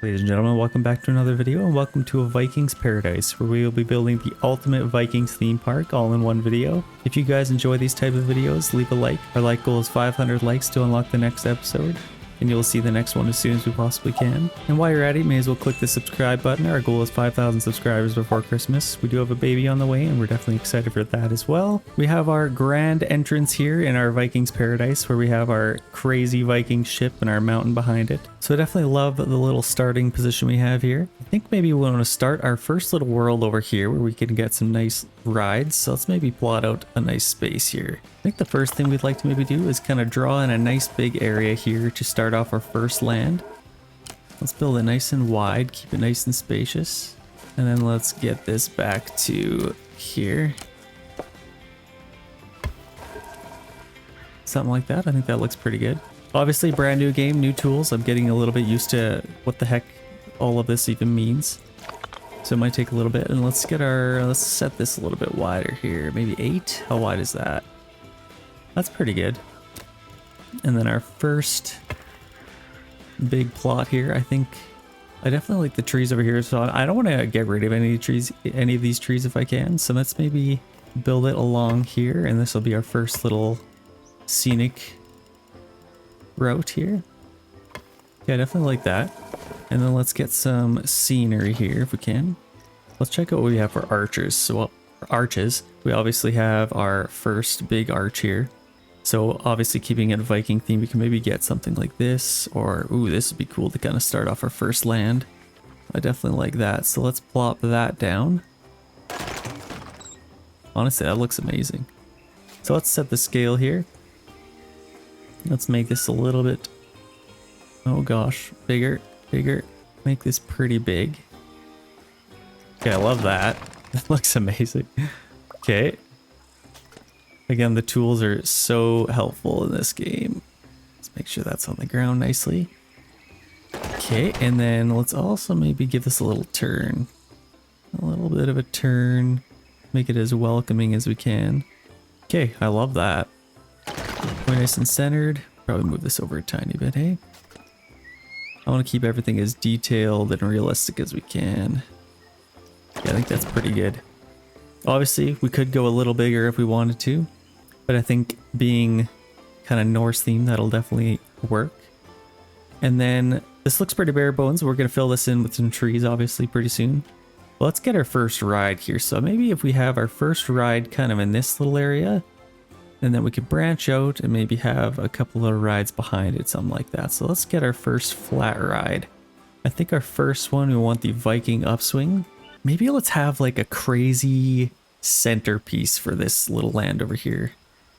Ladies and gentlemen, welcome back to another video and welcome to a Vikings Paradise where we will be building the ultimate Vikings theme park all in one video. If you guys enjoy these type of videos, leave a like. Our like goal is 500 likes to unlock the next episode, and you'll see the next one as soon as we possibly can. And while you're at it, you may as well click the subscribe button. Our goal is 5,000 subscribers before Christmas. We do have a baby on the way and we're definitely excited for that as well. We have our grand entrance here in our Vikings Paradise where we have our crazy Viking ship and our mountain behind it. So I definitely love the little starting position we have here. I think maybe we want to start our first little world over here where we can get some nice rides. So let's maybe plot out a nice space here. I think the first thing we'd like to maybe do is kind of draw in a nice big area here to start off our first land. Let's build it nice and wide, keep it nice and spacious. And then let's get this back to here. Something like that. I think that looks pretty good. Obviously, brand new game, new tools. I'm getting a little bit used to what the heck all of this even means. So it might take a little bit. And let's set this a little bit wider here. Maybe 8? How wide is that? That's pretty good. And then our first big plot here, I think I definitely like the trees over here. So I don't want to get rid of any of these trees if I can. So let's maybe build it along here. And this will be our first little scenic route here. Yeah, I definitely like that. And then let's get some scenery here if we can. Let's check out what we have for archers. So for arches, we obviously have our first big arch here. So obviously keeping it a Viking theme, we can maybe get something like this, or ooh, this would be cool to kind of start off our first land. I definitely like that. So let's plop that down. Honestly, that looks amazing. So let's set the scale here. Let's make this a little bit, oh gosh, bigger. Make this pretty big. Okay, I love that. That looks amazing. Okay. Again, the tools are so helpful in this game. Let's make sure that's on the ground nicely. Okay, and then let's also maybe give this a little turn. A little bit of a turn. Make it as welcoming as we can. Okay, I love that. Very nice and centered. Probably move this over a tiny bit, hey? I want to keep everything as detailed and realistic as we can. Yeah, I think that's pretty good. Obviously, we could go a little bigger if we wanted to, but I think being kind of Norse themed, that'll definitely work. And then this looks pretty bare bones. We're going to fill this in with some trees, obviously, pretty soon. Well, let's get our first ride here. So maybe if we have our first ride kind of in this little area, and then we could branch out and maybe have a couple of rides behind it, something like that. So let's get our first flat ride. I think our first one, we want the Viking upswing. Maybe let's have like a crazy centerpiece for this little land over here.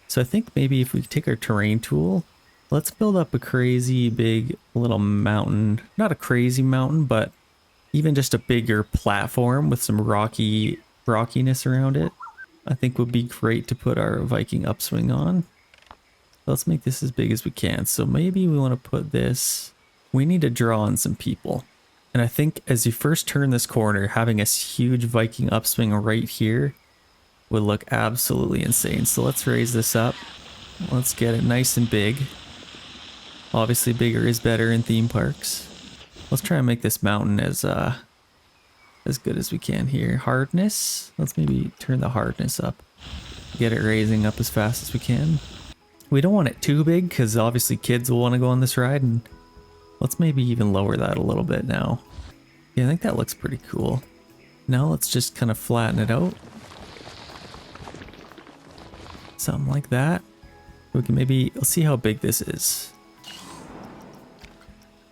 So I think maybe if we take our terrain tool, let's build up a crazy big little mountain. Not a crazy mountain, but even just a bigger platform with some rockiness around it. I think would be great to put our Viking upswing on. Let's make this as big as we can. So maybe we want to put this, we need to draw in some people. And I think as you first turn this corner, having a huge Viking upswing right here would look absolutely insane. So let's raise this up. Let's get it nice and big. Obviously bigger is better in theme parks. Let's try and make this mountain as good as we can here. Hardness, let's maybe turn the hardness up. Get it raising up as fast as we can. We don't want it too big because obviously kids will want to go on this ride, and let's maybe even lower that a little bit now. Yeah, I think that looks pretty cool. Now let's just kind of flatten it out. Something like that. We can maybe, let's see how big this is.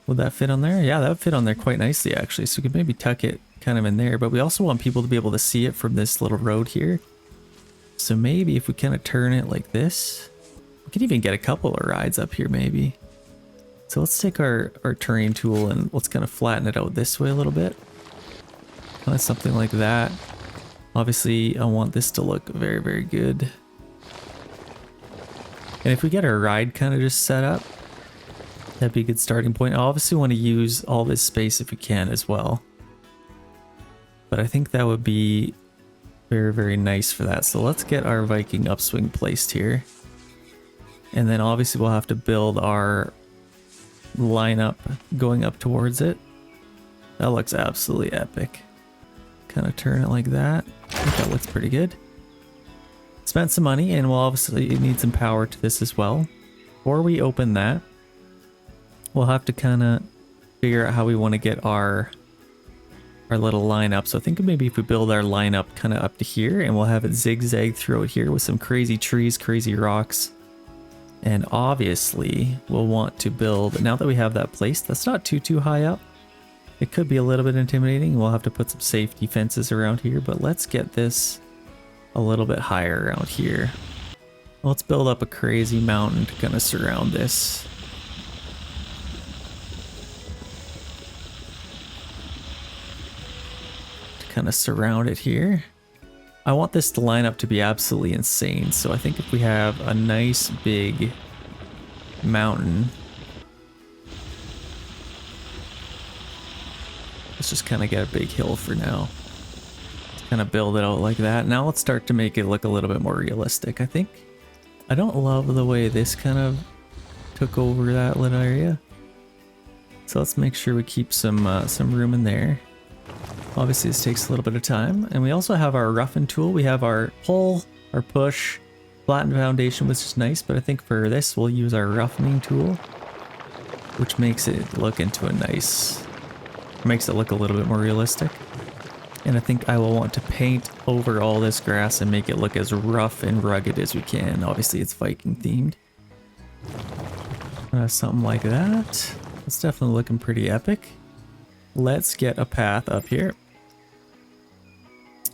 Would that fit on there? Yeah, that would fit on there quite nicely actually. So we could maybe tuck it kind of in there, but we also want people to be able to see it from this little road here. So maybe if we kind of turn it like this, we could even get a couple of rides up here maybe. So let's take our terrain tool and let's kind of flatten it out this way a little bit. Kind of something like that. Obviously I want this to look very, very good. And if we get our ride kind of just set up, that'd be a good starting point. I obviously want to use all this space if we can as well. But I think that would be very, very nice for that. So let's get our Viking upswing placed here. And then obviously we'll have to build our lineup going up towards it. That looks absolutely epic. Kind of turn it like that. I think that looks pretty good. Spent some money, and we'll obviously need some power to this as well. Before we open that, we'll have to kind of figure out how we want to get our little lineup. So I think maybe if we build our lineup kind of up to here, and we'll have it zigzag throughout here with some crazy trees, crazy rocks. And obviously we'll want to build, now that we have that placed, that's not too high up. It could be a little bit intimidating. We'll have to put some safety fences around here, but let's get this a little bit higher around here. Let's build up a crazy mountain to kind of surround this. To kind of surround it here. I want this to line up to be absolutely insane, so I think if we have a nice big mountain, let's just kind of get a big hill for now. Let's kind of build it out like that. Now let's start to make it look a little bit more realistic. I don't love the way this kind of took over that little area. So let's make sure we keep some room in there. Obviously this takes a little bit of time. And we also have our roughen tool. We have our pull, our push, flatten foundation, which is nice, but I think for this we'll use our roughening tool, which makes it look into a nice, makes it look a little bit more realistic. And I think I will want to paint over all this grass and make it look as rough and rugged as we can. Obviously it's Viking themed. Something like that. It's definitely looking pretty epic. Let's get a path up here.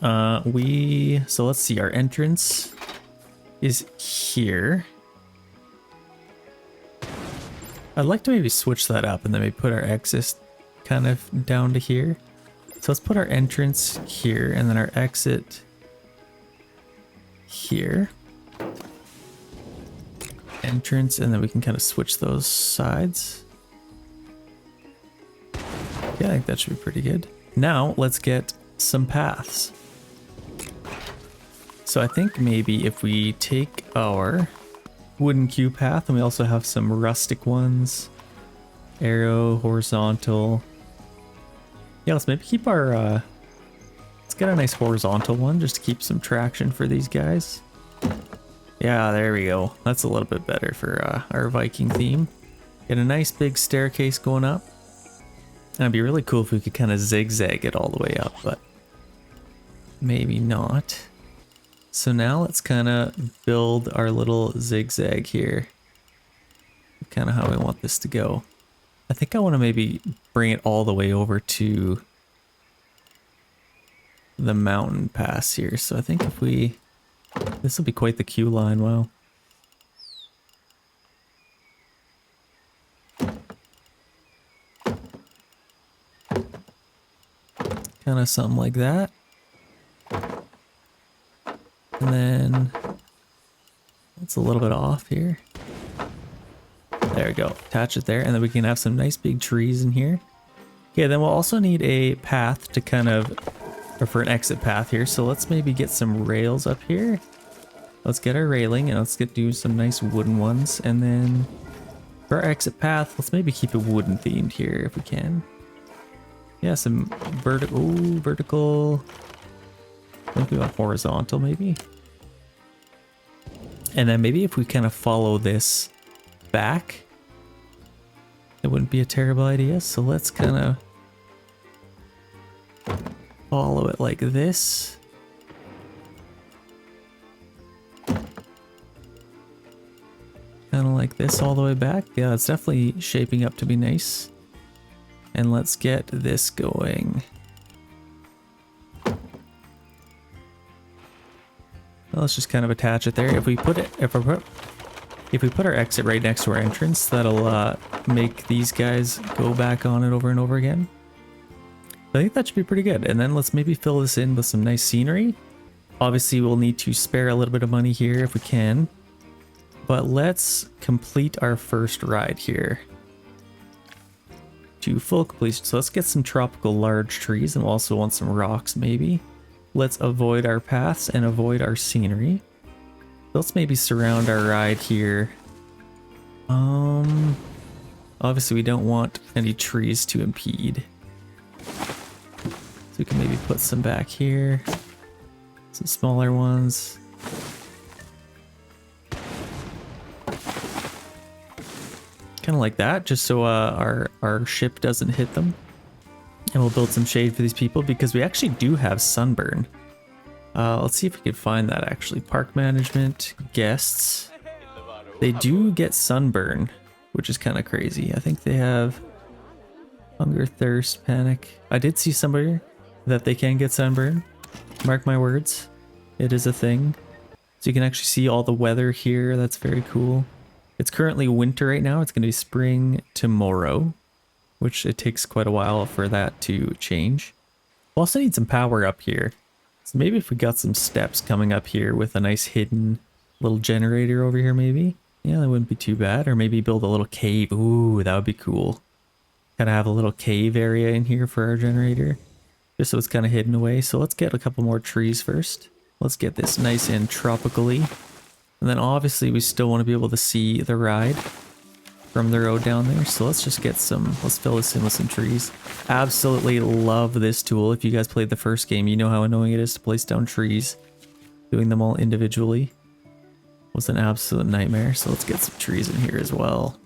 So let's see, our entrance is here. I'd like to maybe switch that up and then maybe put our exit kind of down to here. So let's put our entrance here and then our exit here. Entrance, and then we can kind of switch those sides. Yeah, I think that should be pretty good. Now let's get some paths. So I think maybe if we take our wooden Q path, and we also have some rustic ones, arrow, horizontal. Yeah, let's maybe keep our, let's get a nice horizontal one just to keep some traction for these guys. Yeah, there we go. That's a little bit better for our Viking theme. Get a nice big staircase going up. It'd be really cool if we could kind of zigzag it all the way up, but maybe not. So now let's kind of build our little zigzag here. Kind of how I want this to go. I think I want to maybe bring it all the way over to the mountain pass here. So I think if we, this will be quite the queue line, wow. Kind of something like that. And then it's a little bit off here. There we go. Attach it there, and then we can have some nice big trees in here. Okay, then we'll also need a path to kind of, or for an exit path here. So let's maybe get some rails up here. Let's get our railing, and let's do some nice wooden ones. And then for our exit path, let's maybe keep it wooden themed here if we can. Yeah, some vertical. Maybe a horizontal, maybe. And then maybe if we kind of follow this back, it wouldn't be a terrible idea. So let's kind of follow it like this. Kind of like this all the way back. Yeah, it's definitely shaping up to be nice. And let's get this going. Well, let's just kind of attach it there. If we put it, if we put our exit right next to our entrance, that'll make these guys go back on it over and over again. I think that should be pretty good. And then let's maybe fill this in with some nice scenery. Obviously, we'll need to spare a little bit of money here if we can. But let's complete our first ride here to full completion. So let's get some tropical large trees, and we'll also want some rocks maybe. Let's avoid our paths and avoid our scenery. Let's maybe surround our ride here. Obviously we don't want any trees to impede. we can maybe put some back here. Some smaller ones. Kind of like that, just so our ship doesn't hit them. And we'll build some shade for these people because we actually do have sunburn. Let's see if we can find that actually. Park management, guests. They do get sunburn, which is kind of crazy. I think they have hunger, thirst, panic. I did see somebody that they can get sunburn. Mark my words. It is a thing. So you can actually see all the weather here. That's very cool. It's currently winter right now. It's going to be spring tomorrow, which it takes quite a while for that to change. We'll also need some power up here. So maybe if we got some steps coming up here with a nice hidden little generator over here maybe. Yeah, that wouldn't be too bad. Or maybe build a little cave. Ooh, that would be cool. Kind of have a little cave area in here for our generator. Just so it's kind of hidden away. So let's get a couple more trees first. Let's get this nice and tropically. And then obviously we still want to be able to see the ride from the road down there. So let's just get some, let's fill this in with some trees. Absolutely love this tool. If you guys played the first game, you know how annoying it is to place down trees. Doing them all individually was an absolute nightmare. So let's get some trees in here as well.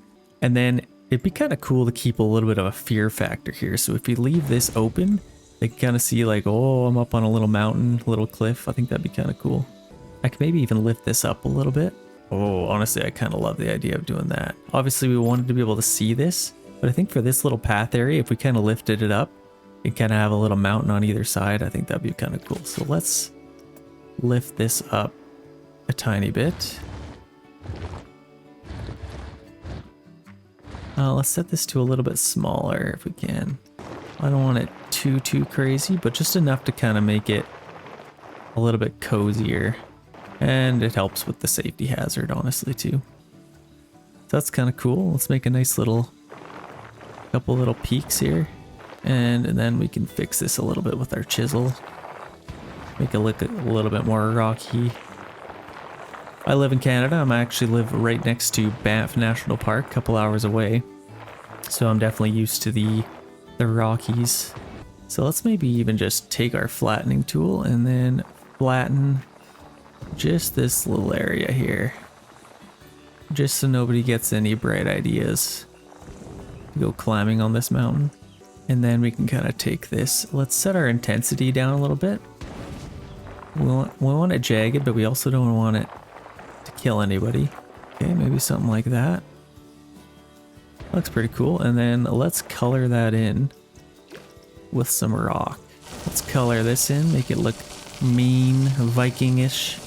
And then it'd be kind of cool to keep a little bit of a fear factor here. So if we leave this open, they can kind of see like, oh, I'm up on a little mountain, little cliff. I think that'd be kind of cool. I could maybe even lift this up a little bit. Oh, honestly, I kind of love the idea of doing that. Obviously, we wanted to be able to see this, but I think for this little path area, if we kind of lifted it up, and kind of have a little mountain on either side, I think that'd be kind of cool. So let's lift this up a tiny bit. Let's set this to a little bit smaller if we can. I don't want it too crazy, but just enough to kind of make it a little bit cozier. And it helps with the safety hazard, honestly, too. So that's kind of cool. Let's make a nice little couple little peaks here. And then we can fix this a little bit with our chisel. Make it look a little bit more rocky. I live in Canada. I actually live right next to Banff National Park, a couple hours away. So I'm definitely used to the Rockies. So let's maybe even just take our flattening tool and then flatten just this little area here. Just so nobody gets any bright ideas to go climbing on this mountain. And then we can kind of take this. Let's set our intensity down a little bit. We want it jagged, but we also don't want it to kill anybody. Okay, maybe something like that. Looks pretty cool. And then let's color that in with some rock. Let's color this in, make it look mean, Viking-ish.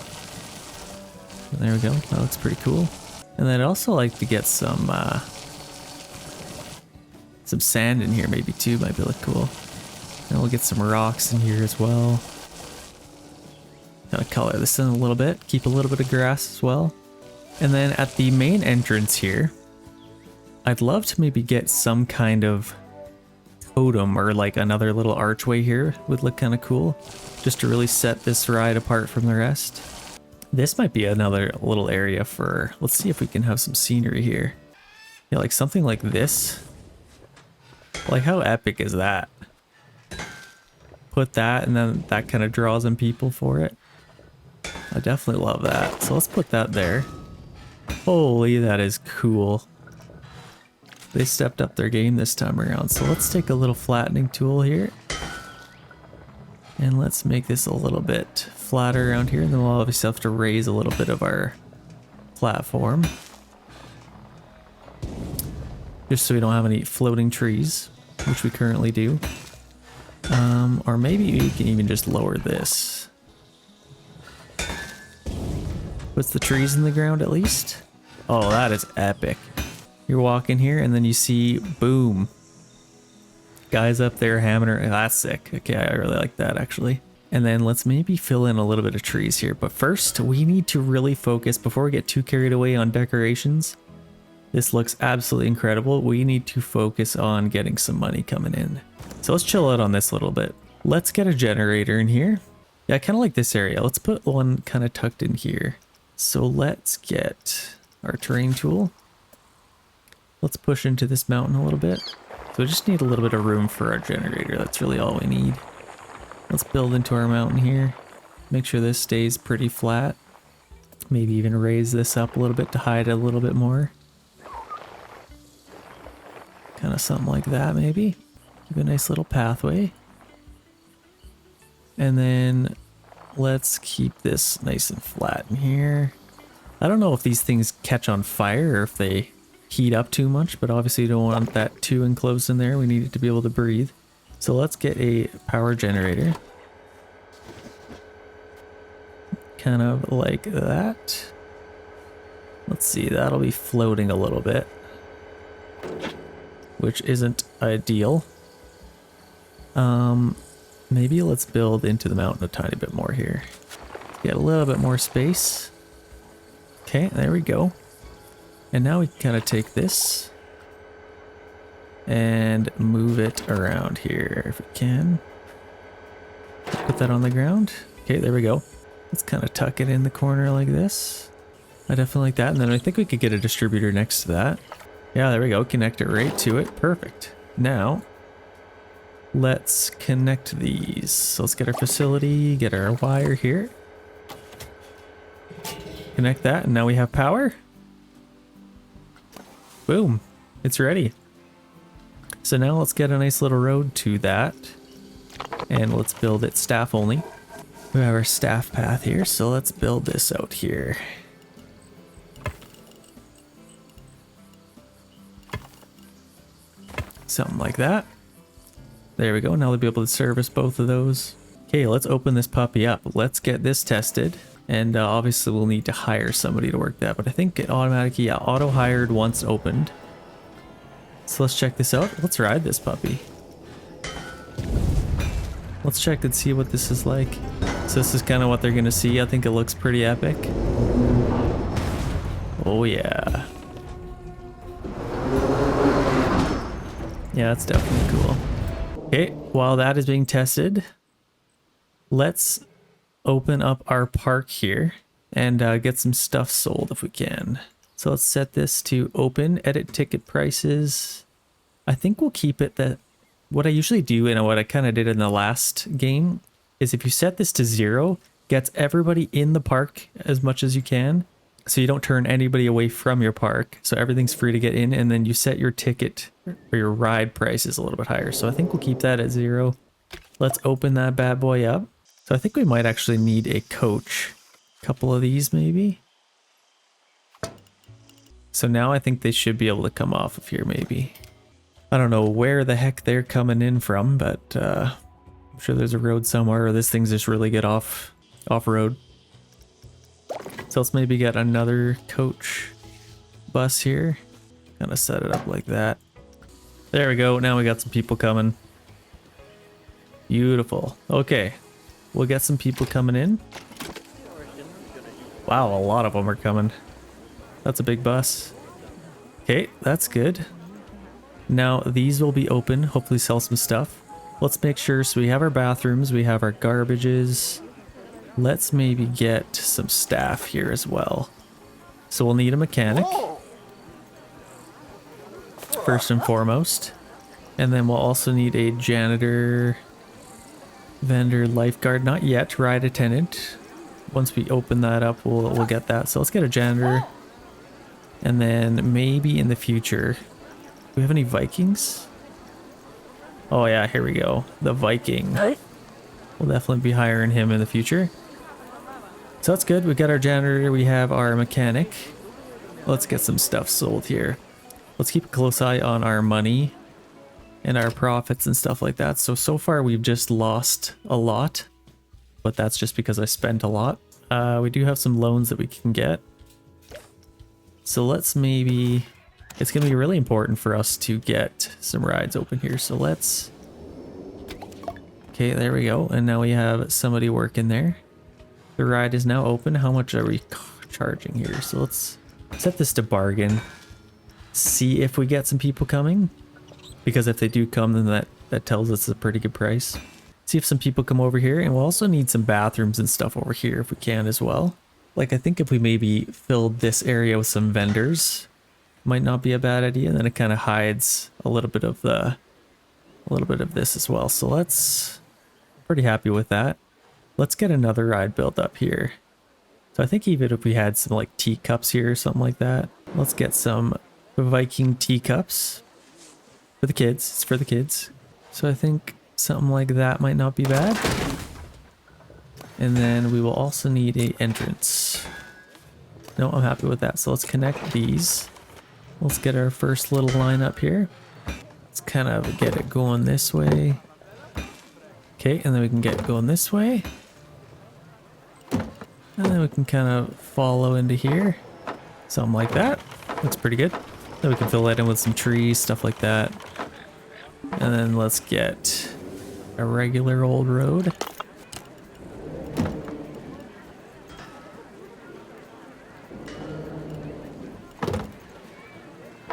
There we go. That looks pretty cool. And then I'd also like to get some sand in here maybe too. Might be look cool. And we'll get some rocks in here as well. Kind of color this in a little bit. Keep a little bit of grass as well. And then at the main entrance here, I'd love to maybe get some kind of totem or like another little archway here. Would look kind of cool. Just to really set this ride apart from the rest. This might be another little area for, let's see if we can have some scenery here. Yeah, like something like this. Like how epic is that? Put that and then that kind of draws in people for it. I definitely love that. So let's put that there. Holy, that is cool. They stepped up their game this time around. So let's take a little flattening tool here. And let's make this a little bit flatter around here. And then we'll obviously have to raise a little bit of our platform. Just so we don't have any floating trees, which we currently do. Or maybe we can even just lower this. Puts the trees in the ground at least. Oh, that is epic. You're walking here and then you see, boom. Guys up there hammering. That's sick. Okay, I really like that actually. And then let's maybe fill in a little bit of trees here. But first, we need to really focus before we get too carried away on decorations. This looks absolutely incredible. We need to focus on getting some money coming in. So let's chill out on this a little bit. Let's get a generator in here. Yeah, I kind of like this area. Let's put one kind of tucked in here. So let's get our terrain tool. Let's push into this mountain a little bit. So we just need a little bit of room for our generator. That's really all we need. Let's build into our mountain here. Make sure this stays pretty flat. Maybe even raise this up a little bit to hide it a little bit more. Kind of something like that maybe. Give it a nice little pathway. And then let's keep this nice and flat in here. I don't know if these things catch on fire or if they heat up too much, but obviously you don't want that too enclosed in there. We need it to be able to breathe. So let's get a power generator. Kind of like that. Let's see, that'll be floating a little bit, which isn't ideal. Maybe let's build into the mountain a tiny bit more here. Get a little bit more space. Okay, there we go. And now we can kind of take this and move it around here if we can. Put that on the ground. Okay, there we go. Let's kind of tuck it in the corner like this. I definitely like that. And then I think we could get a distributor next to that. Yeah, there we go. Connect it right to it. Perfect. Now, let's connect these. So let's get our facility, get our wire here. Connect that, and now we have power. Boom. It's ready. So now let's get a nice little road to that. And let's build it staff only. We have our staff path here, so let's build this out here. Something like that. There we go. Now they'll be able to service both of those. Okay, let's open this puppy up. Let's get this tested. And obviously we'll need to hire somebody to work that, but I think it automatically, yeah, auto hired once opened. So let's check this out. Let's ride this puppy. Let's check and see what this is like. So this is kind of what they're gonna see. I think it looks pretty epic. Oh yeah. Yeah, that's definitely cool. Okay, while that is being tested, let's open up our park here and get some stuff sold if we can. So let's set this to open, edit ticket prices. I think we'll keep it that. What I usually do and what I kind of did in the last game is if you set this to 0, gets everybody in the park as much as you can. So you don't turn anybody away from your park. So everything's free to get in, and then you set your ticket or your ride prices a little bit higher. So I think we'll keep that at 0. Let's open that bad boy up. So I think we might actually need a coach. A couple of these maybe. So now I think they should be able to come off of here maybe. I don't know where the heck they're coming in from, but I'm sure there's a road somewhere, or this thing's just really good off-road. So let's maybe get another coach bus here. Kind of set it up like that. There we go. Now we got some people coming. Beautiful. Okay. We'll get some people coming in. Wow, a lot of them are coming. That's a big bus. Okay, that's good. Now these will be open, hopefully sell some stuff. Let's make sure, so we have our bathrooms, we have our garbages. Let's maybe get some staff here as well. So we'll need a mechanic, first and foremost. And then we'll also need a janitor, vendor, lifeguard, not yet, ride attendant. Once we open that up, we'll get that. So let's get a janitor. And then maybe in the future, do we have any Vikings? Oh yeah, here we go. The Viking. We'll definitely be hiring him in the future. So that's good. We got our janitor, we have our mechanic. Let's get some stuff sold here. Let's keep a close eye on our money and our profits and stuff like that. So far we've just lost a lot, but that's just because I spent a lot. We do have some loans that we can get. So let's maybe, it's going to be really important for us to get some rides open here. So let's, okay, there we go. And now we have somebody working there. The ride is now open. How much are we charging here? So let's set this to bargain. See if we get some people coming. Because if they do come, then that tells us it's a pretty good price. See if some people come over here. And we'll also need some bathrooms and stuff over here if we can as well. Like, I think if we maybe filled this area with some vendors, might not be a bad idea. And then it kind of hides a little bit of this as well. So let's pretty happy with that. Let's get another ride built up here. So I think even if we had some like teacups here or something like that, let's get some Viking teacups for the kids. It's for the kids. So I think something like that might not be bad. And then we will also need a entrance. No, I'm happy with that. So let's connect these. Let's get our first little line up here. Let's kind of get it going this way. Okay, and then we can get it going this way. And then we can kind of follow into here. Something like that. Looks pretty good. Then we can fill that in with some trees, stuff like that. And then let's get a regular old road.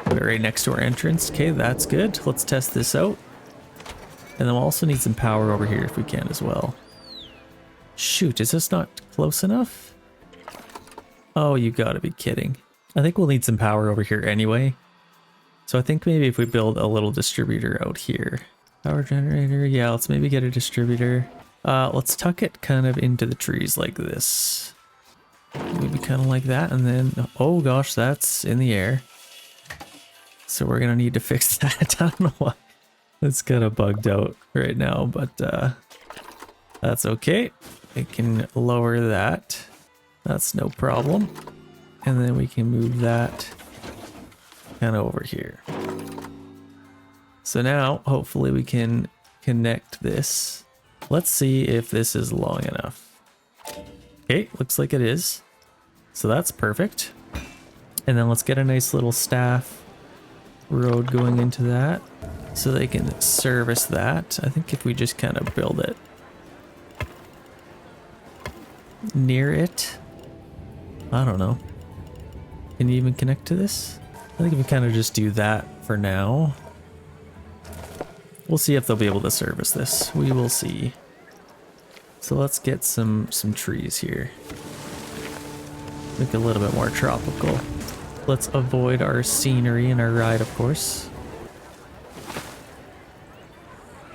Right next to our entrance. Okay, that's good. Let's test this out. And then we'll also need some power over here if we can as well. Shoot, is this not close enough? Oh, you gotta be kidding. I think we'll need some power over here anyway. So I think maybe if we build a little distributor out here. Power generator, yeah, let's maybe get a distributor. Let's tuck it kind of into the trees like this. Maybe kind of like that, and then, oh gosh, that's in the air. So we're gonna need to fix that. I don't know why. It's kind of bugged out right now, but that's okay. We can lower that. That's no problem. And then we can move that kind of over here. So now, hopefully we can connect this. Let's see if this is long enough. Okay, looks like it is. So that's perfect. And then let's get a nice little staff road going into that so they can service that. I think if we just kind of build it near it, I don't know. Can you even connect to this? I think if we kind of just do that for now. We'll see if they'll be able to service this. We will see. So let's get some trees here. Make it a little bit more tropical. Let's avoid our scenery in our ride, of course.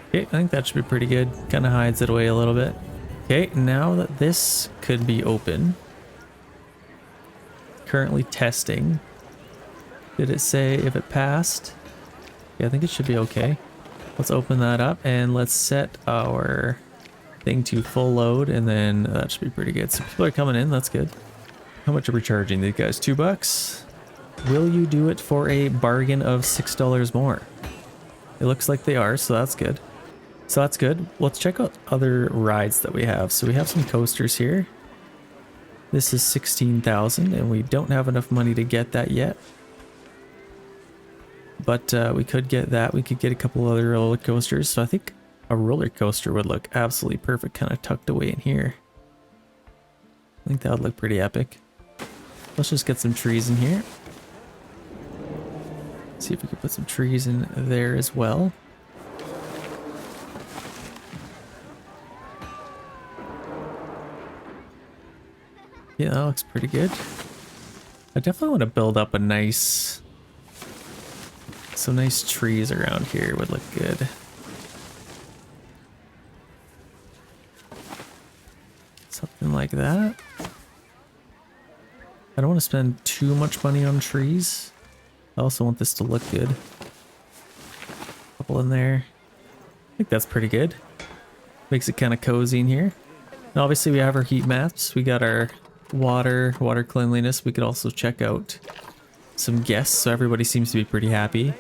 Okay, I think that should be pretty good. Kind of hides it away a little bit. Okay, now that this could be open. Currently testing. Did it say if it passed? Yeah, I think it should be okay. Let's open that up and let's set our thing to full load, and then that should be pretty good. So people are coming in, that's good. How much are we charging these guys? $2? Will you do it for a bargain of $6 more? It looks like they are, so that's good. So that's good. Let's check out other rides that we have. So we have some coasters here. This is 16,000 and we don't have enough money to get that yet. But we could get that. We could get a couple other roller coasters. So I think a roller coaster would look absolutely perfect, kind of tucked away in here. I think that would look pretty epic. Let's just get some trees in here. See if we can put some trees in there as well. Yeah, that looks pretty good. I definitely want to build up a nice... Some nice trees around here would look good. Something like that. I don't want to spend too much money on trees. I also want this to look good. Couple in there. I think that's pretty good. Makes it kind of cozy in here. And obviously we have our heat maps. We got our water cleanliness. We could also check out some guests, so everybody seems to be pretty happy.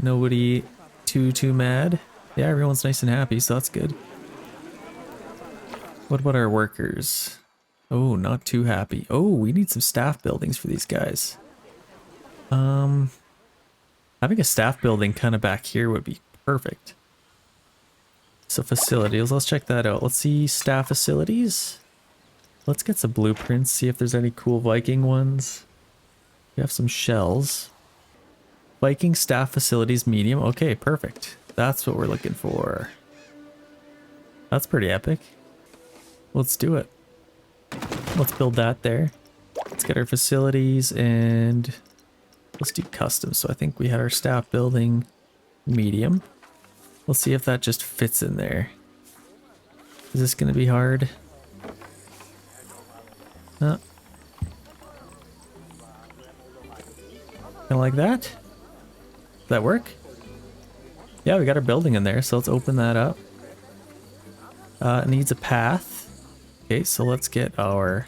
Nobody too mad. Yeah, everyone's nice and happy, so that's good. What about our workers? Oh, not too happy. Oh, we need some staff buildings for these guys. Having a staff building kind of back here would be perfect. So facilities, let's check that out. Let's see staff facilities. Let's get some blueprints, see if there's any cool Viking ones. We have some shells. Viking staff facilities medium. Okay, perfect. That's what we're looking for. That's pretty epic. Let's do it. Let's build that there. Let's get our facilities and let's do custom. So I think we had our staff building medium. We'll see if that just fits in there. Is this gonna be hard? No. Kinda like that? Does that work? Yeah, we got our building in there, so let's open that up. It needs a path. Okay, so let's get our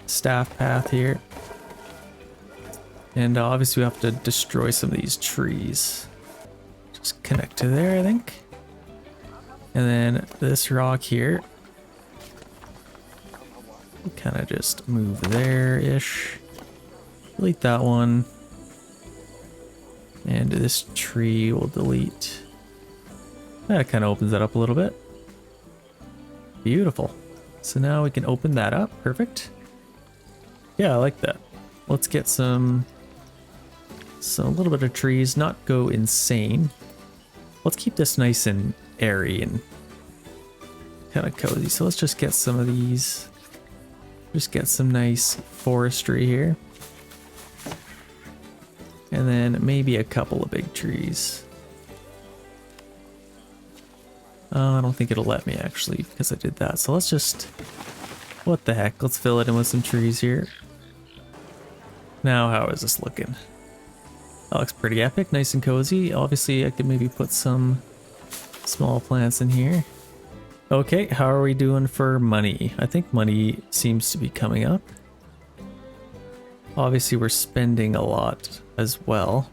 staff path here. And obviously we have to destroy some of these trees. Just connect to there, I think. And then this rock here. Kind of just move there-ish. Delete that one. And this tree will delete. That kind of opens that up a little bit. Beautiful. So now we can open that up. Perfect. Yeah, I like that. Let's get some a little bit of trees, not go insane. Let's keep this nice and airy and kind of cozy. So let's just get some of these. Just get some nice forestry here. And then maybe a couple of big trees. I don't think it'll let me actually because I did that. So let's just, what the heck? Let's fill it in with some trees here. Now, how is this looking? That looks pretty epic, nice and cozy. Obviously, I could maybe put some small plants in here. Okay, how are we doing for money? I think money seems to be coming up. Obviously, we're spending a lot as well.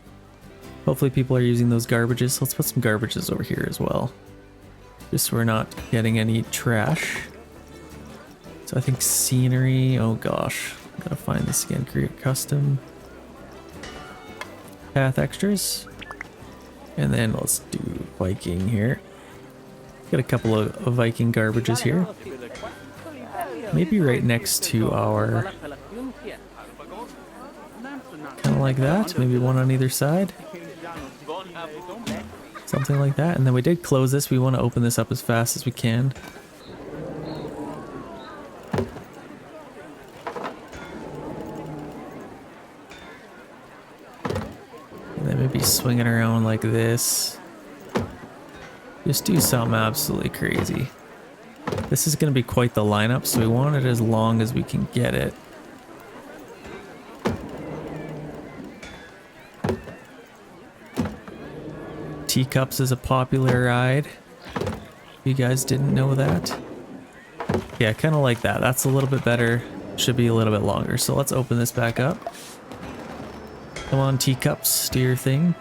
Hopefully people are using those garbages. Let's put some garbages over here as well. Just so we're not getting any trash. So I think scenery, oh gosh. Gotta find this again, create custom. Path extras. And then let's do Viking here. Got a couple of Viking garbages here. Maybe right next to our... Kind of like that. Maybe one on either side. Something like that. And then we did close this. We want to open this up as fast as we can. And then maybe swing it around like this. Just do something absolutely crazy. This is going to be quite the lineup, so we want it as long as we can get it. Teacups is a popular ride. You guys didn't know that? Yeah, kind of like that. That's a little bit better. Should be a little bit longer. So let's open this back up. Come on, teacups, do your thing.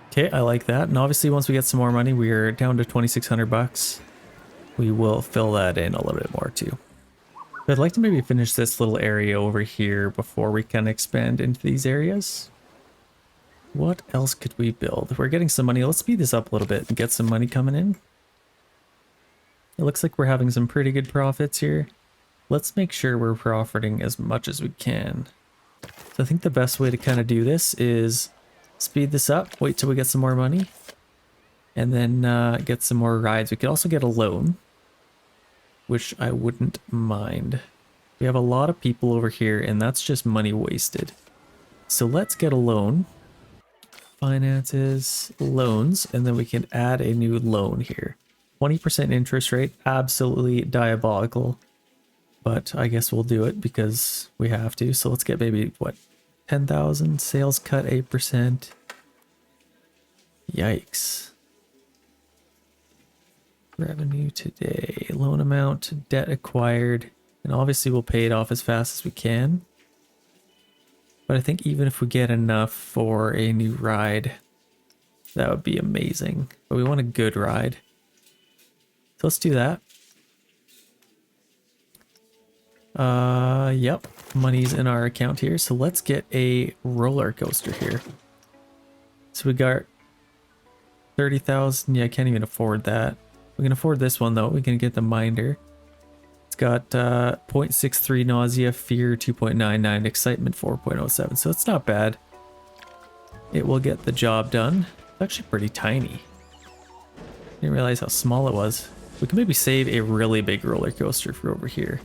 Okay, I like that. And obviously once we get some more money, we're down to 2,600 bucks. We will fill that in a little bit more too. But I'd like to maybe finish this little area over here before we can expand into these areas. What else could we build? We're getting some money. Let's speed this up a little bit and get some money coming in. It looks like we're having some pretty good profits here. Let's make sure we're profiting as much as we can. So I think the best way to kind of do this is speed this up, wait till we get some more money, and then get some more rides. We could also get a loan, which I wouldn't mind. We have a lot of people over here, and that's just money wasted. So let's get a loan. Finances, loans, and then we can add a new loan here. 20% interest rate, absolutely diabolical, but I guess we'll do it because we have to. So let's get maybe, what, 10,000? Sales cut 8%. Yikes. Revenue today, loan amount, debt acquired, and obviously we'll pay it off as fast as we can. But I think even if we get enough for a new ride, that would be amazing. But we want a good ride. So let's do that. Yep, money's in our account here. So let's get a roller coaster here. So we got 30,000. Yeah, I can't even afford that. We can afford this one though. We can get the Minder. It's got 0.63 nausea, fear 2.99, excitement 4.07. So it's not bad. It will get the job done. It's actually pretty tiny. Didn't realize how small it was. We can maybe save a really big roller coaster for over here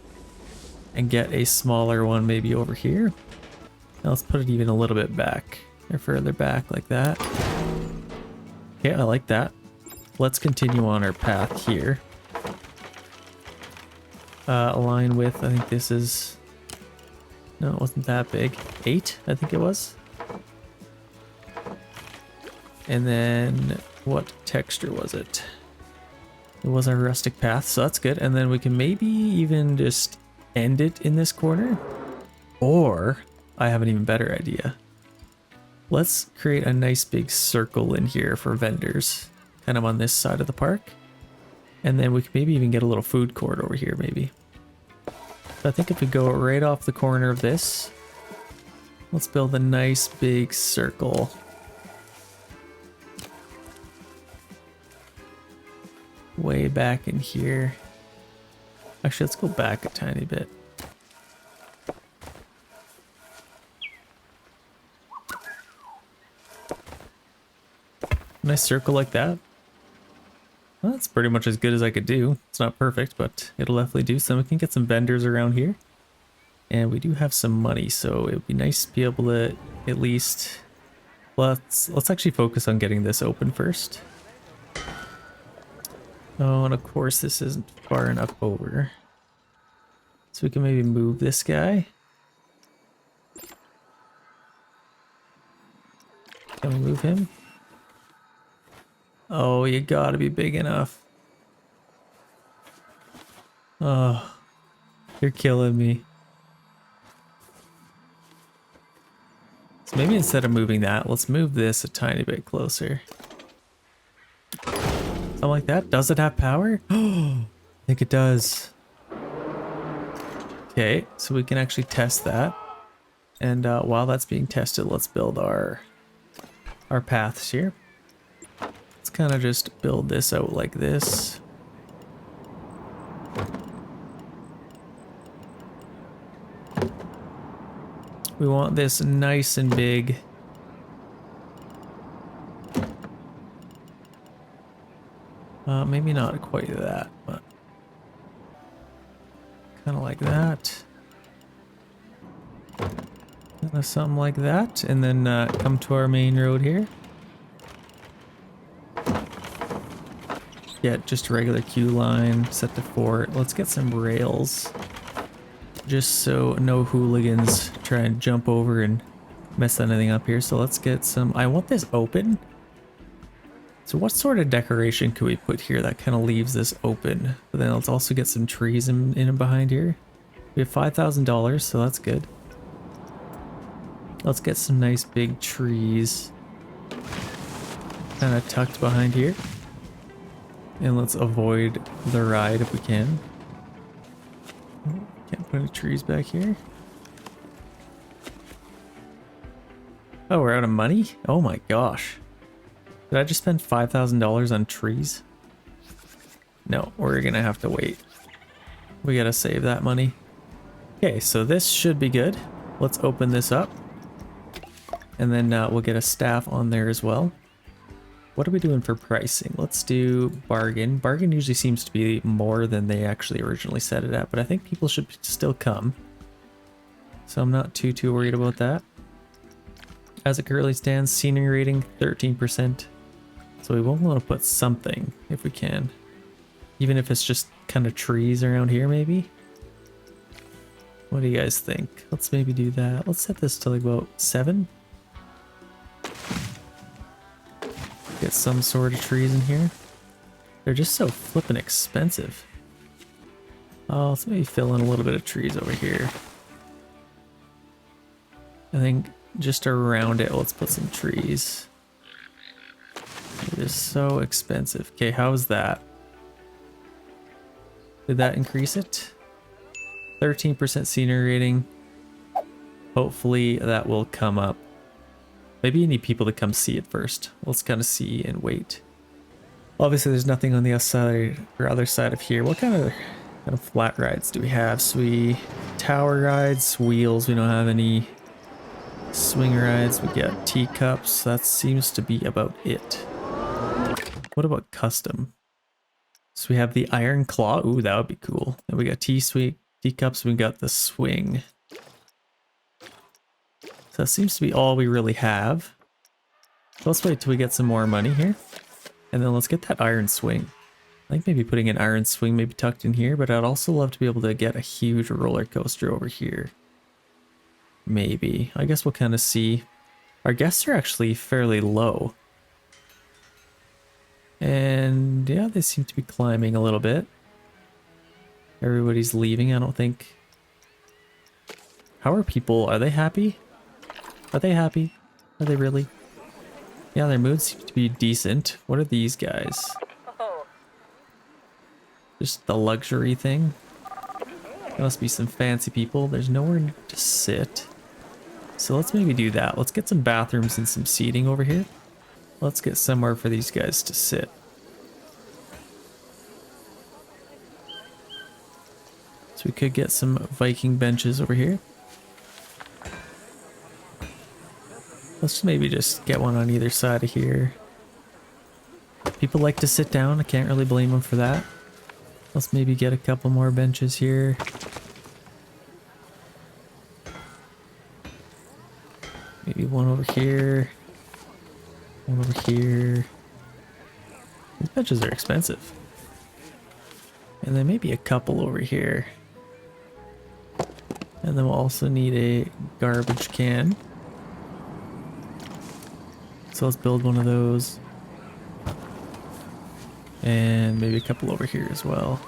and get a smaller one maybe over here. Now let's put it even a little bit back or further back like that. Okay, I like that. Let's continue on our path here. Align with, I think this is... No, it wasn't that big. 8, I think it was. And then, what texture was it? It was our rustic path, so that's good. And then we can maybe even just end it in this corner. Or, I have an even better idea. Let's create a nice big circle in here for vendors, kind of on this side of the park. And then we can maybe even get a little food court over here, maybe. So I think if we go right off the corner of this, let's build a nice big circle. Way back in here. Actually, let's go back a tiny bit. Nice circle like that. Well, that's pretty much as good as I could do. It's not perfect, but it'll definitely do. So we can get some vendors around here. And we do have some money, so it would be nice to be able to at least... Let's actually focus on getting this open first. Oh, and of course this isn't far enough over. So we can maybe move this guy. Can we move him? Oh, you gotta be big enough. Oh, you're killing me. So maybe instead of moving that, let's move this a tiny bit closer. Something like that. Does it have power? Oh, I think it does. Okay, so we can actually test that. And while that's being tested, let's build our paths here. Let's kind of just build this out like this. We want this nice and big. Maybe not quite that, but kind of like that. Kind of something like that, and then come to our main road here. Get just a regular queue line set to 4. Let's get some rails, just so no hooligans try and jump over and mess anything up here. So let's get some. I want this open. So what sort of decoration could we put here that kind of leaves this open? But then let's also get some trees in and behind here. We have $5,000, so that's good. Let's get some nice big trees kind of tucked behind here. And let's avoid the ride if we can. Can't put any trees back here. Oh, we're out of money? Oh my gosh. Did I just spend $5,000 on trees? No, we're gonna have to wait. We gotta save that money. Okay, so this should be good. Let's open this up. And then we'll get a staff on there as well. What are we doing for pricing? Let's do bargain. Bargain usually seems to be more than they actually originally set it at, but I think people should still come. So I'm not too worried about that. As it currently stands, scenery rating 13%. So we won't want to put something if we can. Even if it's just kind of trees around here maybe. What do you guys think? Let's maybe do that. Let's set this to like about 7. Get some sort of trees in here. They're just so flippin' expensive. Oh, let's maybe fill in a little bit of trees over here. I think just around it, let's put some trees. It is so expensive. Okay, how's that? Did that increase it? 13% scenery rating. Hopefully that will come up. Maybe you need people to come see it first. Let's kind of see and wait. Obviously there's nothing on the other side of here. What kind of flat rides do we have? So we tower rides, wheels, we don't have any. Swing rides, we get teacups. That seems to be about it. What about custom? So we have the iron claw. Ooh, that would be cool. And we got teacups, we got the swing. So that seems to be all we really have. So let's wait till we get some more money here. And then let's get that iron swing. I think maybe putting an iron swing maybe tucked in here, but I'd also love to be able to get a huge roller coaster over here. Maybe. I guess we'll kind of see. Our guests are actually fairly low. And yeah, they seem to be climbing a little bit. Everybody's leaving, I don't think. How are people? Are they happy? Are they happy? Are they really? Yeah, their mood seems to be decent. What are these guys? Just the luxury thing. There must be some fancy people. There's nowhere to sit. So let's maybe do that. Let's get some bathrooms and some seating over here. Let's get somewhere for these guys to sit. So we could get some Viking benches over here. Let's maybe just get one on either side of here. People like to sit down. I can't really blame them for that. Let's maybe get a couple more benches here. Maybe one over here. One over here. These benches are expensive. And then maybe a couple over here. And then we'll also need a garbage can. So let's build one of those. And maybe a couple over here as well.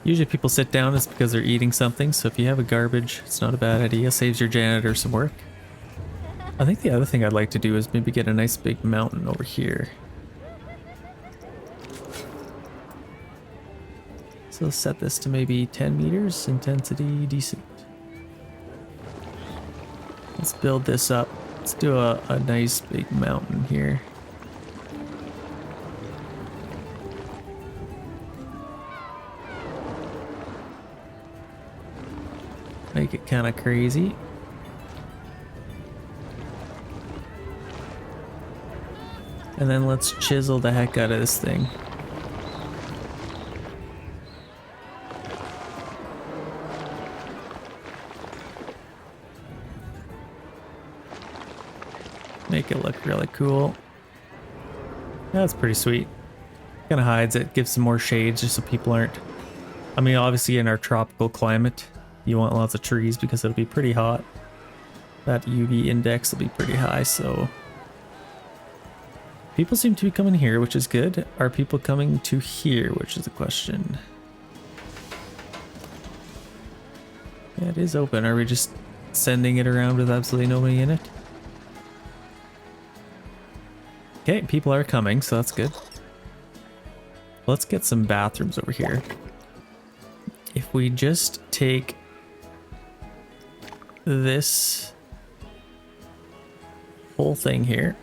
Usually people sit down is because they're eating something, so if you have a garbage, it's not a bad idea. Saves your janitor some work. I think the other thing I'd like to do is maybe get a nice big mountain over here. So let's set this to maybe 10 meters, intensity decent. Let's build this up. Let's do a nice big mountain here. Make it kind of crazy. And then let's chisel the heck out of this thing. Make it look really cool. That's pretty sweet. Kind of hides it, gives some more shades just so people aren't... I mean, obviously in our tropical climate, you want lots of trees because it'll be pretty hot. That UV index will be pretty high, so... People seem to be coming here, which is good. Are people coming to here, which is the question. Yeah, it is open. Are we just sending it around with absolutely nobody in it? Okay, people are coming, so that's good. Let's get some bathrooms over here. If we just take this whole thing here,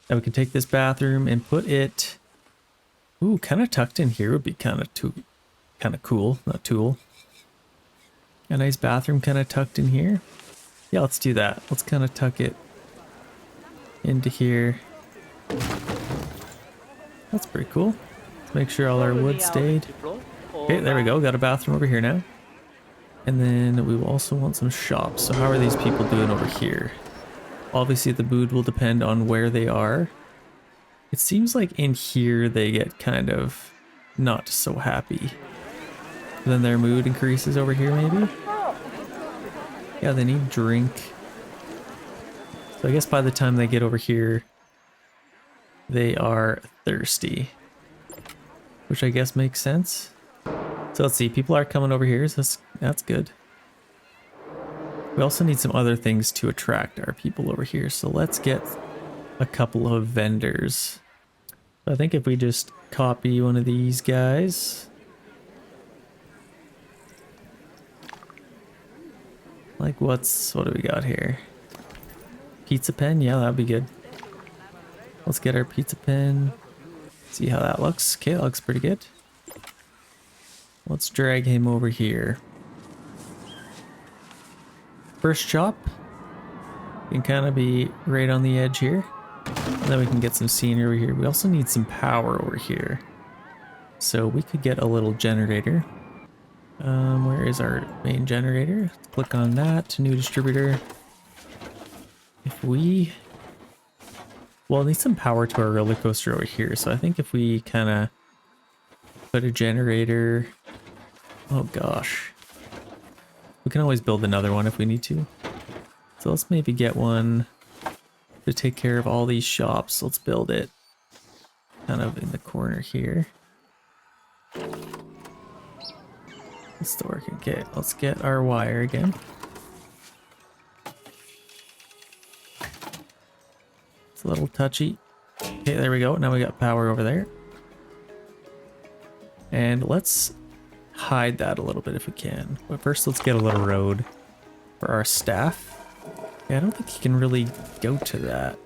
and we can take this bathroom and put it, ooh, kind of tucked in here would be kind of cool, not tool. A nice bathroom kind of tucked in here. Yeah, let's do that. Let's kind of tuck it into here. That's pretty cool. Let's make sure all our wood stayed. Okay, there we go. Got a bathroom over here now. And then we will also want some shops. So how are these people doing over here? Obviously the mood will depend on where they are. It seems like in here they get kind of not so happy. Then their mood increases over here maybe? Yeah, they need drink. So I guess by the time they get over here, they are thirsty. Which I guess makes sense. So let's see, people are coming over here, so that's good. We also need some other things to attract our people over here, so let's get a couple of vendors. So I think if we just copy one of these guys. Like what do we got here? Pizza pen? Yeah, that'd be good. Let's get our pizza pen. See how that looks. Okay, that looks pretty good. Let's drag him over here. First shop can kind of be right on the edge here. And then we can get some scenery over here. We also need some power over here. So we could get a little generator. Where is our main generator? Let's click on that, new distributor. If we Well, it needs some power to our roller coaster over here. So I think if we kind of put a generator... Oh gosh. We can always build another one if we need to. So let's maybe get one to take care of all these shops. Let's build it kind of in the corner here. It's still working. Okay, let's get our wire again. It's a little touchy. Okay, there we go. Now we got power over there. And let's hide that a little bit if we can. But first, let's get a little road for our staff. Yeah, I don't think you can really go to that.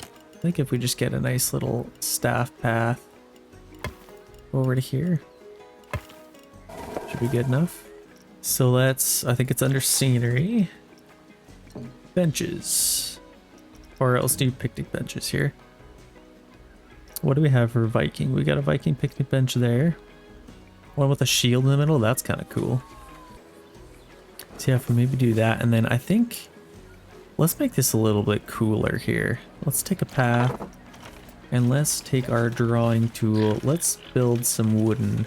I think if we just get a nice little staff path over to here, should be good enough. So let's, I think it's under scenery. Benches. Or let's do picnic benches here. What do we have for Viking? We got a Viking picnic bench there. One with a shield in the middle, that's kind of cool. So yeah, if we maybe do that, and then I think, let's make this a little bit cooler here. Let's take a path, and let's take our drawing tool. Let's build some wooden,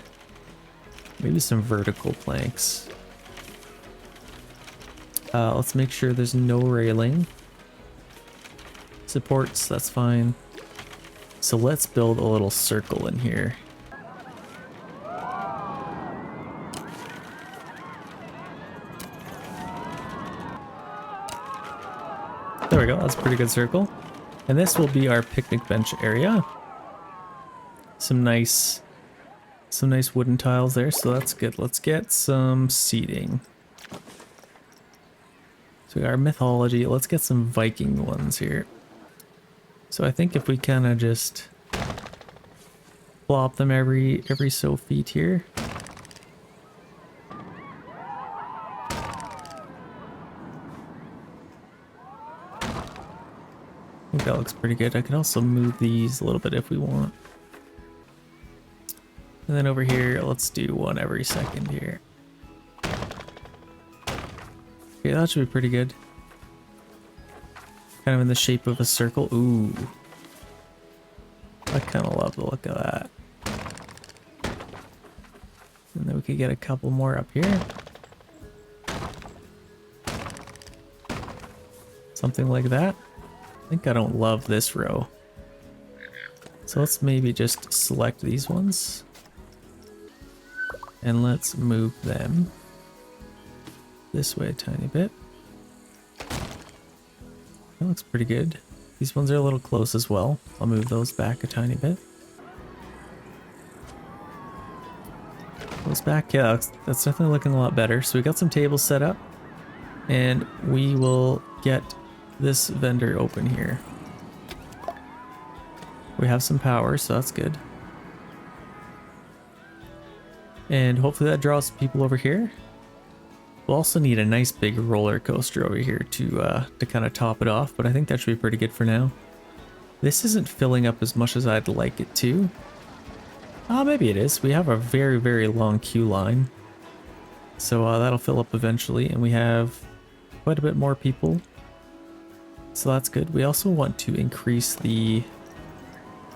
maybe some vertical planks. Let's make sure there's no railing. Supports, that's fine. So let's build a little circle in here. There we go, that's a pretty good circle. And this will be our picnic bench area. Some nice wooden tiles there, so that's good. Let's get some seating. So we got our mythology, let's get some Viking ones here. So I think if we kind of just plop them every so feet here. I think that looks pretty good. I can also move these a little bit if we want. And then over here, let's do one every second here. Okay, that should be pretty good. Kind of in the shape of a circle. Ooh. I kind of love the look of that. And then we could get a couple more up here. Something like that. I think I don't love this row. So let's maybe just select these ones. And let's move them this way a tiny bit. That looks pretty good. These ones are a little close as well. I'll move those back a tiny bit. Those back, yeah, that's definitely looking a lot better. So we got some tables set up, and we will get this vendor open here. We have some power, so that's good. And hopefully that draws people over here. We'll also need a nice big roller coaster over here to kind of top it off, but I think that should be pretty good for now. This isn't filling up as much as I'd like it to. Maybe it is. We have a very, very long queue line. So that'll fill up eventually, and we have quite a bit more people. So that's good. We also want to increase the...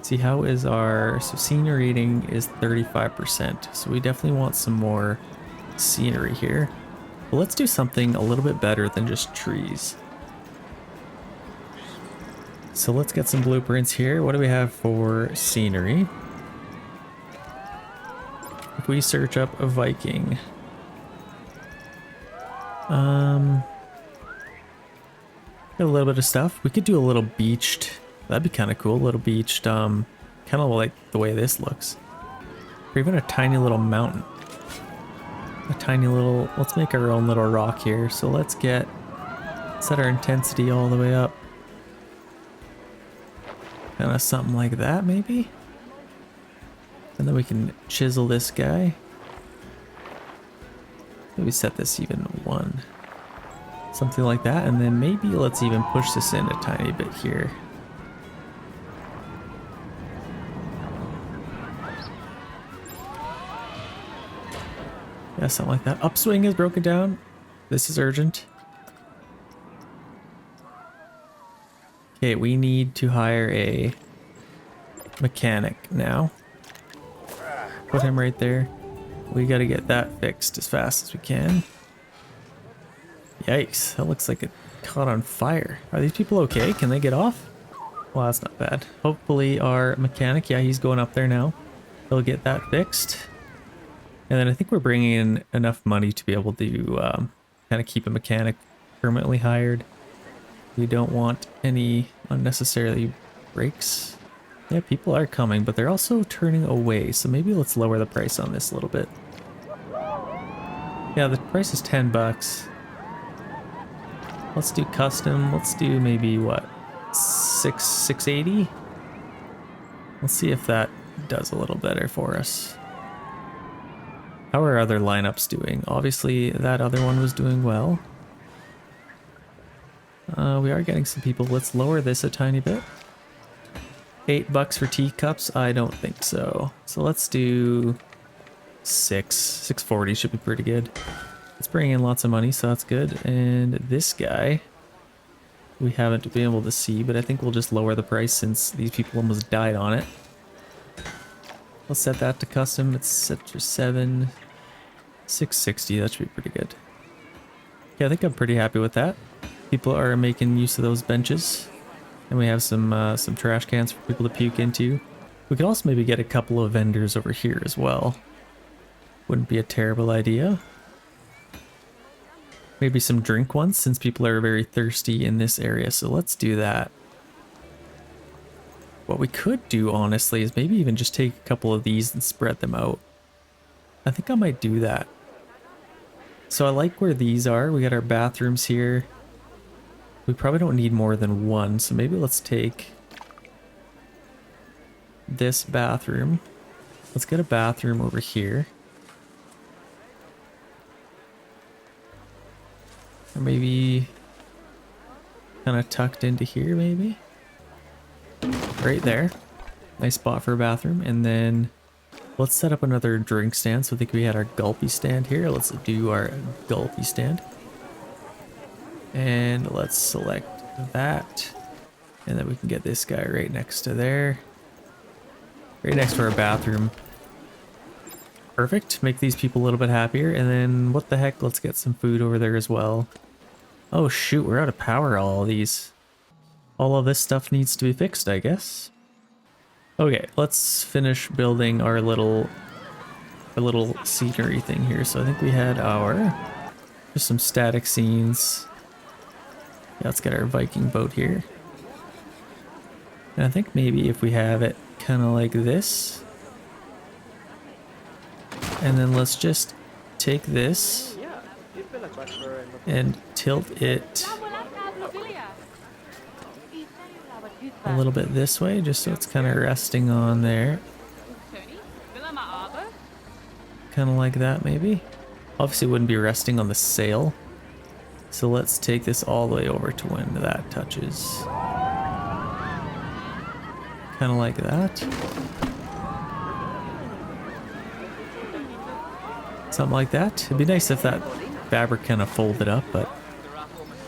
See, how is our... So scenery rating is 35%. So we definitely want some more scenery here. But let's do something a little bit better than just trees. So let's get some blueprints here. What do we have for scenery? If we search up a Viking. Got a little bit of stuff. We could do a little beached. That'd be kind of cool. A little beached, kind of like the way this looks. Or even a tiny little mountain. A tiny little, let's make our own little rock here. So let's set our intensity all the way up. Kind of something like that, maybe? And then we can chisel this guy. Maybe set this even 1. Something like that. And then maybe let's even push this in a tiny bit here. Yeah, something like that. Upswing is broken down. This is urgent. Okay, we need to hire a mechanic now. Put him right there. We gotta get that fixed as fast as we can. Yikes, that looks like it caught on fire. Are these people okay? Can they get off? Well, that's not bad. Hopefully our mechanic, yeah, he's going up there now. He'll get that fixed. And then I think we're bringing in enough money to be able to kind of keep a mechanic permanently hired. We don't want any unnecessarily breaks. Yeah, people are coming, but they're also turning away. So maybe let's lower the price on this a little bit. Yeah, the price is 10 bucks. Let's do custom. Let's do maybe what? 680? Let's see if that does a little better for us. How are other lineups doing? Obviously that other one was doing well. We are getting some people. Let's lower this a tiny bit. 8 bucks for teacups? I don't think so. So let's do 640 should be pretty good. It's bringing in lots of money, so that's good. And this guy, we haven't been able to see, but I think we'll just lower the price since these people almost died on it. Let's set that to custom. It's set for 660. That should be pretty good. Yeah, I think I'm pretty happy with that. People are making use of those benches, and we have some trash cans for people to puke into. We could also maybe get a couple of vendors over here as well. Wouldn't be a terrible idea. Maybe some drink ones since people are very thirsty in this area, so let's do that. What we could do, honestly, is maybe even just take a couple of these and spread them out. I think I might do that. So I like where these are. We got our bathrooms here. We probably don't need more than one, so maybe let's take this bathroom. Let's get a bathroom over here. Or maybe kind of tucked into here, maybe? Right there. Nice spot for a bathroom. And then let's set up another drink stand. So I think we had our gulpy stand here. Let's do our gulpy stand. And let's select that. And then we can get this guy right next to there. Right next to our bathroom. Perfect. Make these people a little bit happier. And then what the heck? Let's get some food over there as well. Oh shoot, we're out of power, all of these. All of this stuff needs to be fixed, I guess. Okay, let's finish building our little scenery thing here. So I think we had our just some static scenes. Yeah, let's get our Viking boat here. And I think maybe if we have it kind of like this. And then let's just take this and tilt it a little bit this way, just so it's kind of resting on there. Kind of like that, maybe. Obviously, it wouldn't be resting on the sail. So let's take this all the way over to when that touches. Kind of like that. Something like that. It'd be nice if that fabric kind of folded up, but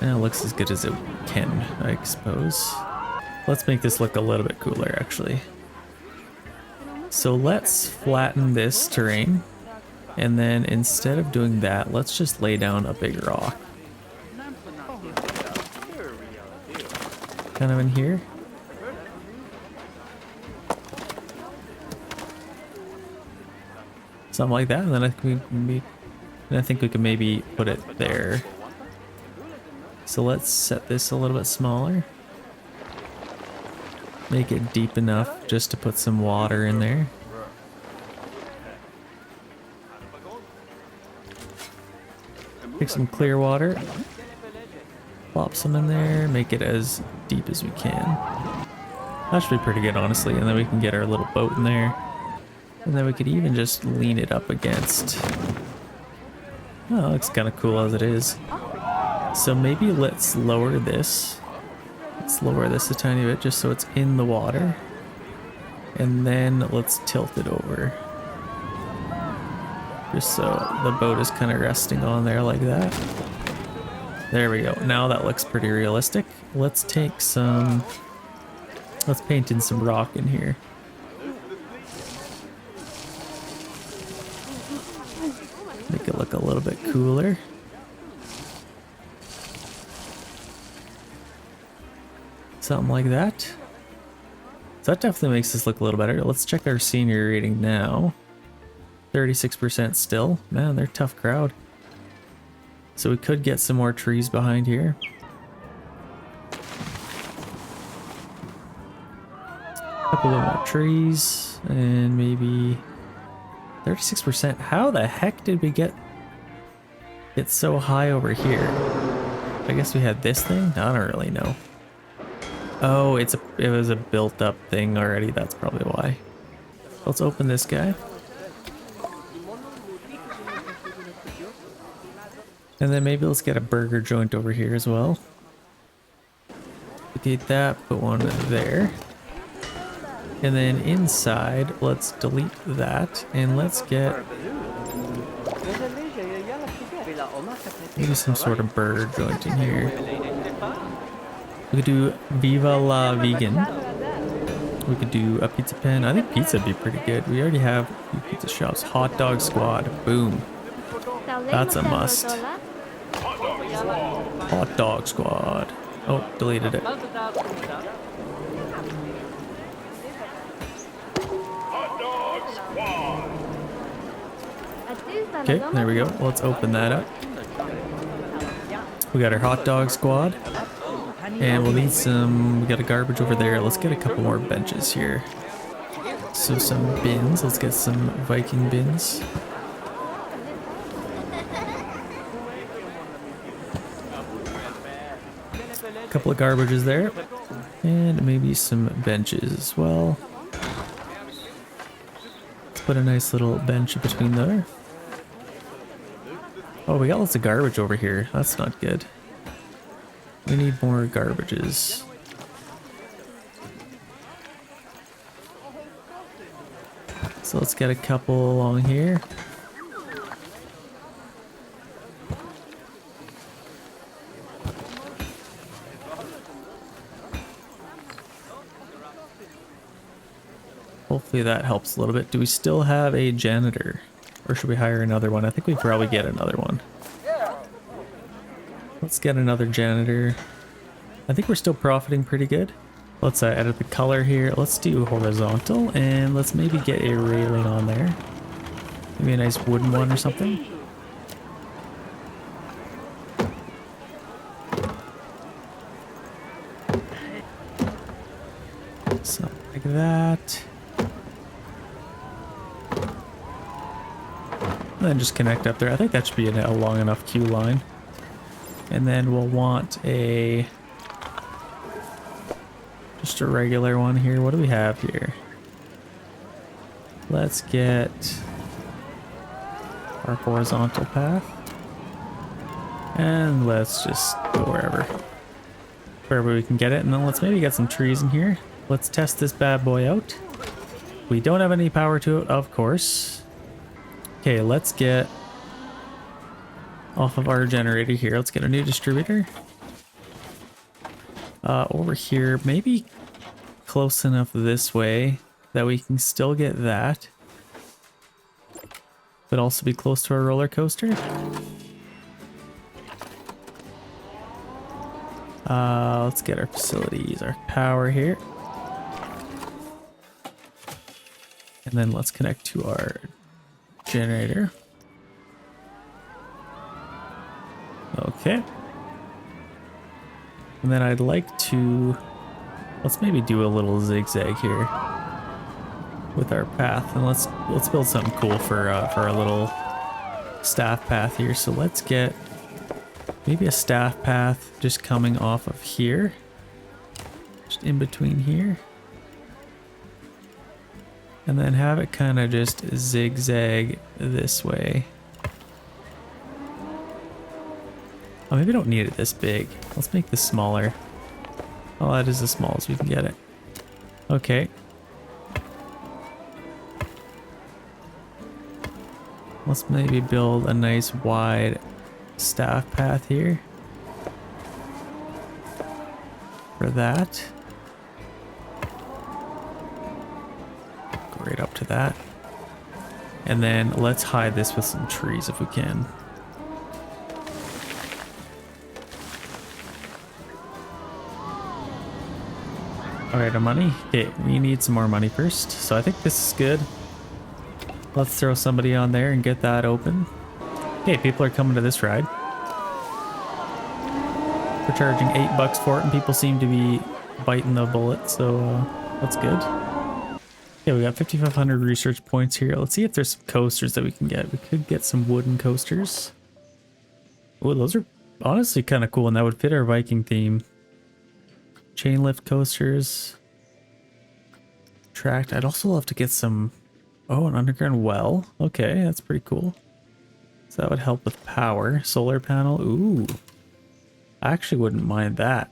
it looks as good as it can, I suppose. Let's make this look a little bit cooler, actually. So let's flatten this terrain, and then instead of doing that, let's just lay down a big rock. Kind of in here. Something like that, and then I think we can maybe put it there. So let's set this a little bit smaller. Make it deep enough just to put some water in there. Pick some clear water. Plop some in there. Make it as deep as we can. That should be pretty good, honestly. And then we can get our little boat in there. And then we could even just lean it up against. Oh, it looks kind of cool as it is. So maybe let's lower this. Let's lower this a tiny bit just so it's in the water. And then let's tilt it over. Just so the boat is kind of resting on there like that. There we go. Now that looks pretty realistic. Let's take some Let's paint in some rock in here. Make it look a little bit cooler. Something like that. So that definitely makes this look a little better. Let's check our senior rating now. 36% still. Man, they're a tough crowd. So we could get some more trees behind here. A couple of more trees and maybe 36%. How the heck did we get it so high over here? I guess we had this thing? I don't really know. Oh, it was a built up thing already. That's probably why. Let's open this guy. And then maybe let's get a burger joint over here as well. Duplicate that, put one there. And then inside, let's delete that and let's get maybe some sort of burger joint in here. We could do Viva la Vegan. We could do a pizza pen. I think pizza would be pretty good. We already have a few pizza shops. Hot dog squad. Boom. That's a must. Hot dog squad. Oh, deleted it. Okay, there we go. Let's open that up. We got our hot dog squad. And we'll need some, we got a garbage over there. Let's get a couple more benches here. So some bins, let's get some Viking bins. A couple of garbages there. And maybe some benches as well. Let's put a nice little bench between there. Oh, we got lots of garbage over here. That's not good. We need more garbages. So let's get a couple along here. Hopefully that helps a little bit. Do we still have a janitor? Or should we hire another one? I think we probably get another one. Let's get another janitor. I think we're still profiting pretty good. Let's edit the color here. Let's do horizontal and let's maybe get a railing on there. Maybe a nice wooden one or something. Something like that. And then just connect up there. I think that should be a long enough queue line. And then we'll want just a regular one here. What do we have here? Let's get our horizontal path. And let's just go wherever we can get it. And then let's maybe get some trees in here. Let's test this bad boy out. We don't have any power to it, of course. Okay, let's get off of our generator here. Let's get a new distributor. Over here, maybe close enough this way that we can still get that, but also be close to our roller coaster. Let's get our facilities, our power here. And then let's connect to our generator. Okay. And then I'd like to, let's maybe do a little zigzag here with our path, and let's build something cool for our little staff path here. So let's get maybe a staff path just coming off of here, just in between here, and then have it kind of just zigzag this way. Oh, maybe we don't need it this big. Let's make this smaller. Oh, that is as small as we can get it. Okay. Let's maybe build a nice wide staff path here. For that. right up to that. And then let's hide this with some trees if we can. All right, our money. Okay, we need some more money first. So I think this is good. Let's throw somebody on there and get that open. Okay, people are coming to this ride. We're charging $8 for it, and people seem to be biting the bullet, so that's good. Yeah, we got 5,500 research points here. Let's see if there's some coasters that we can get. We could get some wooden coasters. Oh, those are honestly kind of cool, and that would fit our Viking theme. Chain lift coasters. Tracked. I'd also love to get some... Oh, an underground well. Okay, that's pretty cool. So that would help with power. Solar panel. Ooh. I actually wouldn't mind that.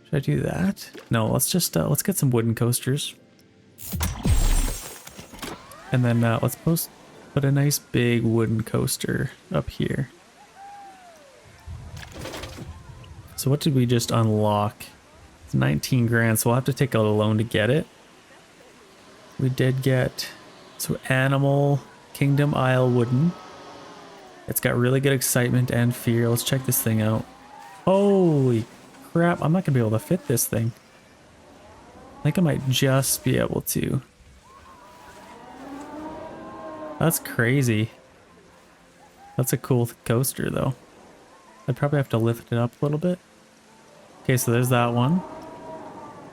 Should I do that? No, let's just let's get some wooden coasters. And then let's put a nice big wooden coaster up here. So what did we just unlock? It's 19 grand, so we'll have to take out a loan to get it. We did get, so Animal Kingdom Isle Wooden. It's got really good excitement and fear. Let's check this thing out. Holy crap, I'm not gonna be able to fit this thing. I think I might just be able to. That's crazy. That's a cool coaster though. I'd probably have to lift it up a little bit. Okay, so there's that one.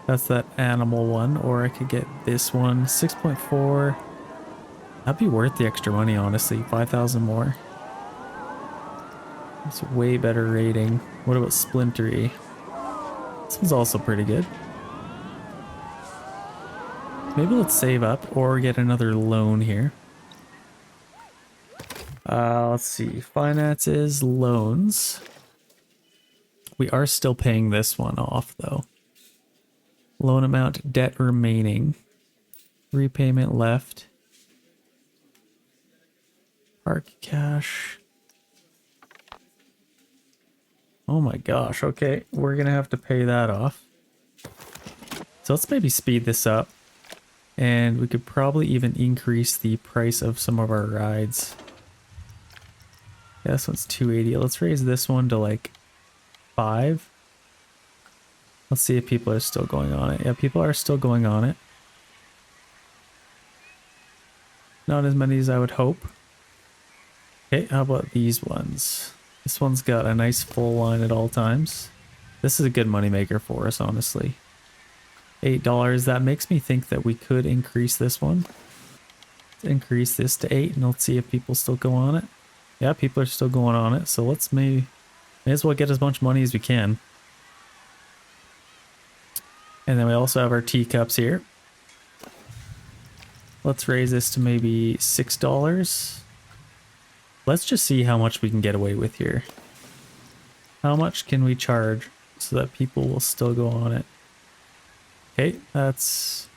That's that animal one, or I could get this one. 6.4. That'd be worth the extra money, honestly. 5,000 more. It's a way better rating. What about Splintery? This one's also pretty good. Maybe let's save up or get another loan here. Let's see. Finances, loans. We are still paying this one off, though. Loan amount, debt remaining. Repayment left. Park cash. Oh my gosh, okay. We're gonna have to pay that off. So let's maybe speed this up. And we could probably even increase the price of some of our rides. Yeah, this one's 280. Let's raise this one to like 5. Let's see if people are still going on it. Yeah, people are still going on it. Not as many as I would hope. Okay, how about these ones? This one's got a nice full line at all times. This is a good moneymaker for us, honestly. $8. That makes me think that we could increase this one. Let's increase this to 8 and let's see if people still go on it. Yeah, people are still going on it. So let's may as well get as much money as we can. And then we also have our teacups here. Let's raise this to maybe $6. Let's just see how much we can get away with here. How much can we charge so that people will still go on it? Okay, that's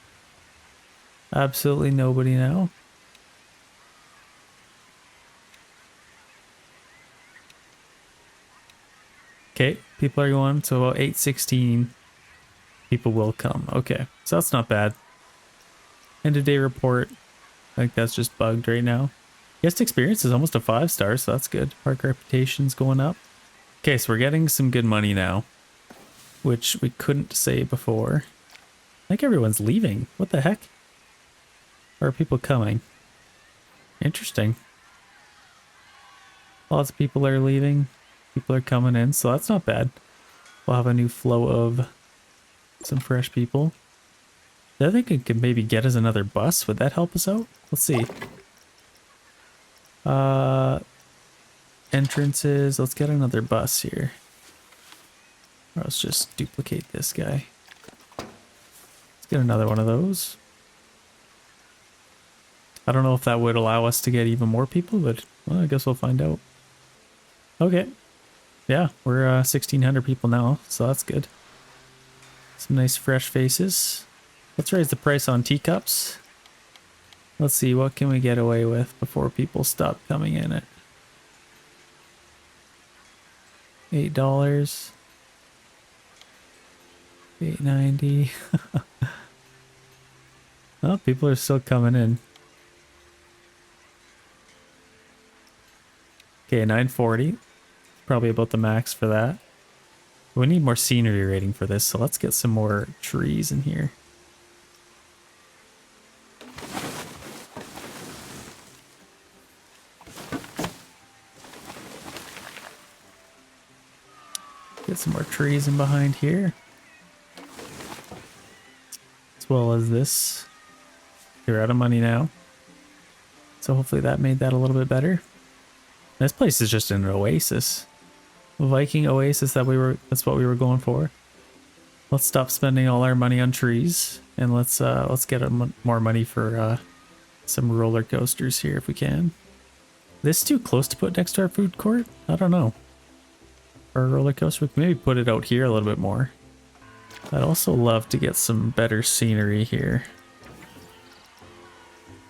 absolutely nobody now. Okay, people are going, so about 8:16 people will come. Okay, so that's not bad. End of day report. I think that's just bugged right now. Guest experience is almost a 5-star, so that's good. Park reputation's going up. Okay, so we're getting some good money now, which we couldn't say before. I think everyone's leaving. What the heck? Or are people coming? Interesting. Lots of people are leaving. People are coming in, so that's not bad. We'll have a new flow of some fresh people. I think it could maybe get us another bus. Would that help us out? Let's see. Entrances. Let's get another bus here. Or let's just duplicate this guy. Let's get another one of those. I don't know if that would allow us to get even more people, but well, I guess we'll find out. Okay. Yeah, we're 1,600 people now, so that's good. Some nice fresh faces. Let's raise the price on teacups. Let's see, what can we get away with before people stop coming in at $8. $8.90. Oh, people are still coming in. Okay, 940. Probably about the max for that. We need more scenery rating for this, so let's get some more trees in here. Get some more trees in behind here. As well as this. You're out of money now. So hopefully that made that a little bit better. This place is just an oasis. Viking oasis that's what we were going for. Let's stop spending all our money on trees and let's get more money for some roller coasters here if we can. This too close to put next to our food court? I don't know. For a roller coaster, we can maybe put it out here a little bit more. I'd also love to get some better scenery here.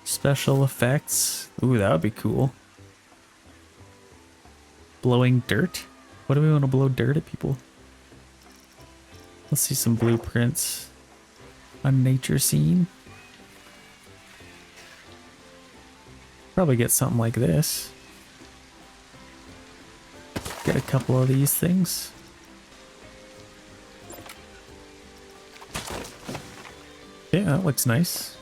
Special effects. Ooh, that would be cool. Blowing dirt? What do we want to blow dirt at people? Let's see some blueprints. A nature scene. Probably get something like this. Get a couple of these things. Yeah, that looks nice.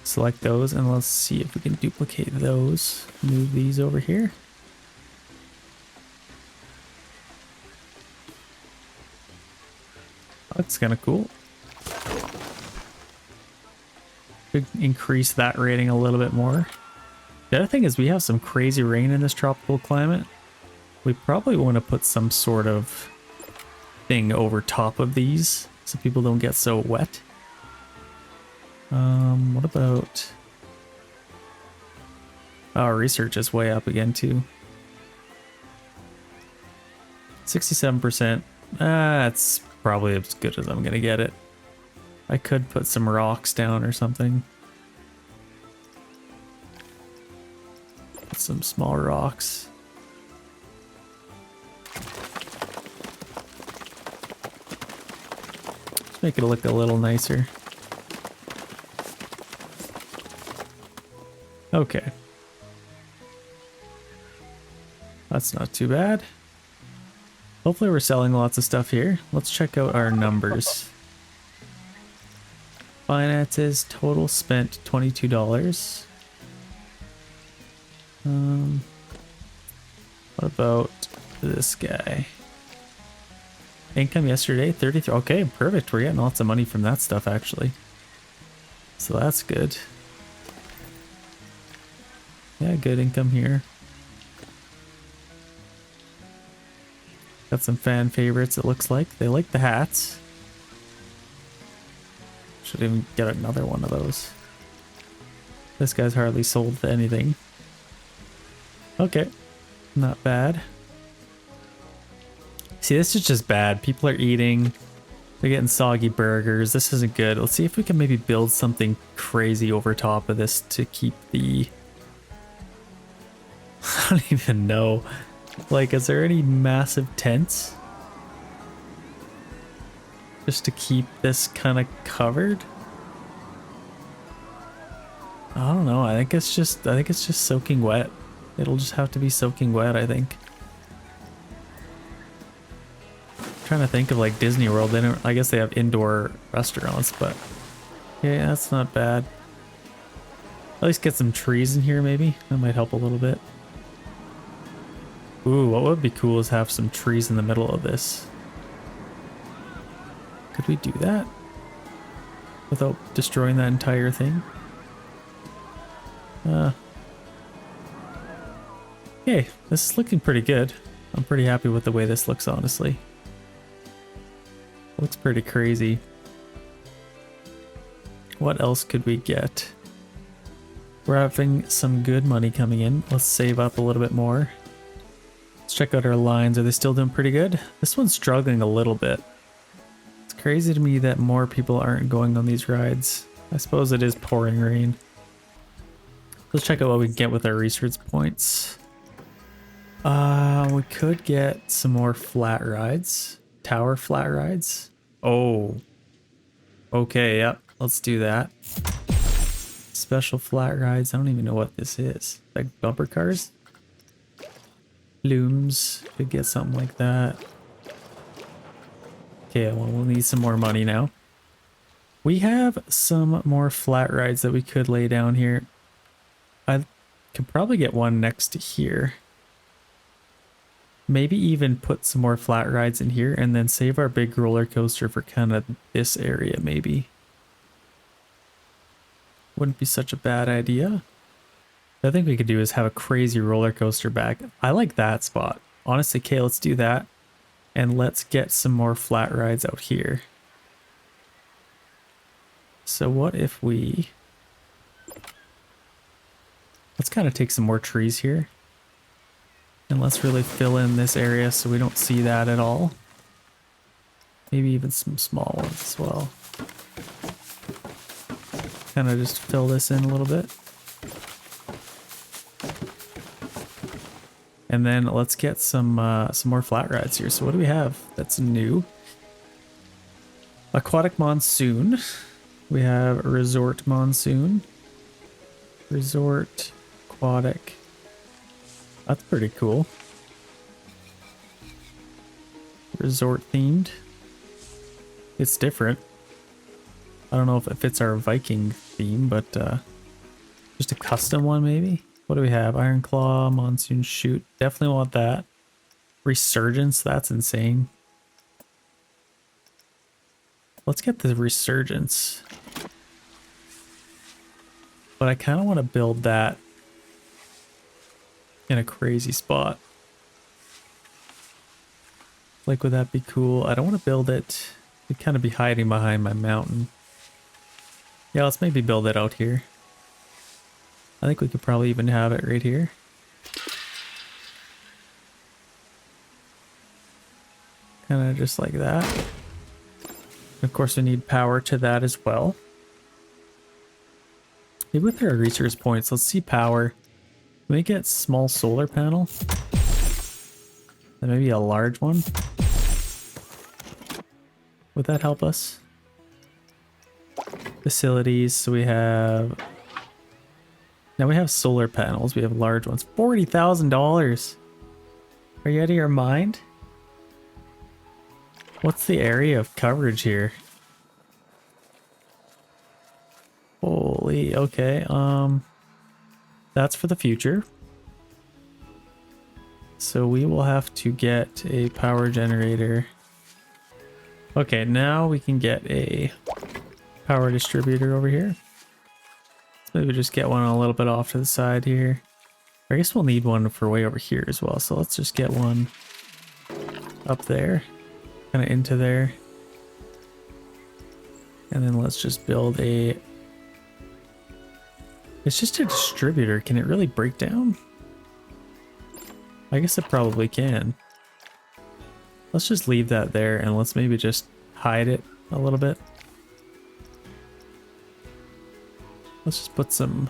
Select those and let's see if we can duplicate those. Move these over here. That's kind of cool. Could increase that rating a little bit more. The other thing is we have some crazy rain in this tropical climate. We probably want to put some sort of thing over top of these so people don't get so wet. What about... Our research is way up again too. 67%. That's probably as good as I'm gonna get it. I could put some rocks down or something. Put some small rocks. Just make it look a little nicer. Okay. That's not too bad. Hopefully we're selling lots of stuff here. Let's check out our numbers. Finances, total spent $22. What about this guy? Income yesterday, 33. Okay, perfect. We're getting lots of money from that stuff actually. So that's good. Yeah, good income here. Got some fan favorites, it looks like. They like the hats. Should even get another one of those. This guy's hardly sold anything. Okay, not bad. See, this is just bad. People are eating. They're getting soggy burgers. This isn't good. Let's see if we can maybe build something crazy over top of this to keep the... I don't even know. Like, is there any massive tents? Just to keep this kind of covered? I don't know. I think it's just soaking wet. It'll just have to be soaking wet, I think. I'm trying to think of like Disney World. They don't, I guess they have indoor restaurants, but yeah, that's not bad. At least get some trees in here maybe. That might help a little bit. Ooh, what would be cool is have some trees in the middle of this. Could we do that? Without destroying that entire thing? Okay, this is looking pretty good. I'm pretty happy with the way this looks, honestly. Looks pretty crazy. What else could we get? We're having some good money coming in. Let's save up a little bit more. Let's check out our lines. Are they still doing pretty good? This one's struggling a little bit. It's crazy to me that more people aren't going on these rides. I suppose it is pouring rain. Let's check out what we can get with our research points. We could get some more flat rides. Tower flat rides. Oh. Okay, yep. Let's do that. Special flat rides. I don't even know what this is. Like bumper cars? Looms. Could get something like that. Okay, well, we'll need some more money now. We have some more flat rides that we could lay down here. I could probably get one next to here. Maybe even put some more flat rides in here and then save our big roller coaster for kind of this area maybe. Wouldn't be such a bad idea. The other thing we could do is have a crazy roller coaster back. I like that spot. Honestly, okay, let's do that. And let's get some more flat rides out here. So what if we... Let's kind of take some more trees here. And let's really fill in this area so we don't see that at all. Maybe even some small ones as well. Kind of just fill this in a little bit. And then let's get some more flat rides here. So what do we have that's new? Aquatic Monsoon. We have Resort Monsoon. Resort Aquatic. That's pretty cool. Resort themed. It's different. I don't know if it fits our Viking theme, but just a custom one maybe. What do we have? Iron Claw, Monsoon Shoot. Definitely want that. Resurgence, that's insane. Let's get the Resurgence. But I kind of want to build that in a crazy spot. Like, would that be cool? I don't want to build it. It'd kind of be hiding behind my mountain. Yeah, let's maybe build it out here. I think we could probably even have it right here. Kind of just like that. Of course, we need power to that as well. Maybe with our research points, let's see power. Can we get small solar panel? And maybe a large one? Would that help us? Facilities, so we have... Now we have solar panels, we have large ones. $40,000! Are you out of your mind? What's the area of coverage here? Holy, okay, that's for the future. So we will have to get a power generator. Okay, now we can get a power distributor over here. Let's maybe just get one a little bit off to the side here. I guess we'll need one for way over here as well. So let's just get one up there, kind of into there. And then let's just build a... It's just a distributor. Can it really break down? I guess it probably can. Let's just leave that there and let's maybe just hide it a little bit. Let's just put some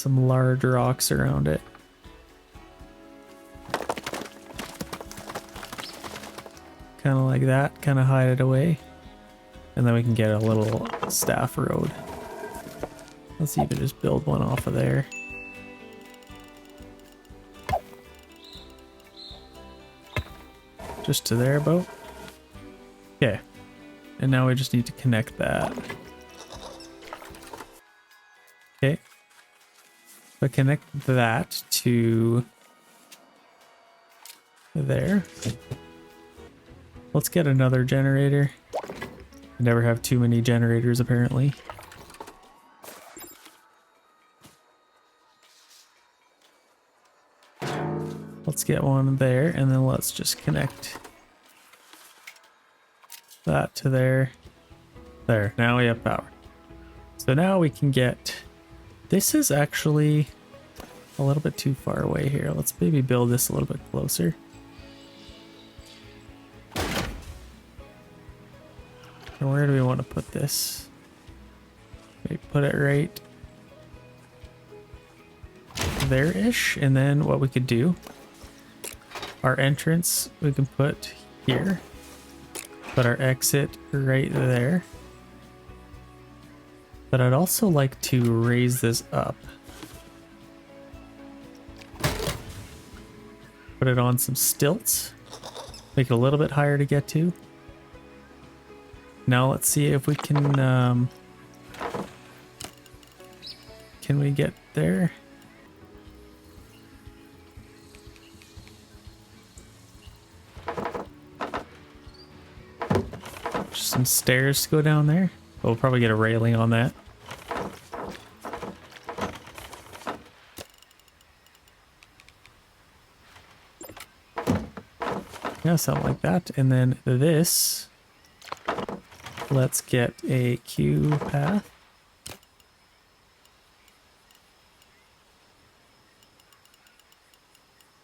large rocks around it. Kind of like that, kind of hide it away. And then we can get a little staff road. Let's even just build one off of there. Just to there about. Okay. And now we just need to connect that. Okay. But connect that to there. Let's get another generator. I never have too many generators apparently. Let's get one there and then let's just connect that to there. There, now we have power. So now we can get, this is actually a little bit too far away here. Let's maybe build this a little bit closer. And where do we want to put this? Maybe put it right there-ish. And then what we could do our entrance we can put here. Put our exit right there. But I'd also like to raise this up. Put it on some stilts. Make it a little bit higher to get to. Now let's see if we can we get there? Just some stairs to go down there. We'll probably get a railing on that. Yeah, something like that. And then this, let's get a queue path.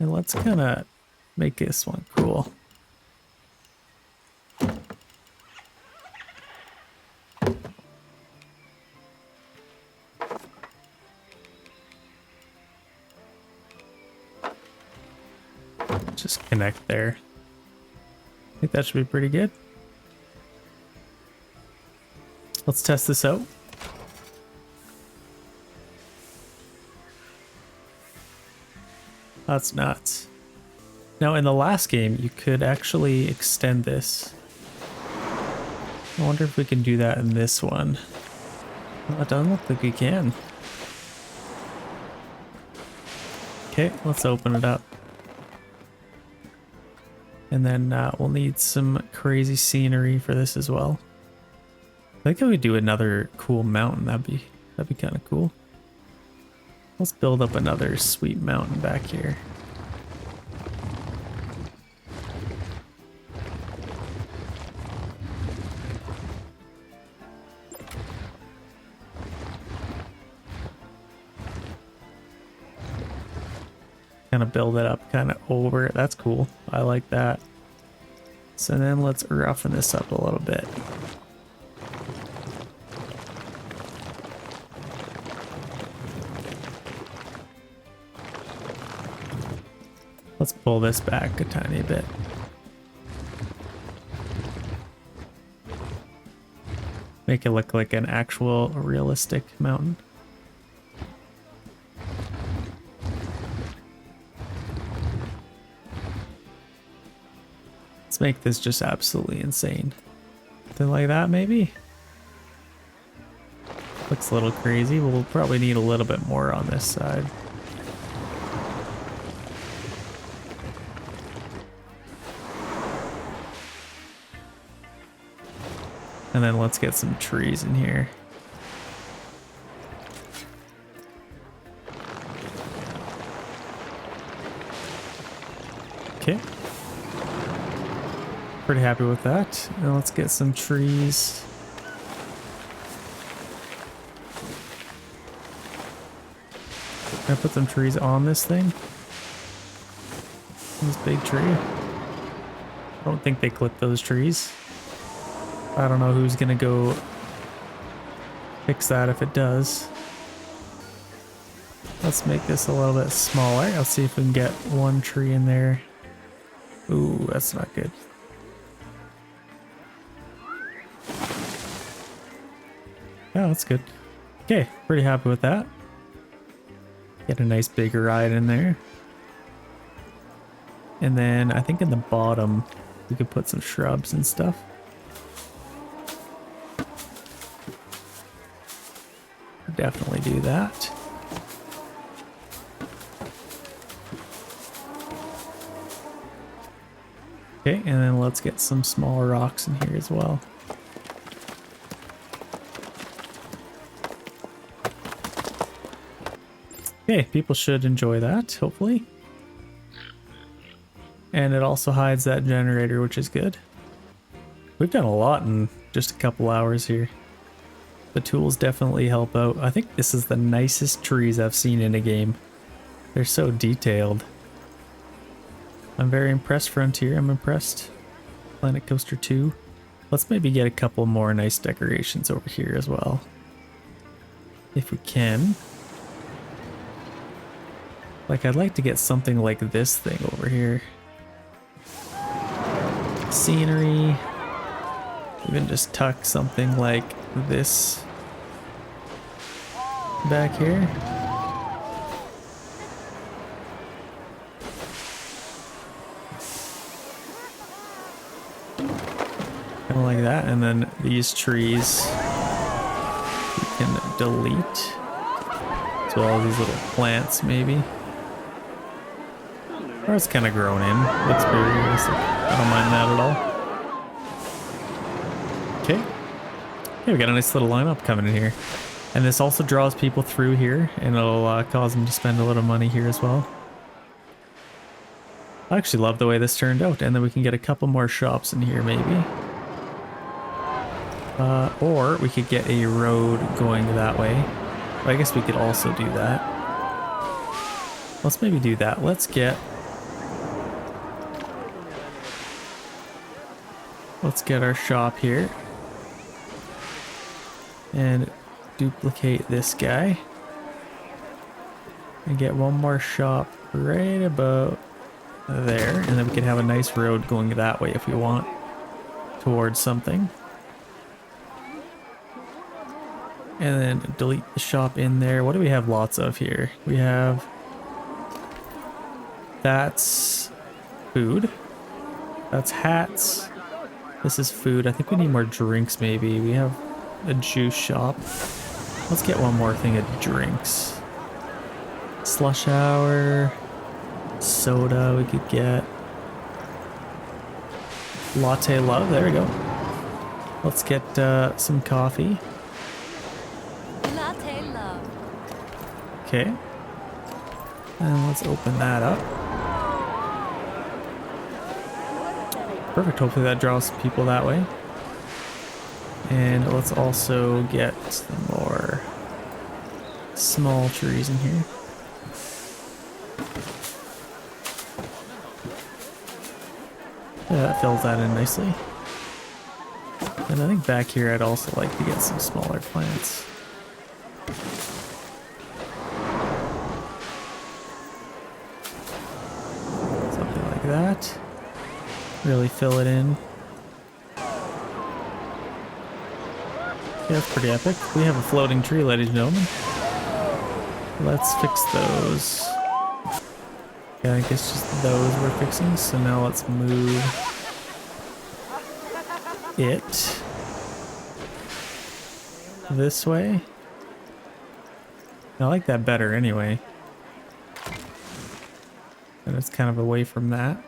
And let's kind of make this one cool. Just connect there. I think that should be pretty good. Let's test this out. That's nuts. Now in the last game, you could actually extend this. I wonder if we can do that in this one. Well, it doesn't look like we can. Okay, let's open it up. And then we'll need some crazy scenery for this as well. I think if we do another cool mountain, that'd be kind of cool. Let's build up another sweet mountain back here. Kind of build it up kind of over it. That's cool. I like that. So then let's roughen this up a little bit. Let's pull this back a tiny bit. Make it look like an actual realistic mountain. Let's make this just absolutely insane. Something like that, maybe? Looks a little crazy. We'll probably need a little bit more on this side. And then let's get some trees in here. Okay. Pretty happy with that. Now let's get some trees. Can I put some trees on this thing? This big tree. I don't think they clipped those trees. I don't know who's gonna go fix that if it does. Let's make this a little bit smaller. Let's see if we can get one tree in there. Ooh, that's not good. Yeah, that's good. Okay, pretty happy with that. Get a nice big ride in there. And then I think in the bottom we could put some shrubs and stuff. Definitely do that. Okay, and then let's get some small rocks in here as well. Okay, people should enjoy that, hopefully. And it also hides that generator, which is good. We've done a lot in just a couple hours here. The tools definitely help out. I think this is the nicest trees I've seen in a game. They're so detailed. I'm very impressed, Frontier. I'm impressed. Planet Coaster 2. Let's maybe get a couple more nice decorations over here as well, if we can. Like, I'd like to get something like this thing over here. scenery. Even just tuck something like this back here. Kind of like that, and then these trees we can delete, as well as these little plants maybe. Or it's kind of grown in. Looks very realistic. I don't mind that at all. Okay. Okay, we got a nice little lineup coming in here. And this also draws people through here, and it'll cause them to spend a little money here as well. I actually love the way this turned out, and then we can get a couple more shops in here maybe. Or we could get a road going that way. But I guess we could also do that. Let's maybe do that. Let's get our shop here. And duplicate this guy. And get one more shop right about there. And then we can have a nice road going that way if we want. Towards something. And then delete the shop in there. What do we have lots of here? We have... That's food. That's hats. This is food. I think we need more drinks maybe. We have a juice shop. Let's get one more thing of drinks. Slush hour. Soda we could get. Latte love. There we go. Let's get some coffee. Latte love. Okay. And let's open that up. Perfect. Hopefully that draws people that way. And let's also get some more small trees in here. Yeah, that fills that in nicely. And I think back here I'd also like to get some smaller plants. Something like that. Really fill it in. Yeah, that's pretty epic. We have a floating tree, ladies and gentlemen. Let's fix those. Yeah, I guess just those we're fixing. So now let's move it this way. I like that better anyway. And it's kind of away from that.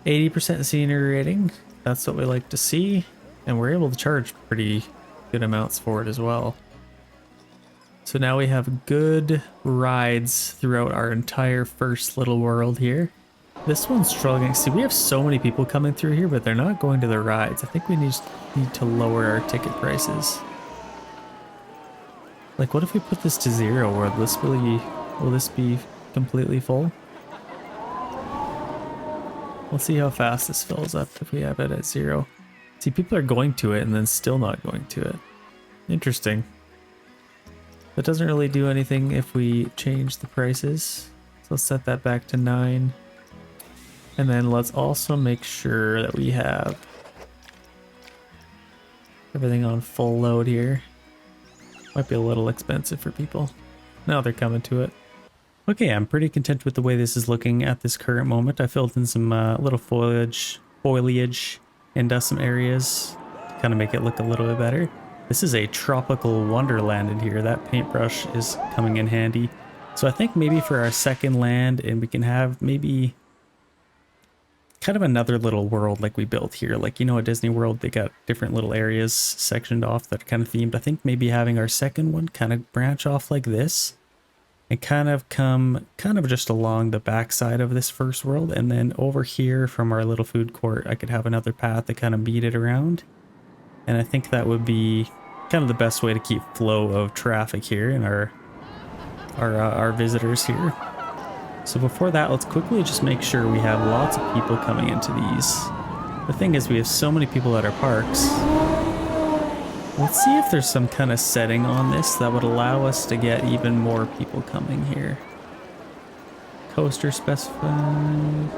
80% scenery rating. That's what we like to see. And we're able to charge pretty good amounts for it as well. So now we have good rides throughout our entire first little world here. This one's struggling. See, we have so many people coming through here, but they're not going to the rides. I think we need to lower our ticket prices. Like, what if we put this to 0? Will this be completely full? Let's see how fast this fills up if we have it at 0. See, people are going to it and then still not going to it. Interesting. That doesn't really do anything if we change the prices. So let's set that back to 9. And then let's also make sure that we have everything on full load here. Might be a little expensive for people. Now they're coming to it. Okay, I'm pretty content with the way this is looking at this current moment. I filled in some little foliage into some areas to kind of make it look a little bit better. This is a tropical wonderland in here. That paintbrush is coming in handy. So I think maybe for our second land, and we can have maybe kind of another little world like we built here. Like, you know, at Disney World, they got different little areas sectioned off that are kind of themed. I think maybe having our second one kind of branch off like this and kind of come just along the backside of this first world. And then over here from our little food court, I could have another path to kind of beat it around. And I think that would be kind of the best way to keep flow of traffic here and our visitors here. So before that, let's quickly just make sure we have lots of people coming into these. The thing is, we have so many people at our parks. Let's see if there's some kind of setting on this that would allow us to get even more people coming here. Coaster specified.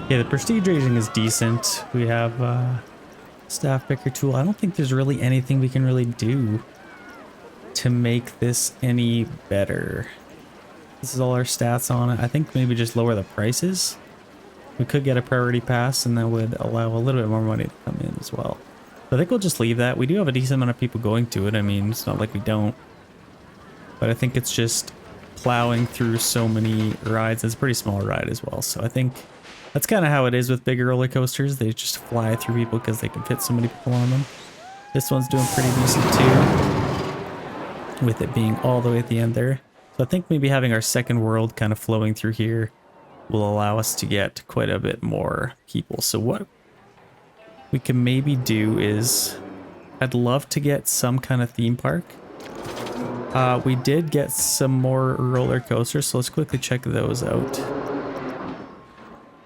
Yeah, the prestige rating is decent. We have staff picker tool. I don't think there's really anything we can really do to make this any better. This is all our stats on it. I think maybe just lower the prices. We could get a priority pass and that would allow a little bit more money to come in as well. So I think we'll just leave that. We do have a decent amount of people going to it. I mean, it's not like we don't. But I think it's just plowing through so many rides. It's a pretty small ride as well. So I think that's kind of how it is with bigger roller coasters. They just fly through people because they can fit so many people on them. This one's doing pretty decent too, with it being all the way at the end there. So I think maybe having our second world kind of flowing through here will allow us to get quite a bit more people. So what we can maybe do is, I'd love to get some kind of theme park. We did get some more roller coasters, so let's quickly check those out.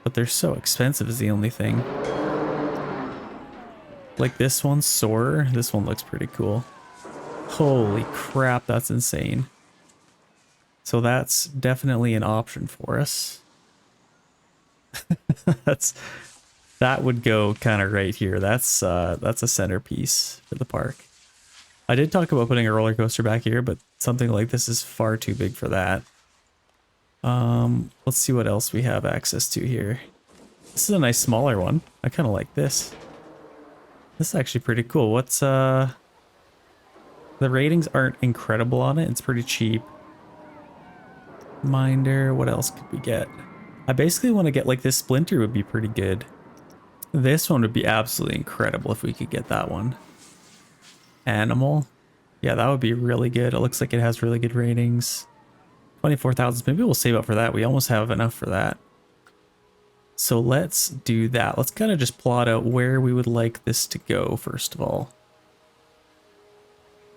But they're so expensive is the only thing. Like this one, Soarer, this one looks pretty cool. Holy crap, that's insane. So that's definitely an option for us. That would go kind of right here. That's a centerpiece for the park. I did talk about putting a roller coaster back here, but something like this is far too big for that. Let's see what else we have access to here. This is a nice smaller one. I kind of like this. This is actually pretty cool. What's the ratings aren't incredible on it. It's pretty cheap. Minder, what else could we get? I basically want to get like this Splinter would be pretty good. This one would be absolutely incredible if we could get that one. Animal. Yeah, that would be really good. It looks like it has really good ratings. 24,000. Maybe we'll save up for that. We almost have enough for that. So let's do that. Let's kind of just plot out where we would like this to go, first of all.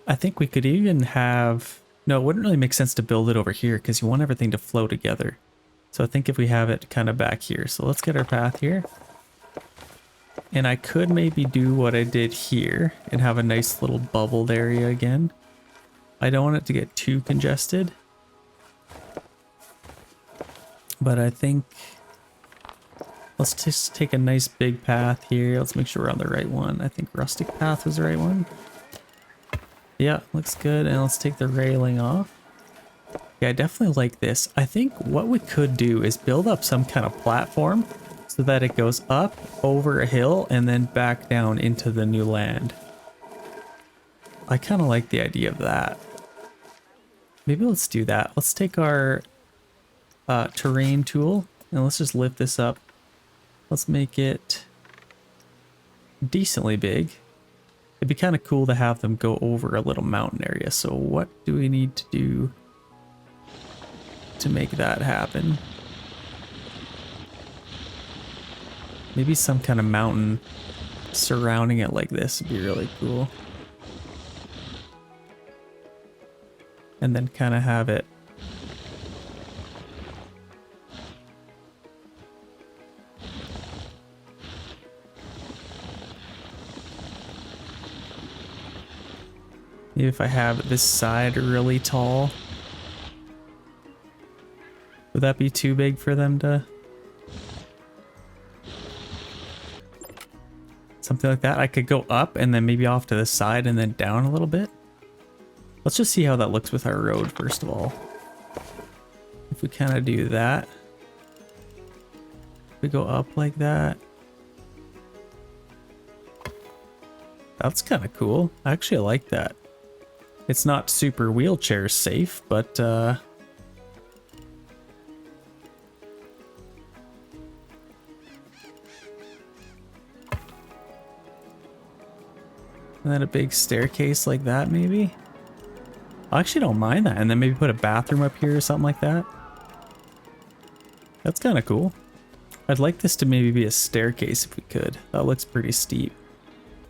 I think we could even have... No, it wouldn't really make sense to build it over here because you want everything to flow together. So I think if we have it kind of back here. So let's get our path here. And I could maybe do what I did here and have a nice little bubbled area again. I don't want it to get too congested. But I think... Let's just take a nice big path here. Let's make sure we're on the right one. I think rustic path was the right one. Yeah, looks good. And let's take the railing off. Yeah, I definitely like this. I think what we could do is build up some kind of platform so that it goes up over a hill and then back down into the new land. I kind of like the idea of that. Maybe let's do that. Let's take our terrain tool and let's just lift this up. Let's make it decently big. It'd be kind of cool to have them go over a little mountain area. So what do we need to do to make that happen? Maybe some kind of mountain surrounding it like this would be really cool. And then kind of have it maybe if I have this side really tall. Would that be too big for them to... Something like that. I could go up and then maybe off to the side and then down a little bit. Let's just see how that looks with our road first of all. If we kind of do that. We go up like that. That's kind of cool. Actually, I like that. It's not super wheelchair safe, but and then a big staircase like that, maybe? I actually don't mind that. And then maybe put a bathroom up here or something like that. That's kind of cool. I'd like this to maybe be a staircase if we could. That looks pretty steep.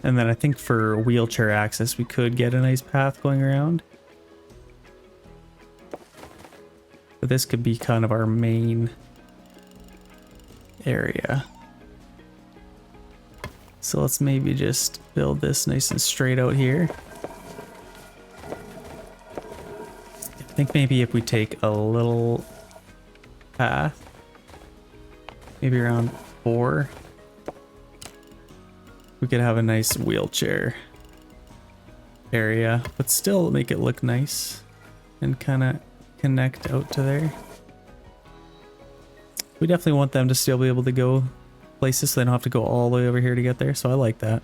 And then I think for wheelchair access, we could get a nice path going around. But this could be kind of our main area. So let's maybe just build this nice and straight out here. I think maybe if we take a little path, maybe around 4, we could have a nice wheelchair area, but still make it look nice and kind of connect out to there. We definitely want them to still be able to go places so they don't have to go all the way over here to get there, so I like that.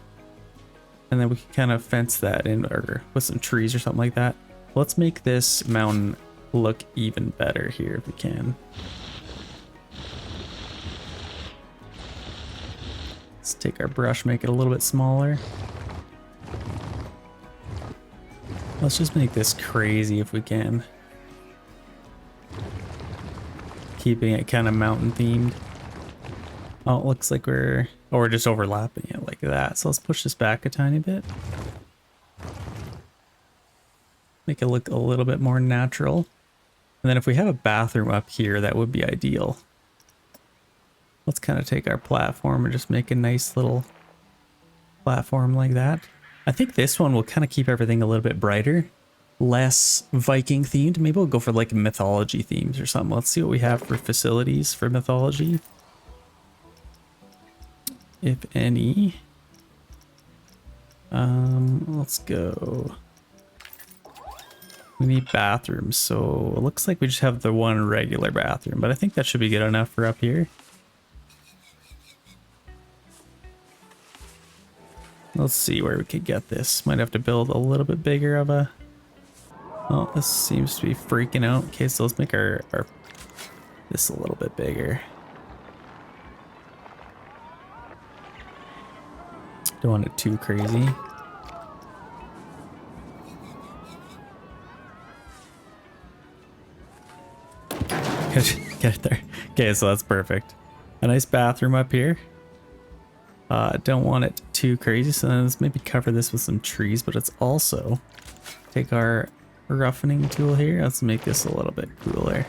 And then we can kind of fence that in or with some trees or something like that. Let's make this mountain look even better here if we can. Let's take our brush, make it a little bit smaller. Let's just make this crazy if we can. Keeping it kind of mountain themed. Oh, it looks like we're just overlapping it like that. So let's push this back a tiny bit. Make it look a little bit more natural. And then if we have a bathroom up here, that would be ideal. Let's kind of take our platform and just make a nice little platform like that. I think this one will kind of keep everything a little bit brighter, less Viking themed. Maybe we'll go for like mythology themes or something. Let's see what we have for facilities for mythology, if any. Let's go. We need bathrooms, so it looks like we just have the one regular bathroom, but I think that should be good enough for up here. Let's see where we could get this. Might have to build a little bit bigger of a... Oh, this seems to be freaking out. Okay, so let's make our this a little bit bigger. Don't want it too crazy. Get it there. Okay, so that's perfect. A nice bathroom up here. Don't want it too crazy, so then let's maybe cover this with some trees, but it's also take our roughening tool here. Let's make this a little bit cooler.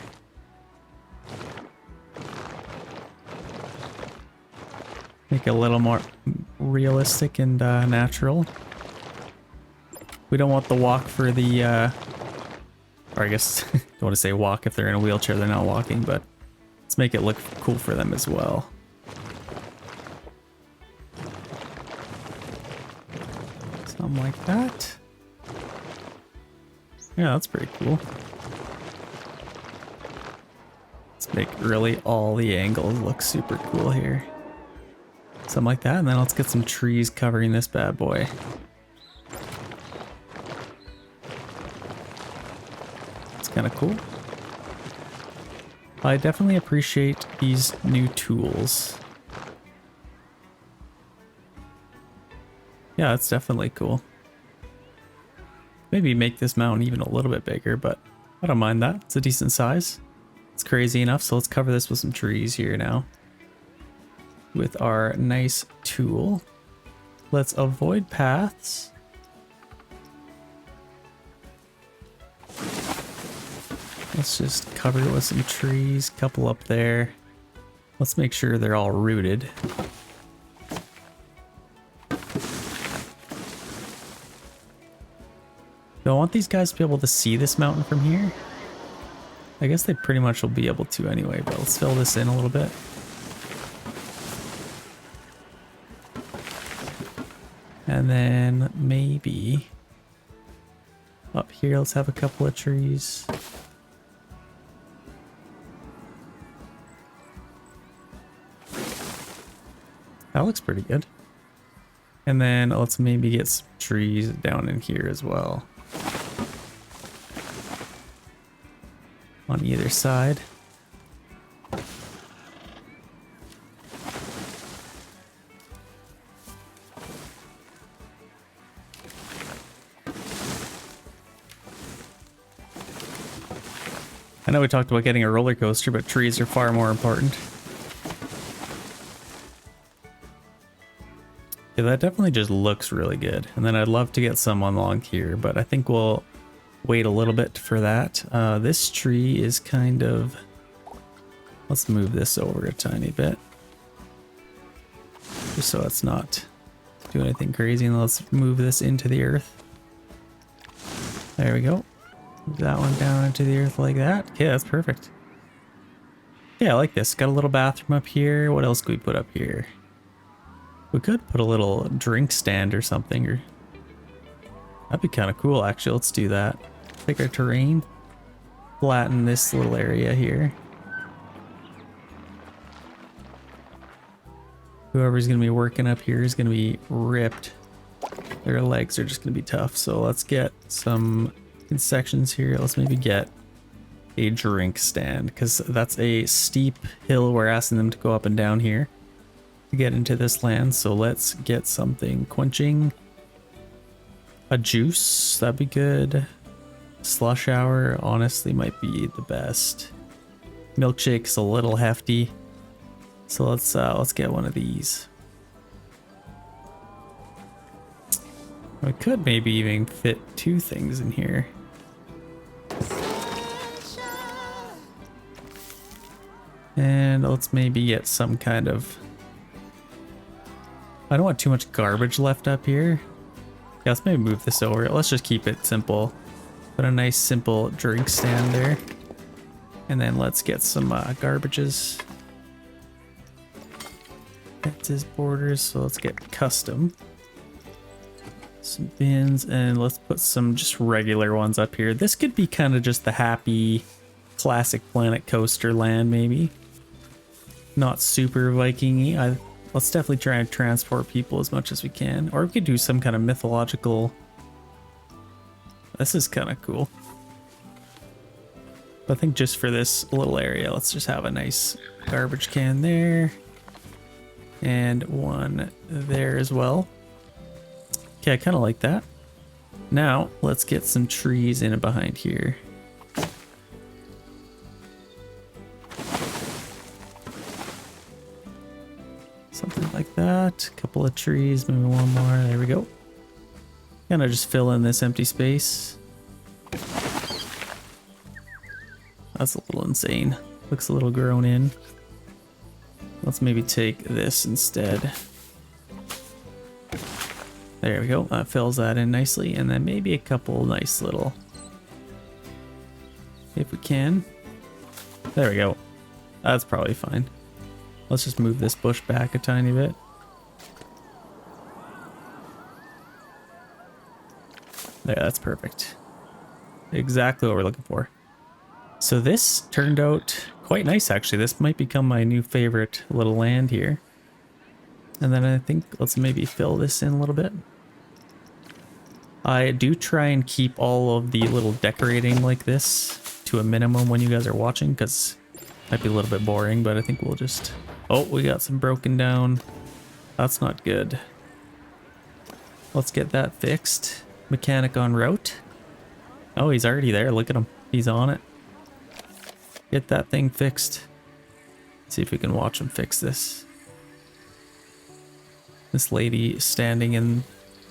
Make it a little more realistic and natural. We don't want the walk for the, or I guess, don't want to say walk if they're in a wheelchair, they're not walking, but let's make it look cool for them as well. Something like that. Yeah, that's pretty cool. Let's make really all the angles look super cool here. Something like that, and then let's get some trees covering this bad boy. It's kind of cool. I definitely appreciate these new tools. Yeah, it's definitely cool. Maybe make this mountain even a little bit bigger, but I don't mind that. It's a decent size. It's crazy enough, so let's cover this with some trees here now. With our nice tool. Let's avoid paths. Let's just cover it with some trees, couple up there. Let's make sure they're all rooted. Do I want these guys to be able to see this mountain from here? I guess they pretty much will be able to anyway, but let's fill this in a little bit. And then maybe up here, let's have a couple of trees. That looks pretty good. And then let's maybe get some trees down in here as well. On either side. I know we talked about getting a roller coaster, but trees are far more important. Yeah, that definitely just looks really good. And then I'd love to get some along here, but I think we'll wait a little bit for that. This tree is kind of... Let's move this over a tiny bit. Just so it's not doing anything crazy. And let's move this into the earth. There we go. Move that one down into the earth like that. Okay, that's perfect. Yeah, I like this. Got a little bathroom up here. What else could we put up here? We could put a little drink stand or something. Or that'd be kind of cool, actually. Let's do that. Take our terrain. Flatten this little area here. Whoever's going to be working up here is going to be ripped. Their legs are just going to be tough. So let's get some sections here. Let's maybe get a drink stand, because that's a steep hill we're asking them to go up and down here to get into this land. So let's get something quenching. A juice, that'd be good. Slush hour honestly might be the best. Milkshake's a little hefty, so let's get one of these. We could maybe even fit 2 things in here. And let's maybe get some kind of... I don't want too much garbage left up here. Yeah, let's maybe move this over. Let's just keep it simple. Put a nice simple drink stand there. And then let's get some garbages. That's his borders, so let's get custom. Some bins, and let's put some just regular ones up here. This could be kind of just the happy classic Planet Coaster land, maybe. Not super Viking-y. Let's definitely try and transport people as much as we can. Or we could do some kind of mythological... This is kind of cool. But I think just for this little area, let's just have a nice garbage can there. And one there as well. Okay, I kind of like that. Now, let's get some trees in and behind here. Something like that. A couple of trees, maybe one more. There we go. Kind of just fill in this empty space. That's a little insane. Looks a little grown in. Let's maybe take this instead. There we go. That fills that in nicely. And then maybe a couple nice little... If we can. There we go. That's probably fine. Let's just move this bush back a tiny bit. There, that's perfect. Exactly what we're looking for. So this turned out quite nice, actually. This might become my new favorite little land here. And then I think let's maybe fill this in a little bit. I do try and keep all of the little decorating like this to a minimum when you guys are watching, because it might be a little bit boring, but I think we'll just... Oh, we got some broken down. That's not good. Let's get that fixed. Mechanic en route. Oh, he's already there. Look at him. He's on it. Get that thing fixed. See if we can watch him fix this. This lady standing in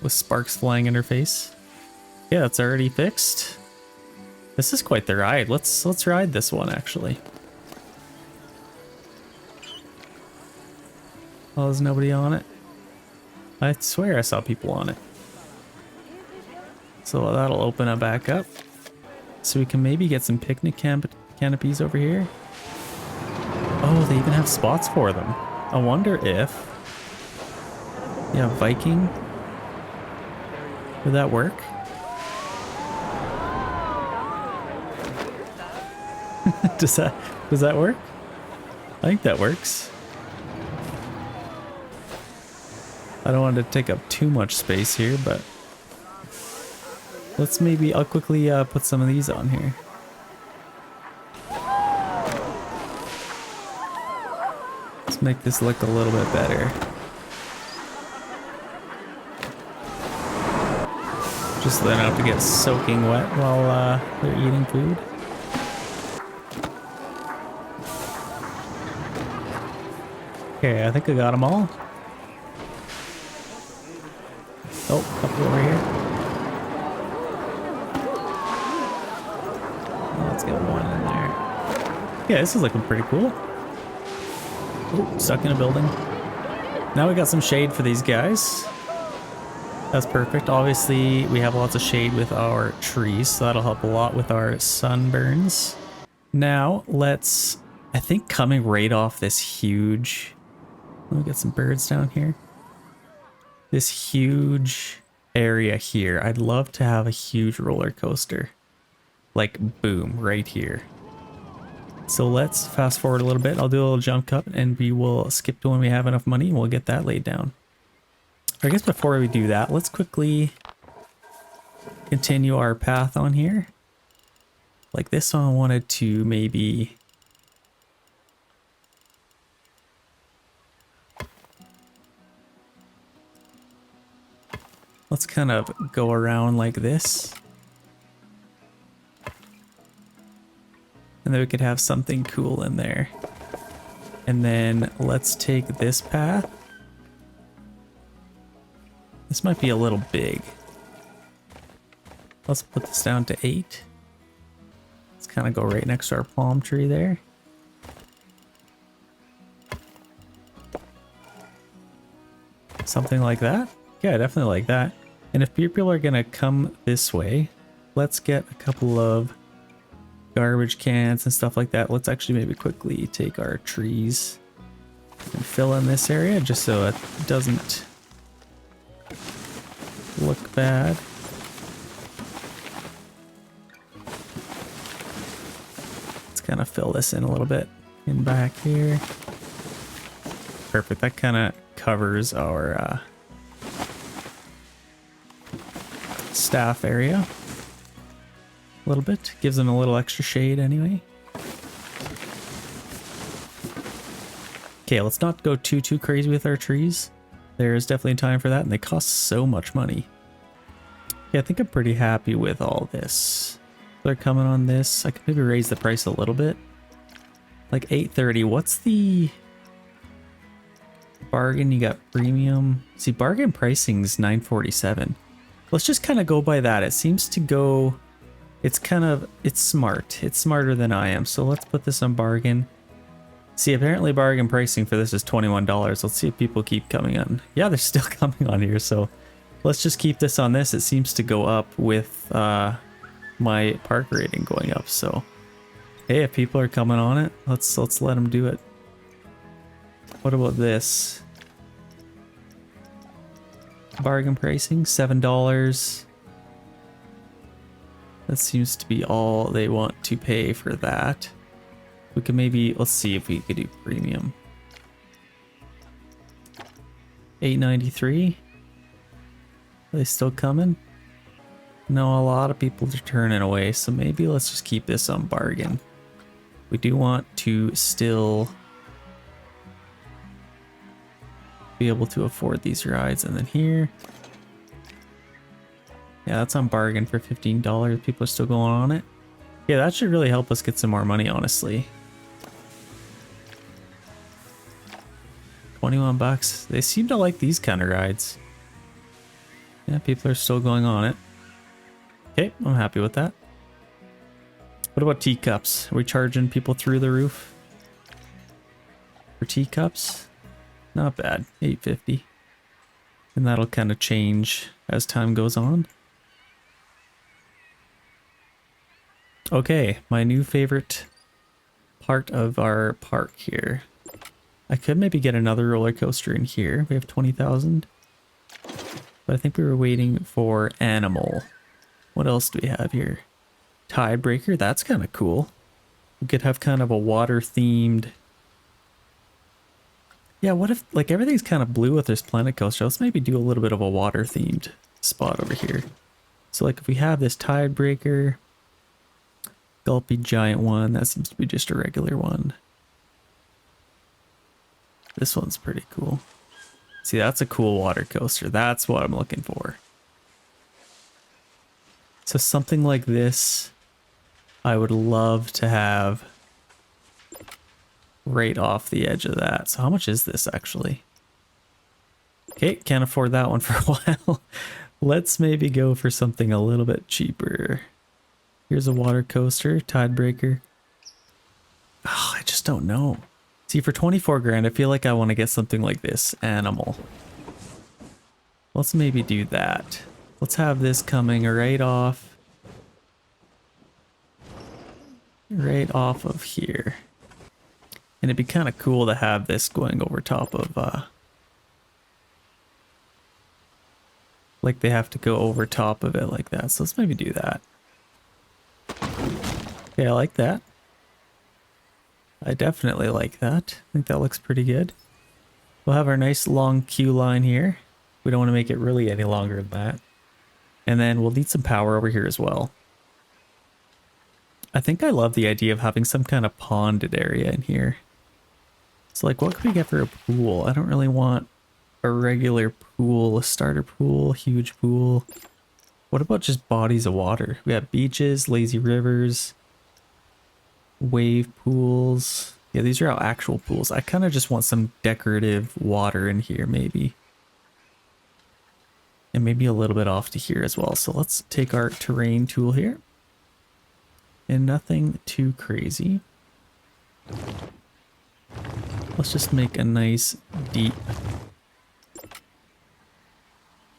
with sparks flying in her face. Yeah, it's already fixed. This is quite the ride. Let's ride this one actually. Oh, there's nobody on it. I swear I saw people on it. So that'll open it back up. So we can maybe get some picnic canopies over here. Oh, they even have spots for them. I wonder if... Yeah, Viking. Would that work? Does that work? I think that works. I don't want to take up too much space here, but let's maybe, I'll quickly put some of these on here. Let's make this look a little bit better. Just so they don't have to get soaking wet while they're eating food. Okay, I think I got them all. Oh, couple over here. Let's get one in there. Yeah, this is looking pretty cool. Oh, stuck in a building. Now we got some shade for these guys. That's perfect. Obviously, we have lots of shade with our trees, so that'll help a lot with our sunburns. Now, let's I think coming right off this huge, let me get some birds down here. This huge area here, I'd love to have a huge roller coaster. Like boom, right here. So let's fast forward a little bit. I'll do a little jump cut and we will skip to when we have enough money and we'll get that laid down. I guess before we do that, let's quickly continue our path on here. Like this one I wanted to maybe... Let's kind of go around like this. And then we could have something cool in there. And then let's take this path. This might be a little big. Let's put this down to 8. Let's kind of go right next to our palm tree there. Something like that. Yeah, definitely like that. And if people are gonna come this way, let's get a couple of garbage cans and stuff like that. Let's actually maybe quickly take our trees and fill in this area just so it doesn't look bad. Let's kind of fill this in a little bit in back here. Perfect. That kind of covers our staff area a little bit. Gives them a little extra shade anyway. Okay, let's not go too crazy with our trees. There's definitely time for that, and they cost so much money. Yeah, I think I'm pretty happy with all this. They're coming on this. I could maybe raise the price a little bit. Like 830. What's the bargain? You got premium. See, bargain pricing's 947. Let's just kind of go by that. It seems to go... It's smart. It's smarter than I am. So let's put this on bargain. See, apparently bargain pricing for this is $21. Let's see if people keep coming on. Yeah, they're still coming on here. So let's just keep this on this. It seems to go up with my park rating going up. So hey, if people are coming on it, let's let them do it. What about this? Bargain pricing, $7. That seems to be all they want to pay for that. We could maybe, let's see if we could do premium. $8.93. Are they still coming? No, a lot of people are turning away, so maybe let's just keep this on bargain. We do want to still be able to afford these rides. And then here, yeah, that's on bargain for $15. People are still going on it. Yeah, that should really help us get some more money, honestly. 21 bucks. They seem to like these kind of rides. Yeah, people are still going on it. Okay, I'm happy with that. What about teacups? Are we charging people through the roof for teacups? Not bad, $8.50. And that'll kind of change as time goes on. Okay, my new favorite part of our park here. I could maybe get another roller coaster in here. We have 20,000. But I think we were waiting for animal. What else do we have here? Tiebreaker, that's kind of cool. We could have kind of a water themed. Yeah, what if like everything's kind of blue with this planet coaster? Let's maybe do a little bit of a water themed spot over here. So like if we have this Tiebreaker, Gulpy giant one, that seems to be just a regular one. This one's pretty cool. See, that's a cool water coaster. That's what I'm looking for. So something like this, I would love to have right off the edge of that. So how much is this actually? Okay, can't afford that one for a while. Let's maybe go for something a little bit cheaper. Here's a water coaster, Tiebreaker. Oh, I just don't know. See, for 24 grand, I feel like I want to get something like this, animal. Let's maybe do that. Let's have this coming right off of here. And it'd be kind of cool to have this going over top of, like they have to go over top of it like that. So let's maybe do that. Okay, I like that. I definitely like that. I think that looks pretty good. We'll have our nice long queue line here. We don't want to make it really any longer than that. And then we'll need some power over here as well. I think I love the idea of having some kind of ponded area in here. So like, what could we get for a pool? I don't really want a regular pool, a starter pool, huge pool. What about just bodies of water? We have beaches, lazy rivers, wave pools. Yeah, these are our actual pools. I kind of just want some decorative water in here maybe. And maybe a little bit off to here as well. So let's take our terrain tool here. And nothing too crazy. Let's just make a nice deep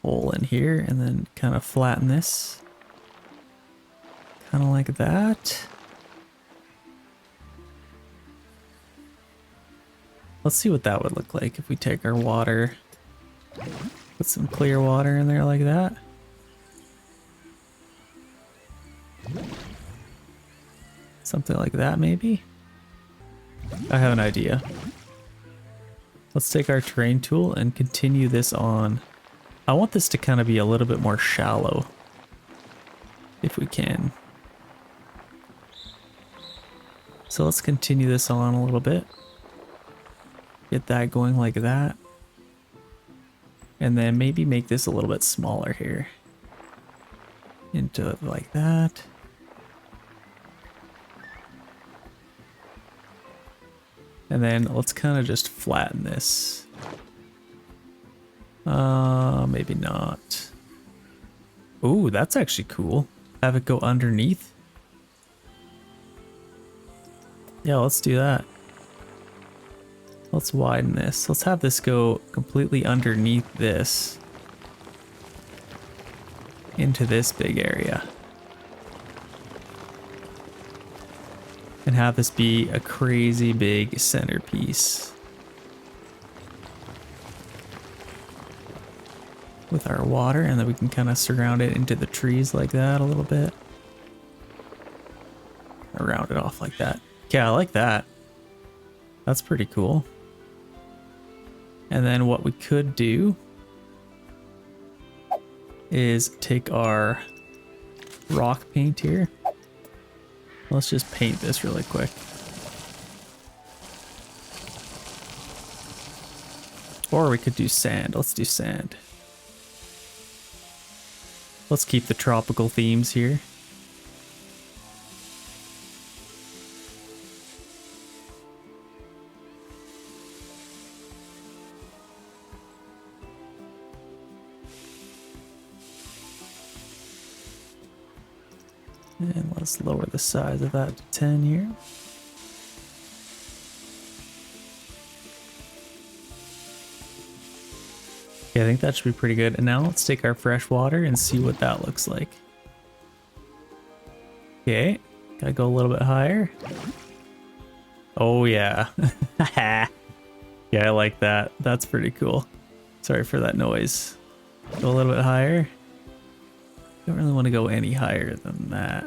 hole in here and then kind of flatten this. Kind of like that. Let's see what that would look like if we take our water, put some clear water in there like that. Something like that maybe. I have an idea. Let's take our terrain tool and continue this on. I want this to kind of be a little bit more shallow, if we can. So let's continue this on a little bit. Get that going like that. And then maybe make this a little bit smaller here. Into it like that. And then let's kind of just flatten this. Maybe not. Ooh, that's actually cool. Have it go underneath. Yeah, let's do that. Let's widen this. Let's have this go completely underneath this. Into this big area. And have this be a crazy big centerpiece. With our water, and then we can kind of surround it into the trees like that a little bit. Or round it off like that. Yeah, I like that. That's pretty cool. And then what we could do is take our rock paint here. Let's just paint this really quick. Or we could do sand. Let's do sand. Let's keep the tropical themes here. And let's lower the size of that to 10 here. Yeah, I think that should be pretty good. And now let's take our fresh water and see what that looks like. Okay, gotta go a little bit higher. Oh yeah. Yeah, I like that. That's pretty cool. Sorry for that noise. Go a little bit higher. Don't really want to go any higher than that.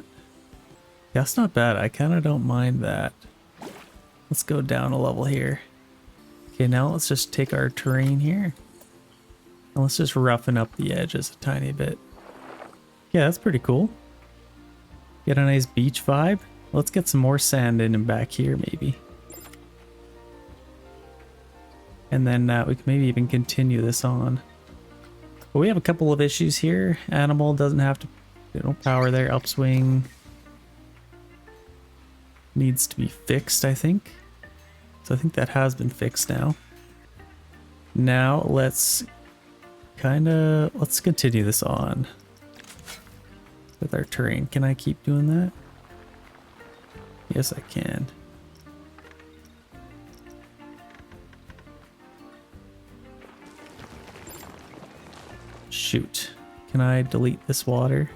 Yeah, that's not bad. I kind of don't mind that. Let's go down a level here. Okay, now let's just take our terrain here. And let's just roughen up the edges a tiny bit. Yeah, that's pretty cool. Get a nice beach vibe. Let's get some more sand in and back here maybe. And then we can maybe even continue this on. But we have a couple of issues here. Animal doesn't have to, no power there. Upswing needs to be fixed, I think. So I think that has been fixed now. Now let's continue this on with our terrain. Can I keep doing that? Yes, I can. Shoot. Can I delete this water?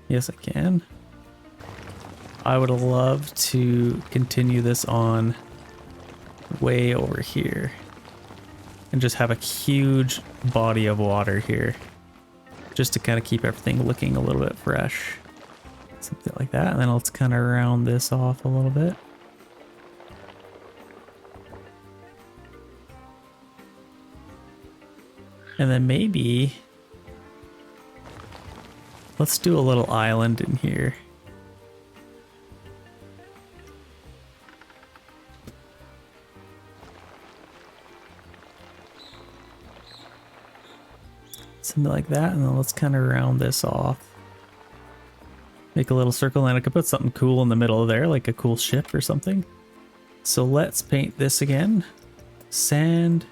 Yes, I can. I would love to continue this on way over here and just have a huge body of water here just to kind of keep everything looking a little bit fresh. Something like that. And then let's kind of round this off a little bit. And then maybe let's do a little island in here. Something like that, and then let's kind of round this off. Make a little circle, and I could put something cool in the middle of there, like a cool ship or something. So let's paint this again. Sand.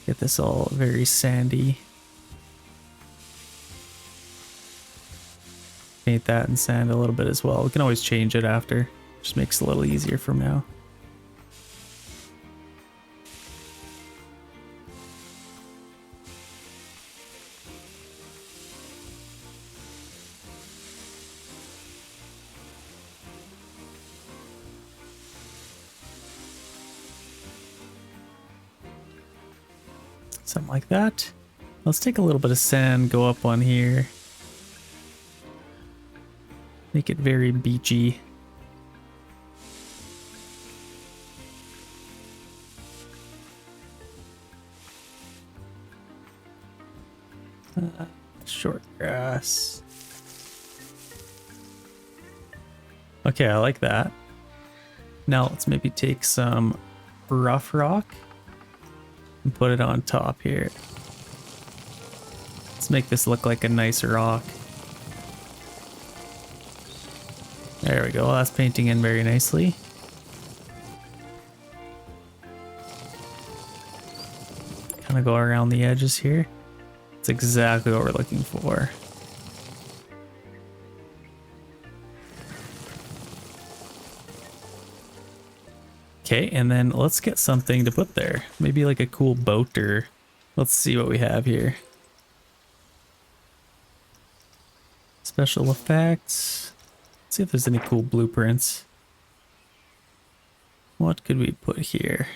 Get this all very sandy. Paint that and sand a little bit as well. We can always change it after. Just makes it a little easier from now. Something like that. Let's take a little bit of sand, go up on here. Make it very beachy. Short grass. Okay, I like that. Now let's maybe take some rough rock and put it on top here. Let's make this look like a nice rock. There we go, that's painting in very nicely. Kind of go around the edges here. That's exactly what we're looking for. Okay, and then let's get something to put there. Maybe like a cool boat, or let's see what we have here. Special effects. Let's see if there's any cool blueprints. What could we put here?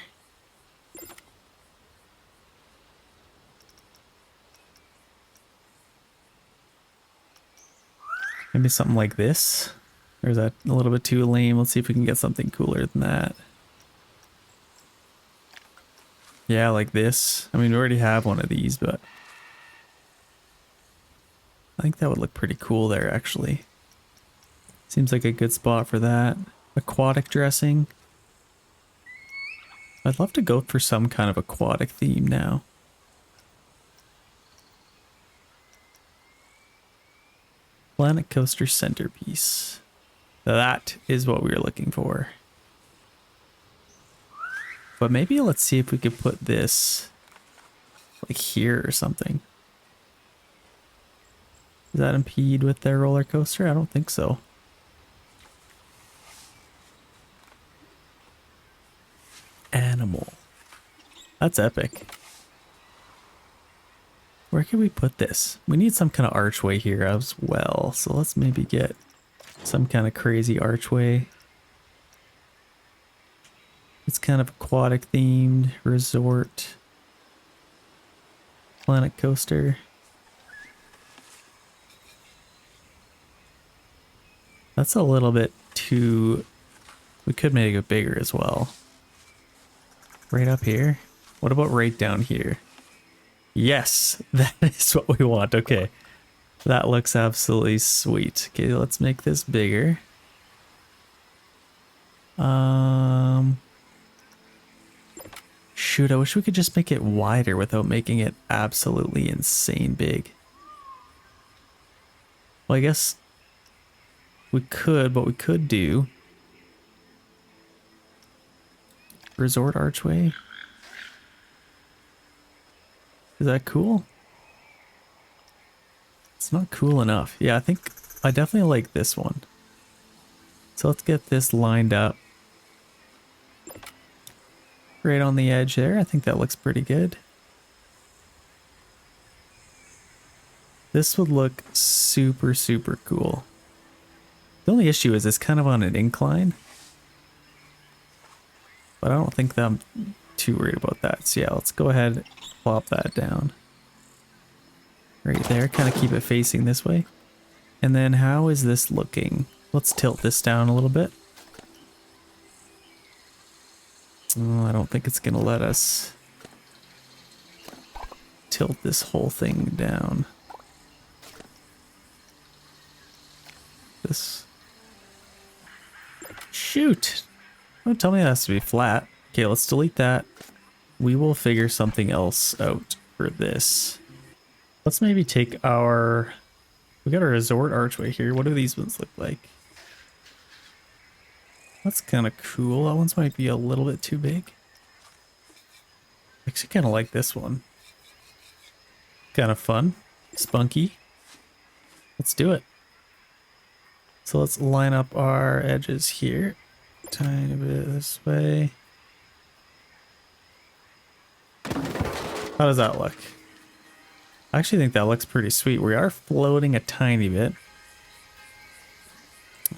Maybe something like this? Or is that a little bit too lame? Let's see if we can get something cooler than that. Yeah, like this. I mean, we already have one of these, but I think that would look pretty cool there, actually. Seems like a good spot for that. Aquatic dressing. I'd love to go for some kind of aquatic theme now. Planet coaster centerpiece. That is what we were looking for. But maybe let's see if we could put this like here or something. Does that impede with their roller coaster? I don't think so. Animal. That's epic. Where can we put this? We need some kind of archway here as well. So let's maybe get some kind of crazy archway. It's kind of aquatic themed, resort, planet coaster. That's a little bit too, we could make it bigger as well. Right up here. What about right down here? Yes, that is what we want. Okay, that looks absolutely sweet. Okay, let's make this bigger. Shoot, I wish we could just make it wider without making it absolutely insane big. Well, I guess we could, but we could do resort archway. Is that cool? It's not cool enough. Yeah, I think I definitely like this one. So let's get this lined up. Right on the edge there. I think that looks pretty good. This would look super, super cool. The only issue is it's kind of on an incline. But I don't think that I'm too worried about that. So yeah, let's go ahead and plop that down. Right there, kind of keep it facing this way. And then how is this looking? Let's tilt this down a little bit. Oh, I don't think it's gonna let us tilt this whole thing down. This. Shoot! Don't tell me it has to be flat. Okay, let's delete that. We will figure something else out for this. Let's maybe take our... We got a resort archway here. What do these ones look like? That's kind of cool. That one's might be a little bit too big. Actually kind of like this one. Kind of fun. Spunky. Let's do it. So let's line up our edges here. Tiny bit this way. How does that look? I actually think that looks pretty sweet. We are floating a tiny bit.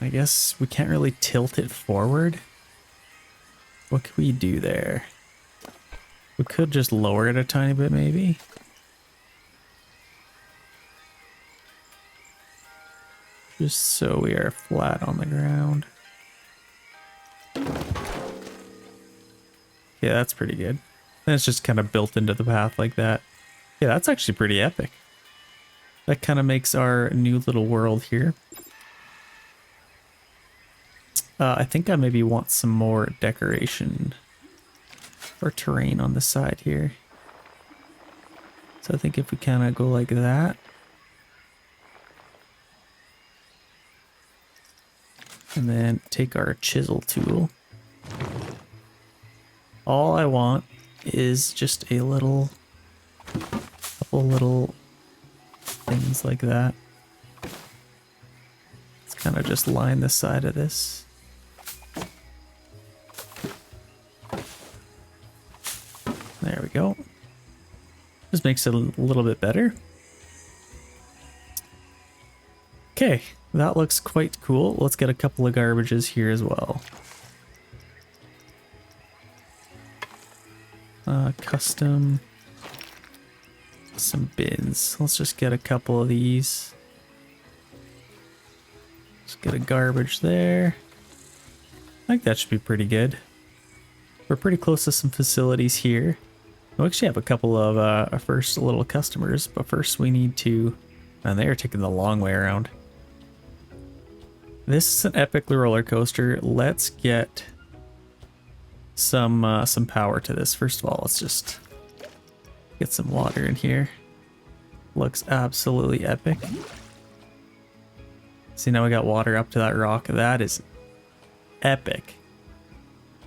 I guess we can't really tilt it forward. What can we do there? We could just lower it a tiny bit maybe. Just so we are flat on the ground. Yeah, that's pretty good. And it's just kind of built into the path like that. Yeah, that's actually pretty epic. That kind of makes our new little world here. I think I maybe want some more decoration or terrain on the side here. So I think if we kind of go like that. And then take our chisel tool. All I want is just a little, couple little things like that. Let's kind of just line the side of this. There we go. Just makes it a little bit better. Okay, that looks quite cool. Let's get a couple of garbages here as well. Custom, some bins. Let's just get a couple of these. Let's get a garbage there. I think that should be pretty good. We're pretty close to some facilities here. We actually have a couple of our first little customers, but first we need to... And they are taking the long way around. This is an epic roller coaster. Let's get some power to this. First of all, let's just get some water in here. Looks absolutely epic. See, now we got water up to that rock. That is epic.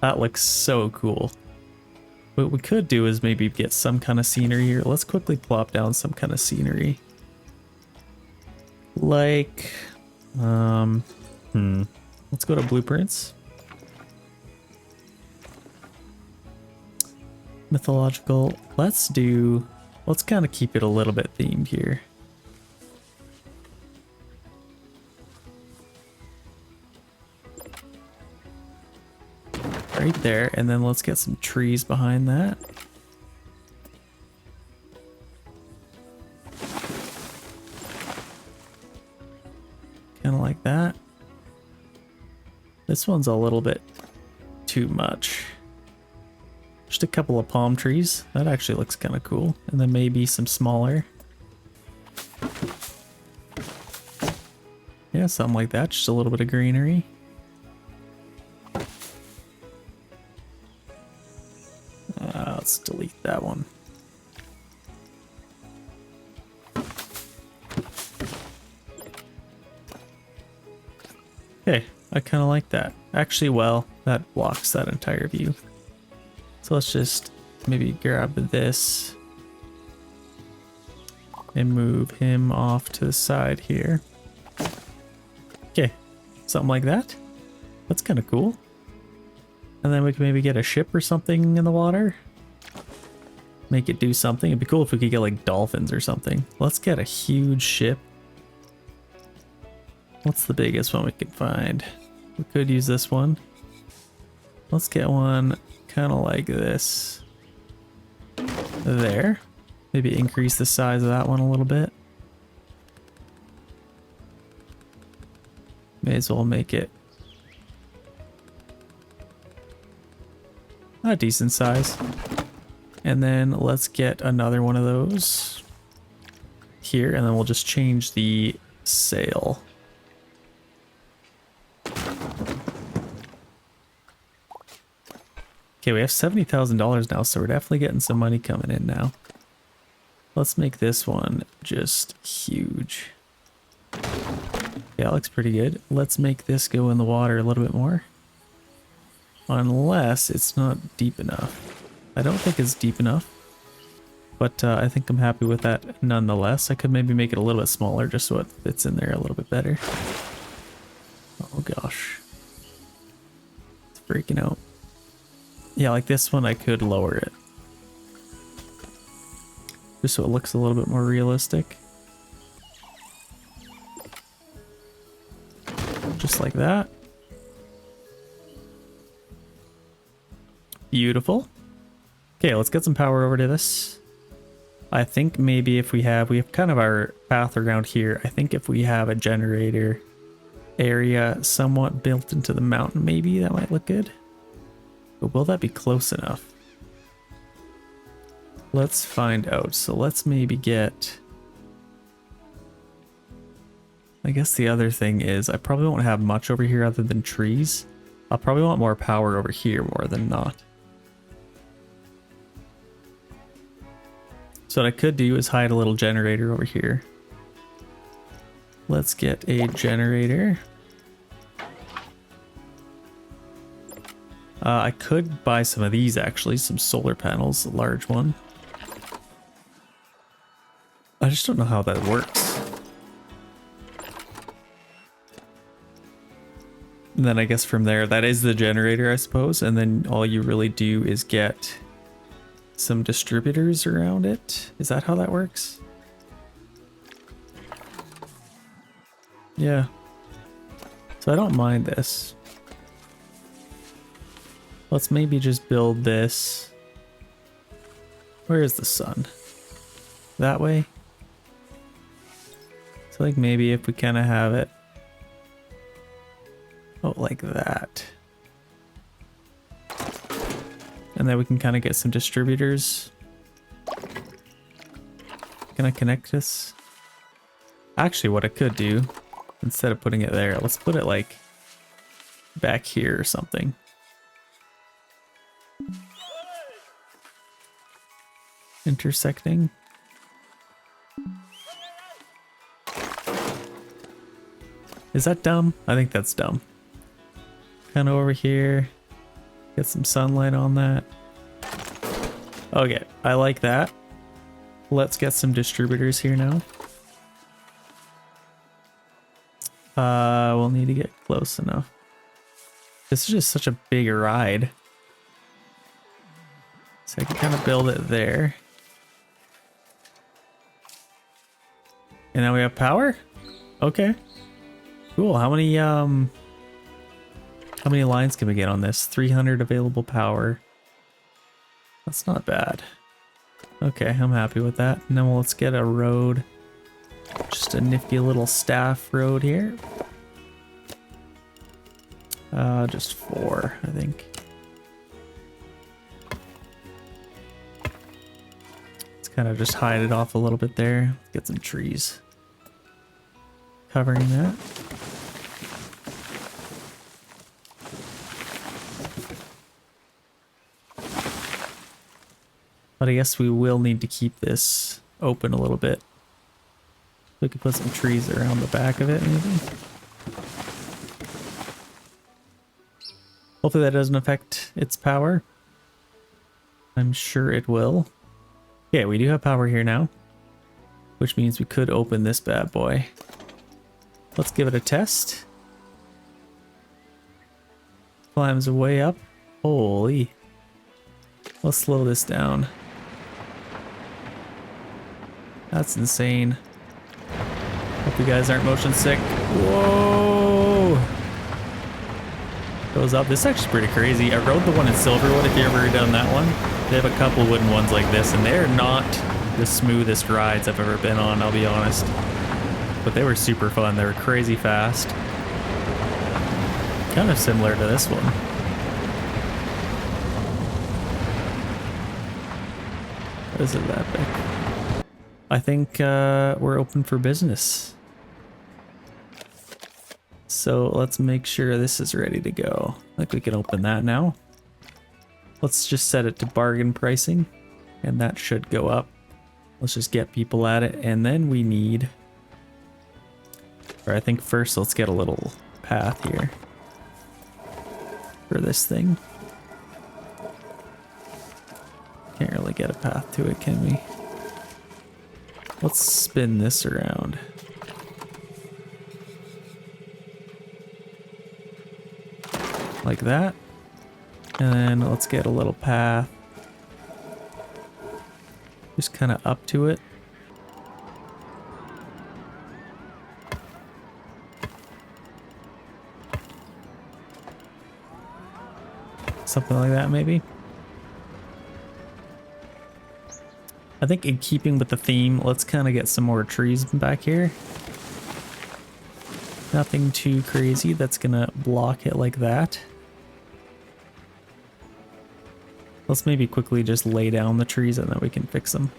That looks so cool. What we could do is maybe get some kind of scenery here. Let's quickly plop down some kind of scenery. Like, let's go to blueprints. Mythological. Let's kind of keep it a little bit themed here. Right there, and then let's get some trees behind that. Kind of like that. This one's a little bit too much. Just a couple of palm trees. That actually looks kind of cool. And then maybe some smaller. Yeah, something like that. Just a little bit of greenery. Let's delete that one. Okay, I kind of like that. Actually, well, that blocks that entire view. So let's just maybe grab this and move him off to the side here. Okay, something like that. That's kind of cool. And then we can maybe get a ship or something in the water. Make it do something. It'd be cool if we could get like dolphins or something. Let's get a huge ship. What's the biggest one we could find? We could use this one. Let's get one kind of like this. There. Maybe increase the size of that one a little bit. May as well make it a decent size. And then let's get another one of those here, and then we'll just change the sail. Okay, we have $70,000 now, so we're definitely getting some money coming in now. Let's make this one just huge. Yeah, that looks pretty good. Let's make this go in the water a little bit more. Unless it's not deep enough. I don't think it's deep enough. But I think I'm happy with that nonetheless. I could maybe make it a little bit smaller just so it fits in there a little bit better. Oh gosh. It's freaking out. Yeah, like this one I could lower it. Just so it looks a little bit more realistic. Just like that. Beautiful. Okay, let's get some power over to this. I think maybe if we have kind of our path around here. I think if we have a generator area somewhat built into the mountain, maybe that might look good. But will that be close enough? Let's find out. So let's maybe get... I guess the other thing is I probably won't have much over here other than trees. I'll probably want more power over here more than not. So what I could do is hide a little generator over here. Let's get a generator. I could buy some of these actually, some solar panels, a large one. I just don't know how that works. And then I guess from there, that is the generator, I suppose. And then all you really do is get some distributors around it. Is that how that works? Yeah. So I don't mind this. Let's maybe just build this. Where is the sun? That way? So like maybe if we kind of have it. Oh, like that. And then we can kind of get some distributors. Can I connect this? Actually, what I could do, instead of putting it there, let's put it like back here or something. Intersecting. Is that dumb? I think that's dumb. Kind of over here. Get some sunlight on that. Okay, I like that. Let's get some distributors here now. We'll need to get close enough. This is just such a big ride. So I can kind of build it there. And now we have power? Okay. Cool. How many lines can we get on this? 300 available power. That's not bad. Okay, I'm happy with that. And then let's get a road. Just a nifty little staff road here. Just 4, I think. Let's kind of just hide it off a little bit there. Let's get some trees covering that. But I guess we will need to keep this open a little bit. We could put some trees around the back of it, maybe. Hopefully that doesn't affect its power. I'm sure it will. Yeah, we do have power here now, which means we could open this bad boy. Let's give it a test. Climbs way up. Holy. Let's slow this down. That's insane. Hope you guys aren't motion sick. Whoa! Goes up. This is actually pretty crazy. I rode the one in Silverwood, if you ever done that one. They have a couple wooden ones like this, and they're not the smoothest rides I've ever been on, I'll be honest. But they were super fun. They were crazy fast. Kind of similar to this one. Is it that big? I think we're open for business. So let's make sure this is ready to go. I think we can open that now. Let's just set it to bargain pricing, and that should go up. Let's just get people at it, and then we need... Or I think first let's get a little path here for this thing. Can't really get a path to it, can we? Let's spin this around. Like that. And then let's get a little path. Just kind of up to it. Something like that, maybe. I think in keeping with the theme, let's kind of get some more trees back here. Nothing too crazy that's gonna block it like that. Let's maybe quickly just lay down the trees and then we can fix them.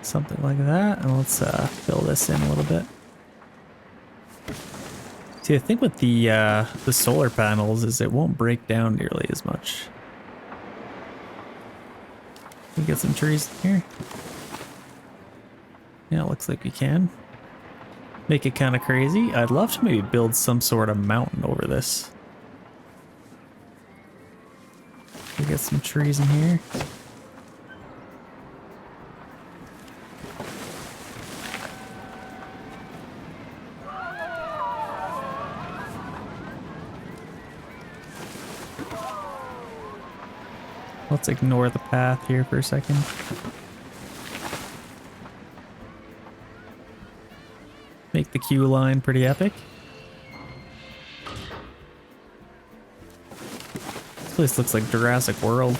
Something like that, and let's fill this in a little bit. See, the thing with the solar panels is it won't break down nearly as much. Can we get some trees in here? Yeah, it looks like we can. Make it kind of crazy. I'd love to maybe build some sort of mountain over this. We get some trees in here. Let's ignore the path here for a second. Make the queue line pretty epic. This place looks like Jurassic World.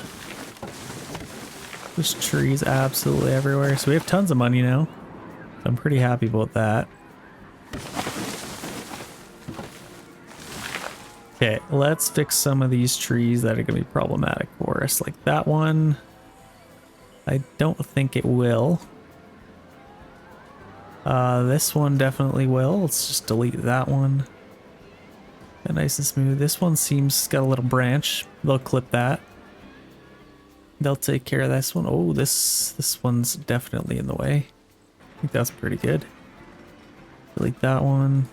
There's trees absolutely everywhere. So we have tons of money now. I'm pretty happy about that. Okay, let's fix some of these trees that are going to be problematic for us. Like that one, I don't think it will. This one definitely will. Let's just delete that one. Get nice and smooth. This one seems got a little branch. They'll clip that. They'll take care of this one. Oh, this one's definitely in the way. I think that's pretty good. Delete that one.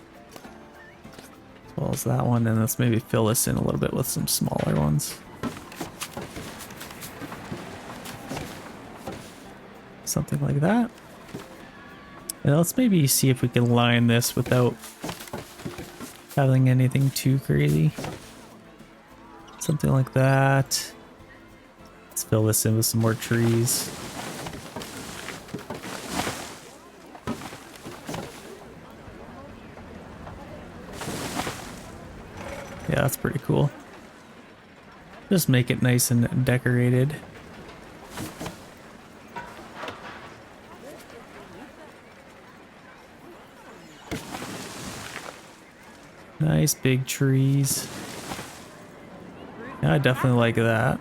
As well as that one, and let's maybe fill this in a little bit with some smaller ones. Something like that. And let's maybe see if we can line this without having anything too crazy. Something like that. Let's fill this in with some more trees. Yeah, that's pretty cool. Just make it nice and decorated. Nice big trees. Yeah, I definitely like that.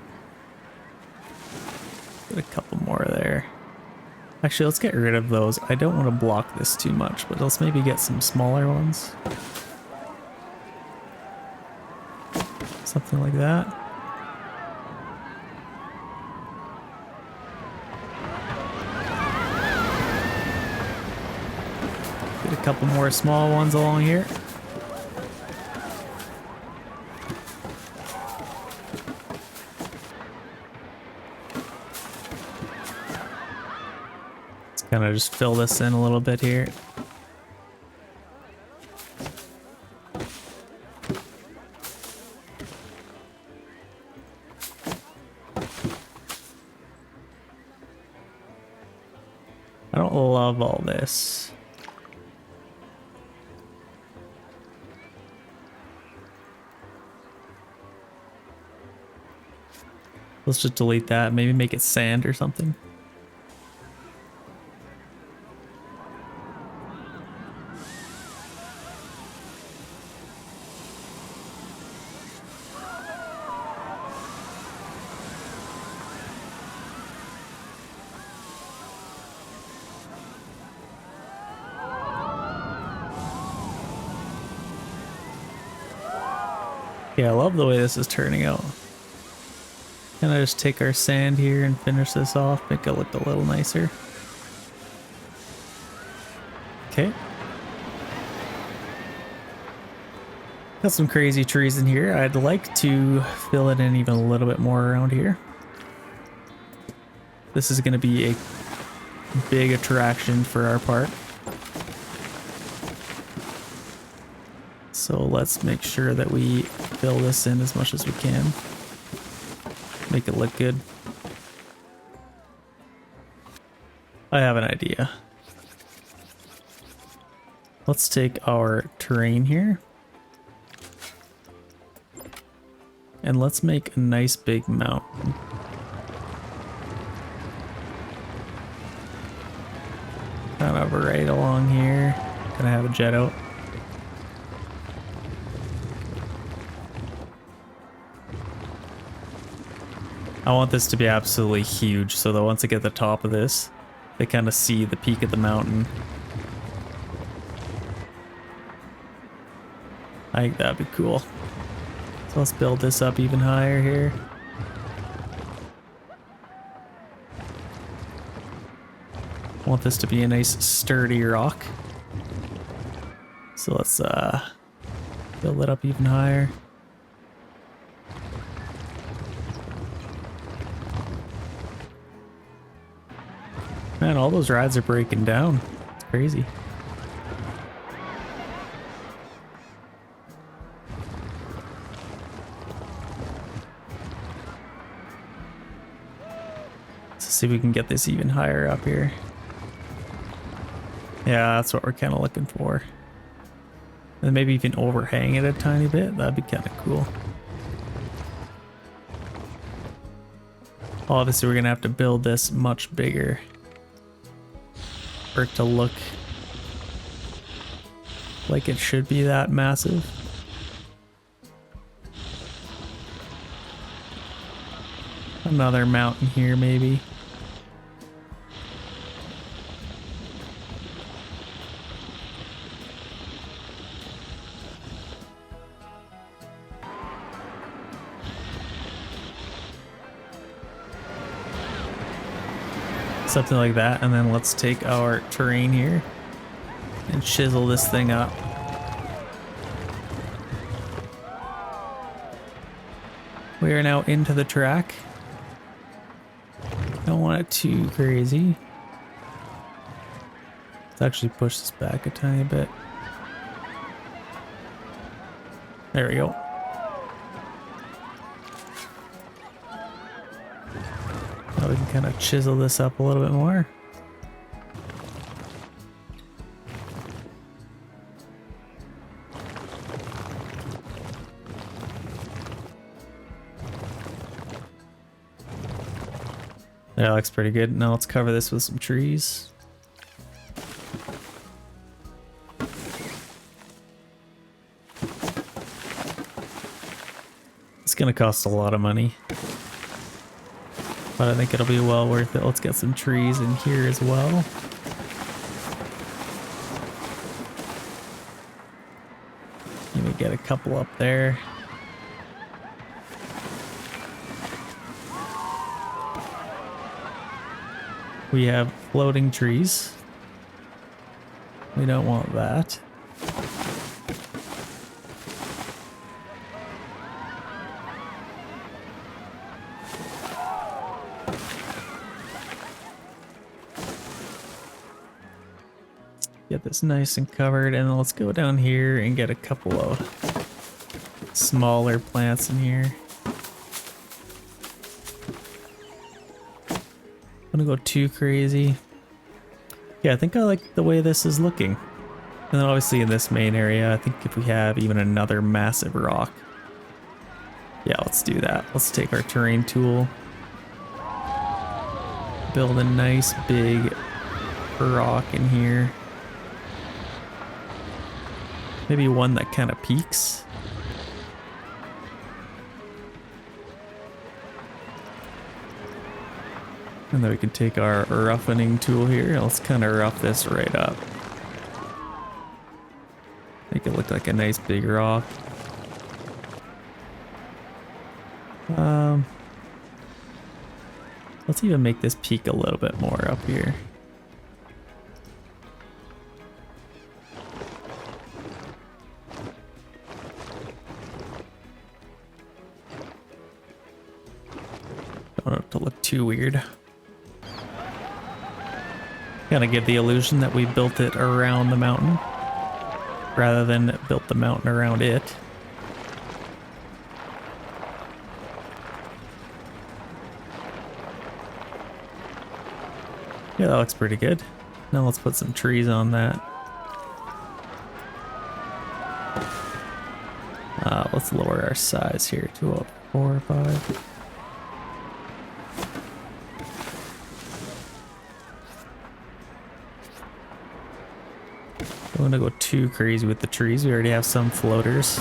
Get a couple more there. Actually, let's get rid of those. I don't want to block this too much, but let's maybe get some smaller ones. Something like that. Get a couple more small ones along here. Let's kind of just fill this in a little bit here. I don't love all this. Let's just delete that. Maybe make it sand or something. Yeah, I love the way this is turning out. Can I just take our sand here and finish this off, make it look a little nicer? Okay. Got some crazy trees in here. I'd like to fill it in even a little bit more around here. This is going to be a big attraction for our park. So let's make sure that we fill this in as much as we can. Make it look good. I have an idea. Let's take our terrain here. And let's make a nice big mountain. Kind of right along here. Gonna have a jet out. I want this to be absolutely huge so that once I get to the top of this, they kind of see the peak of the mountain. I think that'd be cool. So let's build this up even higher here. I want this to be a nice sturdy rock. So let's build it up even higher. Man, all those rides are breaking down. It's crazy. Let's see if we can get this even higher up here. Yeah, that's what we're kind of looking for. And maybe even overhang it a tiny bit. That'd be kind of cool. Obviously, we're going to have to build this much bigger for it to look like it should be that massive. Another mountain here, maybe. Something like that, and then let's take our terrain here and chisel this thing up. We are now into the track. Don't want it too crazy. Let's actually push this back a tiny bit. There we go. Now we can kind of chisel this up a little bit more. That looks pretty good. Now let's cover this with some trees. It's gonna cost a lot of money, but I think it'll be well worth it. Let's get some trees in here as well. Maybe get a couple up there. We have floating trees. We don't want that. Get this nice and covered, and then let's go down here and get a couple of smaller plants in here. Don't go too crazy. Yeah, I think I like the way this is looking. And then obviously in this main area, I think if we have even another massive rock. Yeah, let's do that. Let's take our terrain tool. Build a nice big rock in here. Maybe one that kind of peaks. And then we can take our roughening tool here. Let's kind of rough this right up. Make it look like a nice big rock. Let's even make this peak a little bit more up here. Don't want it to look too weird. Kind of give the illusion that we built it around the mountain rather than built the mountain around it. Yeah, that looks pretty good. Now let's put some trees on that. Let's lower our size here to a 4 or 5. Don't want to go too crazy with the trees. We already have some floaters.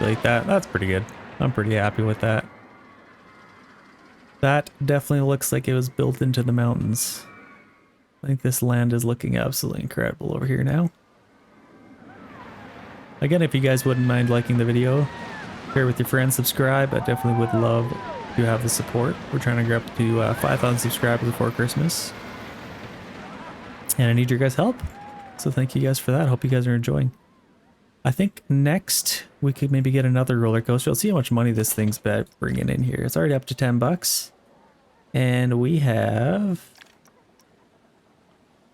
Like that. That's pretty good. I'm pretty happy with that. That definitely looks like it was built into the mountains. I think this land is looking absolutely incredible over here now. Again, if you guys wouldn't mind liking the video, share with your friends, subscribe. I definitely would love to have the support. We're trying to get up to 5,000 subscribers before Christmas. And I need your guys' help. So thank you guys for that. Hope you guys are enjoying. I think next we could maybe get another roller coaster. Let's see how much money this thing's bringing in here. It's already up to 10 bucks. And we have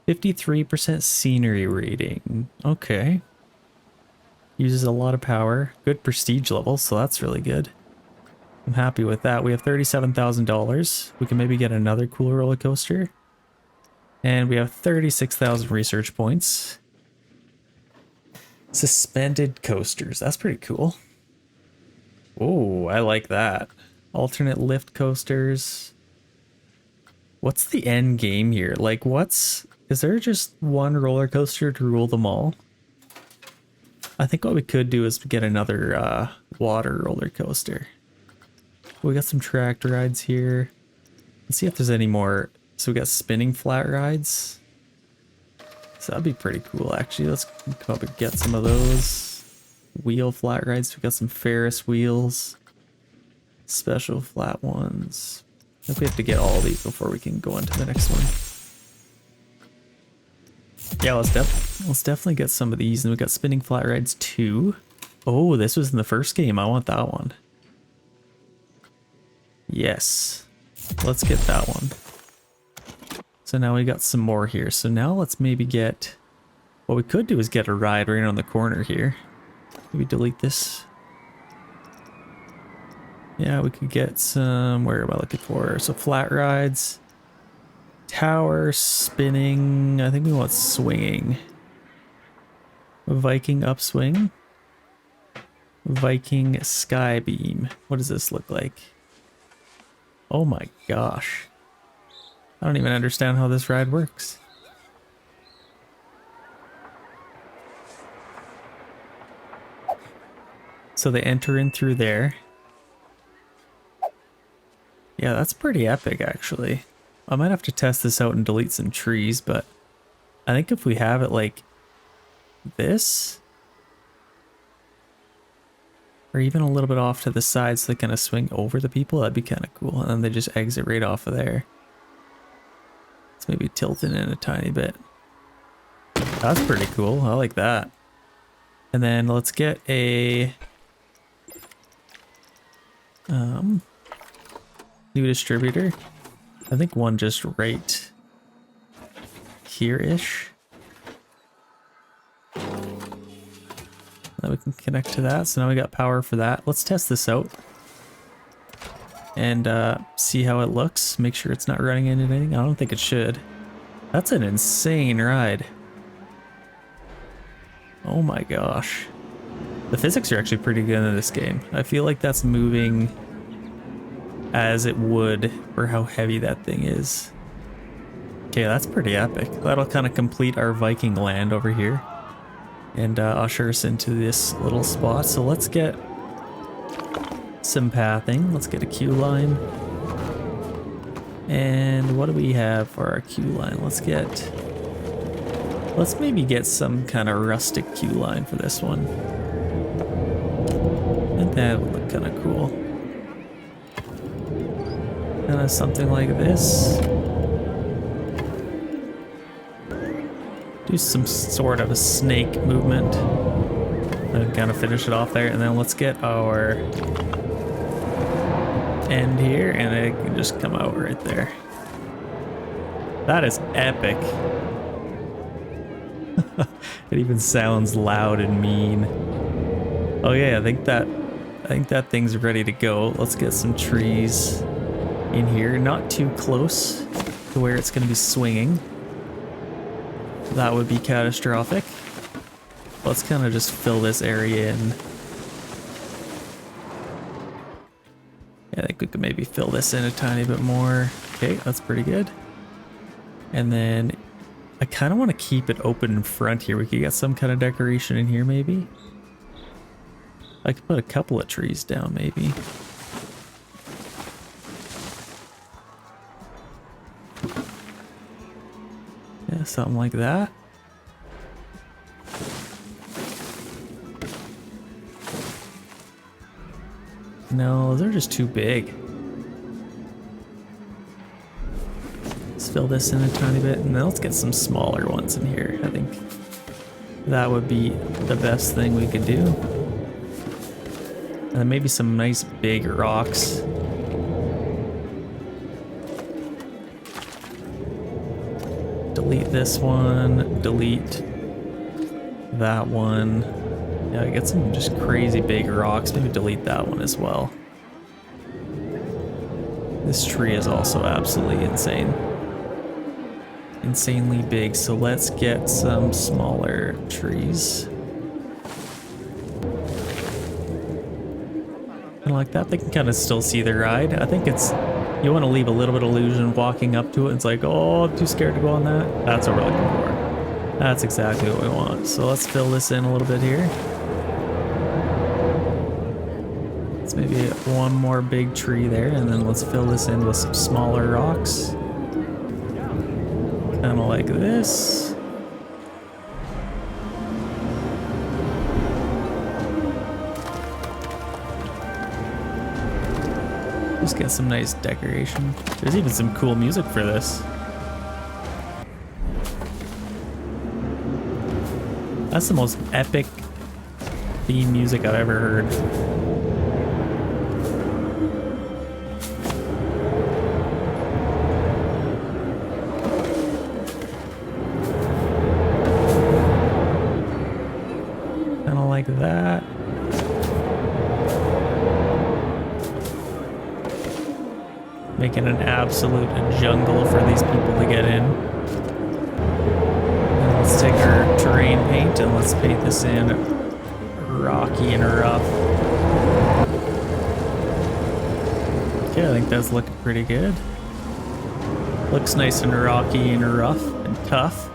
53% scenery rating. Okay. Uses a lot of power. Good prestige level, so that's really good. I'm happy with that. We have $37,000. We can maybe get another cool roller coaster. And we have 36,000 research points. Suspended coasters. That's pretty cool. Oh, I like that. Alternate lift coasters. What's the end game here? Like, is there just one roller coaster to rule them all? I think what we could do is get another water roller coaster. We got some tracked rides here. Let's see if there's any more. So we got spinning flat rides. So that'd be pretty cool, actually. Let's probably get some of those. Wheel flat rides. We got some Ferris wheels. Special flat ones. I think we have to get all these before we can go on to the next one. Yeah, let's definitely get some of these. And we got spinning flat rides too. Oh, this was in the first game. I want that one. Yes. Let's get that one. So now we got some more here. So now let's maybe get... What we could do is get a ride right on the corner here. Maybe delete this. Yeah, we could get some... Where am I looking for? So flat rides. Tower, spinning. I think we want swinging. Viking upswing. Viking skybeam. What does this look like? Oh my gosh. I don't even understand how this ride works. So they enter in through there. Yeah, that's pretty epic, actually. I might have to test this out and delete some trees, but I think if we have it like this, or even a little bit off to the side so they kind of swing over the people, that'd be kind of cool. And then they just exit right off of there. Let's maybe tilt it in a tiny bit. That's pretty cool. I like that. And then let's get a new distributor. I think one just right here-ish. Then we can connect to that. So now we got power for that. Let's test this out. and see how it looks. Make sure it's not running into anything. I don't think it should. That's an insane ride. Oh my gosh. The physics are actually pretty good in this game. I feel like that's moving as it would for how heavy that thing is. Okay, that's pretty epic. That'll kind of complete our Viking land over here and usher us into this little spot. So let's get some pathing. Let's get a queue line. And what do we have for our queue line? Let's maybe get some kind of rustic queue line for this one. I think that would look kind of cool. Kind of something like this. Do some sort of a snake movement. And kind of finish it off there. And then let's get our end here, and it can just come out right there. That is epic. It even sounds loud and mean. Oh yeah, I think that thing's ready to go. Let's get some trees in here, not too close to where it's going to be swinging. That would be catastrophic. Let's kind of just fill this area in. Yeah, I think we could maybe fill this in a tiny bit more. Okay, that's pretty good. And then I kind of want to keep it open in front here. We could get some kind of decoration in here maybe. I could put a couple of trees down maybe. Yeah, something like that. No, they're just too big. Let's fill this in a tiny bit, and then let's get some smaller ones in here. I think that would be the best thing we could do. And then maybe some nice big rocks. Delete this one, delete that one. Yeah, get some just crazy big rocks. Maybe delete that one as well. This tree is also absolutely insane. Insanely big, so let's get some smaller trees. And like that, they can kind of still see the ride. I think it's, you want to leave a little bit of illusion walking up to it. It's like, oh, I'm too scared to go on that. That's what we're looking for. That's exactly what we want. So let's fill this in a little bit here. Let's maybe one more big tree there, and then let's fill this in with some smaller rocks. Kind of like this. Just get some nice decoration. There's even some cool music for this. That's the most epic theme music I've ever heard. Kind of like that. Making an absolute jungle for these people to get in. And let's take our terrain paint and let's paint this in rocky and rough. Okay, I think that's looking pretty good. Looks nice and rocky and rough and tough.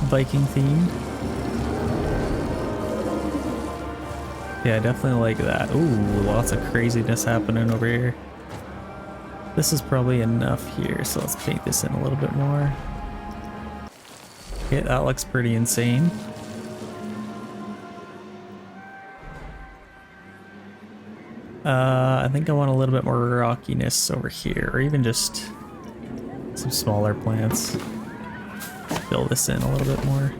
Viking themed. Yeah, I definitely like that. Ooh, lots of craziness happening over here. This is probably enough here, so let's paint this in a little bit more. Okay, that looks pretty insane. I think I want a little bit more rockiness over here, or even just some smaller plants. Fill this in a little bit more.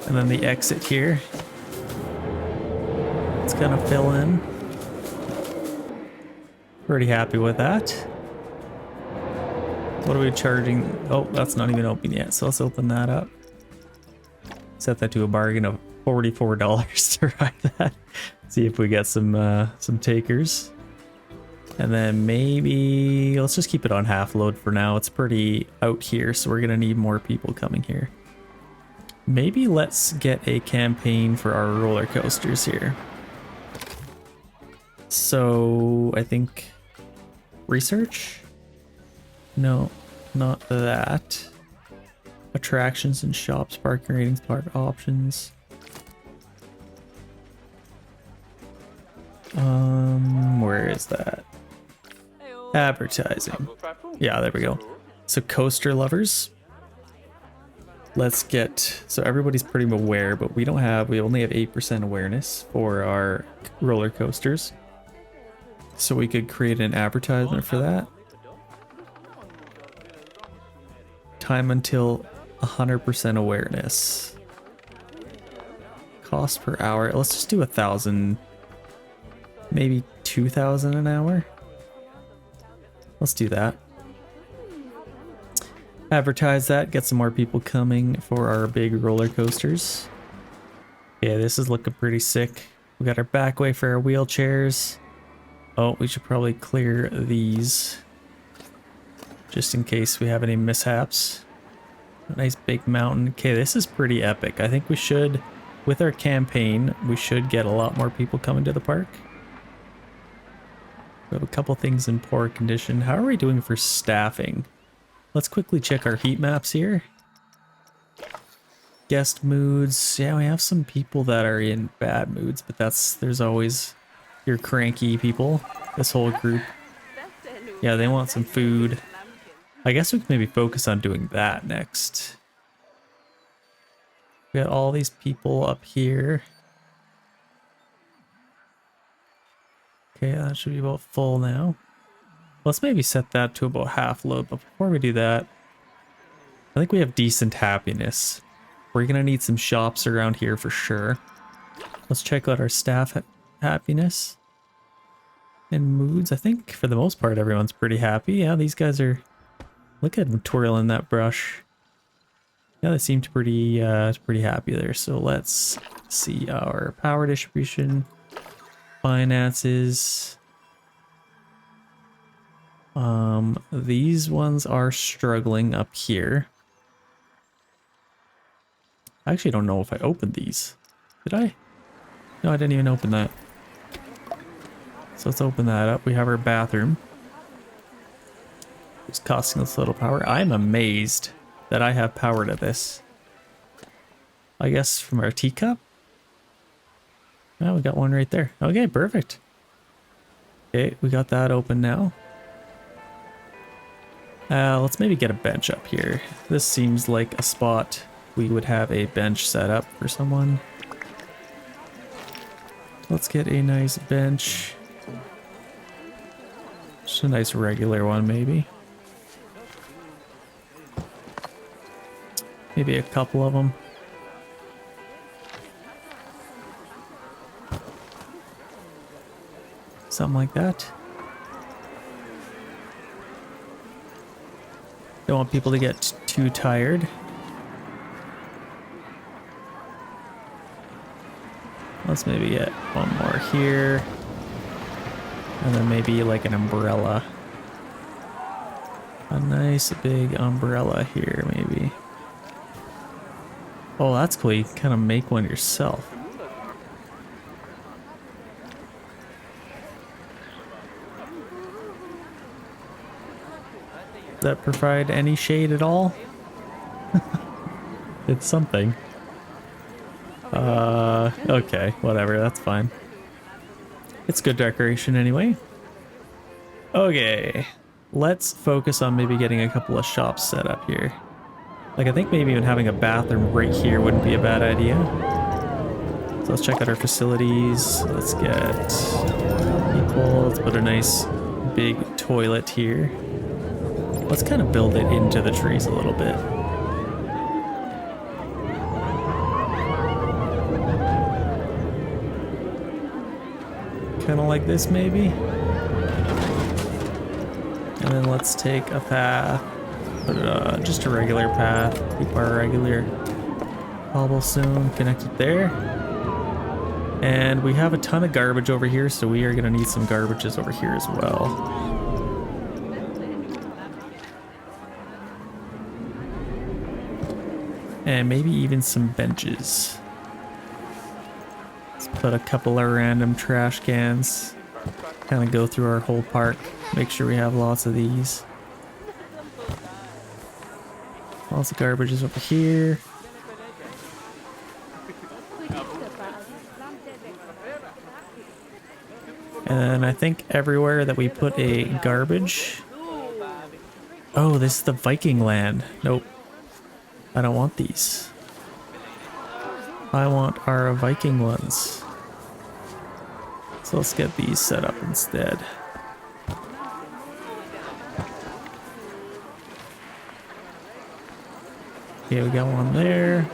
And then the exit here. Let's kind of fill in. Pretty happy with that. What are we charging? Oh, that's not even open yet, so let's open that up. Set that to a bargain of $44 to ride that. See if we get some takers. And then maybe let's just keep it on half load for now. It's pretty out here, so we're gonna need more people coming here. Maybe let's get a campaign for our roller coasters here. So I think research? No, not that. Attractions and shops, parking ratings, park options. Where is that? Advertising. Yeah, there we go. So coaster lovers. Let's get, so everybody's pretty aware, but we only have 8% awareness for our roller coasters. So we could create an advertisement for that. Time until 100% awareness. Cost per hour. Let's just do 1,000, maybe 2,000 an hour. Let's do that. Advertise that, get some more people coming for our big roller coasters. Yeah, this is looking pretty sick. We got our back way for our wheelchairs. Oh, we should probably clear these just in case we have any mishaps. A nice big mountain. Okay, this is pretty epic. I think we should, with our campaign, we should get a lot more people coming to the park. We have a couple things in poor condition. How are we doing for staffing? Let's quickly check our heat maps here. Guest moods. Yeah, we have some people that are in bad moods, but there's always your cranky people. This whole group. Yeah, they want some food. I guess we can maybe focus on doing that next. We got all these people up here. Okay, that should be about full now. Let's maybe set that to about half load, but before we do that, I think we have decent happiness. We're gonna need some shops around here for sure. Let's check out our staff happiness and moods. I think for the most part everyone's pretty happy. Yeah, these guys are, look at them twirling that brush. Yeah, they seemed pretty happy there. So let's see our power distribution, finances. These ones are struggling up here. I actually don't know if I opened these. Did I? No, I didn't even open that. So let's open that up. We have our bathroom. It's costing us a little power. I'm amazed that I have power to this. I guess from our teacup? Oh, we got one right there. Okay, perfect. Okay, we got that open now. Let's maybe get a bench up here. This seems like a spot we would have a bench set up for someone. Let's get a nice bench. Just a nice regular one, maybe. Maybe a couple of them. Something like that. Don't want people to get too tired. Let's maybe get one more here. And then maybe like an umbrella. A nice big umbrella here, maybe. Oh, that's cool. You can kind of make one yourself. That provide any shade at all? It's something. Okay, whatever, that's fine. It's good decoration anyway. Okay, let's focus on maybe getting a couple of shops set up here. Like, I think maybe even having a bathroom right here wouldn't be a bad idea. So let's check out our facilities. Let's get people. Let's put a nice big toilet here. Let's kind of build it into the trees a little bit. Kind of like this, maybe. And then let's take a path, just a regular path. Keep our regular Cobblestone connected there. And we have a ton of garbage over here, so we are going to need some garbages over here as well. And maybe even some benches. Let's put a couple of random trash cans. Kind of go through our whole park. Make sure we have lots of these. Lots of garbage is over here. And then I think everywhere that we put a garbage... Oh, this is the Viking land. Nope. I don't want these. I want our Viking ones. So let's get these set up instead. Okay, we got one there.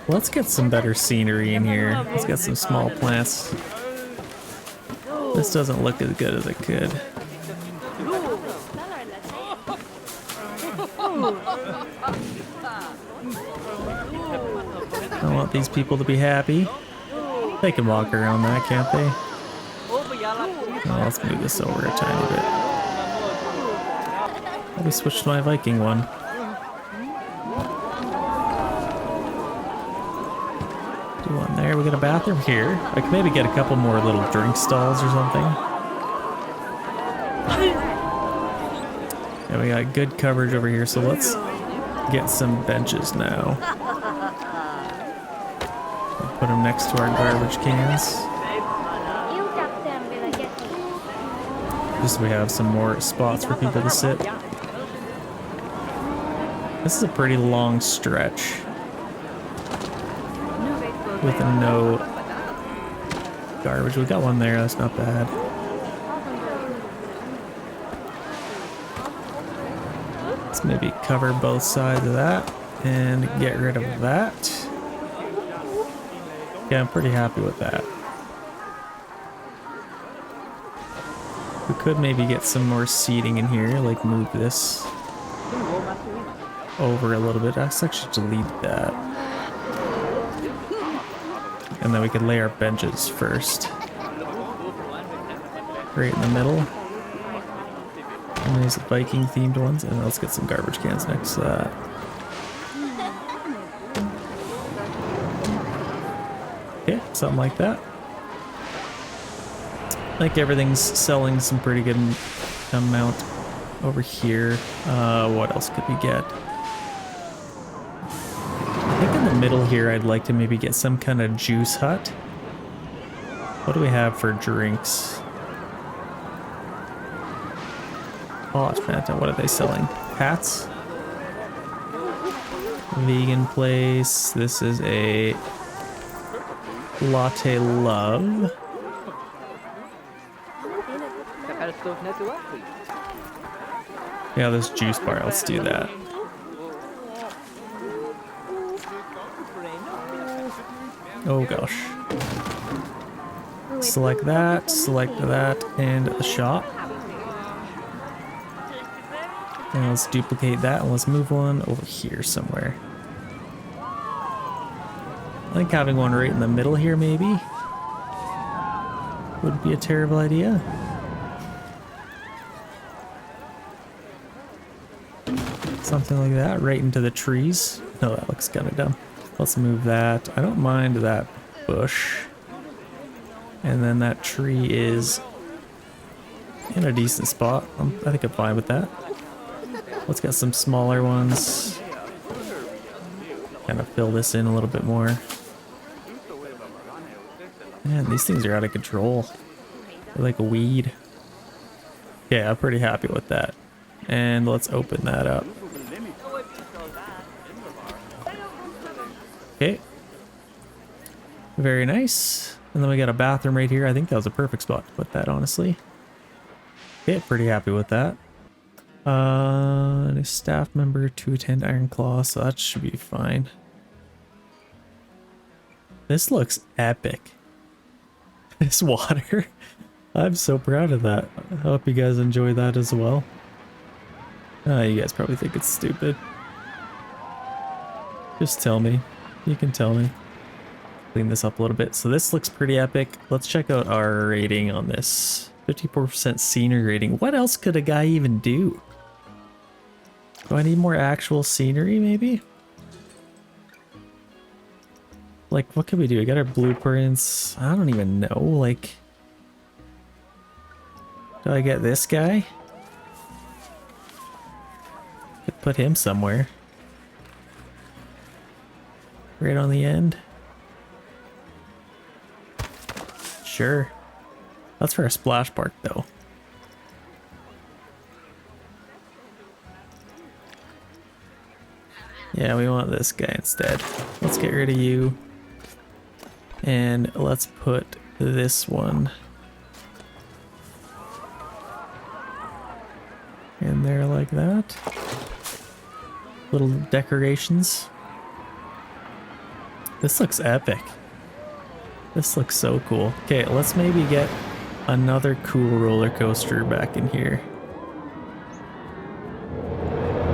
Let's get some better scenery in here. Let's get some small plants. This doesn't look as good as it could. I want these people to be happy. They can walk around that, can't they? Oh, let's move this over a tiny bit. Let me switch to my Viking one. Do one there. We got a bathroom here. I could maybe get a couple more little drink stalls or something. And we got good coverage over here, so let's get some benches now. We'll put them next to our garbage cans. Just so we have some more spots for people to sit. This is a pretty long stretch with no garbage. We got one there, that's not bad. Let's maybe cover both sides of that and get rid of that. Yeah, I'm pretty happy with that. We could maybe get some more seating in here, like move this over a little bit. Let's actually delete that. And then we could lay our benches first. Right in the middle. And these Viking themed ones. And let's get some garbage cans next to that. Okay, something like that. I think everything's selling some pretty good amount over here. What else could we get? I think in the middle here I'd like to maybe get some kind of juice hut. What do we have for drinks? Hot Fanta, what are they selling? Hats? Vegan place. This is a latte love. Yeah, this juice bar, let's do that. Oh gosh. Select that, and the shop. And let's duplicate that, and let's move one over here somewhere. I think having one right in the middle here maybe wouldn't be a terrible idea. Something like that, right into the trees. No, that looks kind of dumb. Let's move that. I don't mind that bush. And then that tree is in a decent spot. I think I'm fine with that. Let's get some smaller ones. Kind of fill this in a little bit more. Man, these things are out of control. They're like a weed. Yeah, I'm pretty happy with that. And let's open that up. Okay. Very nice. And then we got a bathroom right here. I think that was a perfect spot to put that, honestly. Okay, pretty happy with that. A staff member to attend Iron Claw, so that should be fine. This looks epic. This water. I'm so proud of that. I hope you guys enjoy that as well. You guys probably think it's stupid. Just tell me. You can tell me. Clean this up a little bit. So this looks pretty epic. Let's check out our rating on this. 54% scenery rating. What else could a guy even do? Do I need more actual scenery, maybe? Like, what can we do? We got our blueprints. I don't even know. Like, do I get this guy? Could put him somewhere. Right on the end. Sure. That's for a splash park, though. Yeah, we want this guy instead. Let's get rid of you. And let's put this one in there like that. Little decorations. This looks epic. This looks so cool. Okay, let's maybe get another cool roller coaster back in here.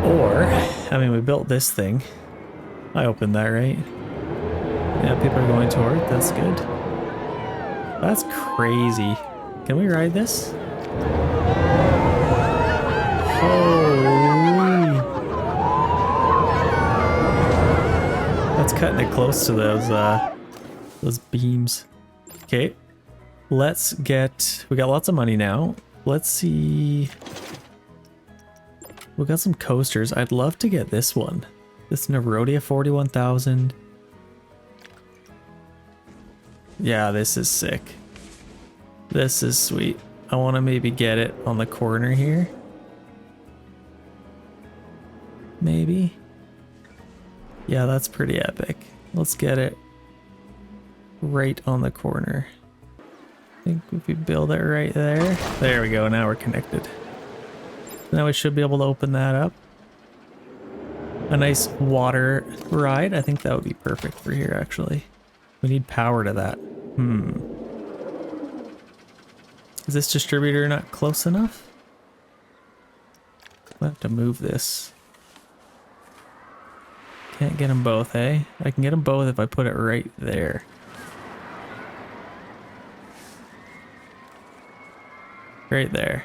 Or, I mean, we built this thing. I opened that, right? Yeah, people are going toward it. That's good. That's crazy. Can we ride this? Holy. That's cutting it close to those beams. Okay. Let's get... We got lots of money now. Let's see... We got some coasters. I'd love to get this one. This Nerodia 41,000. Yeah, this is sick. This is sweet. I want to maybe get it on the corner here. Maybe. Yeah, that's pretty epic. Let's get it right on the corner. I think if we build it right there. There we go. Now we're connected. Now we should be able to open that up. A nice water ride. I think that would be perfect for here, actually. We need power to that. Is this distributor not close enough? I'll have to move this. Can't get them both, eh? I can get them both if I put it right there. Right there.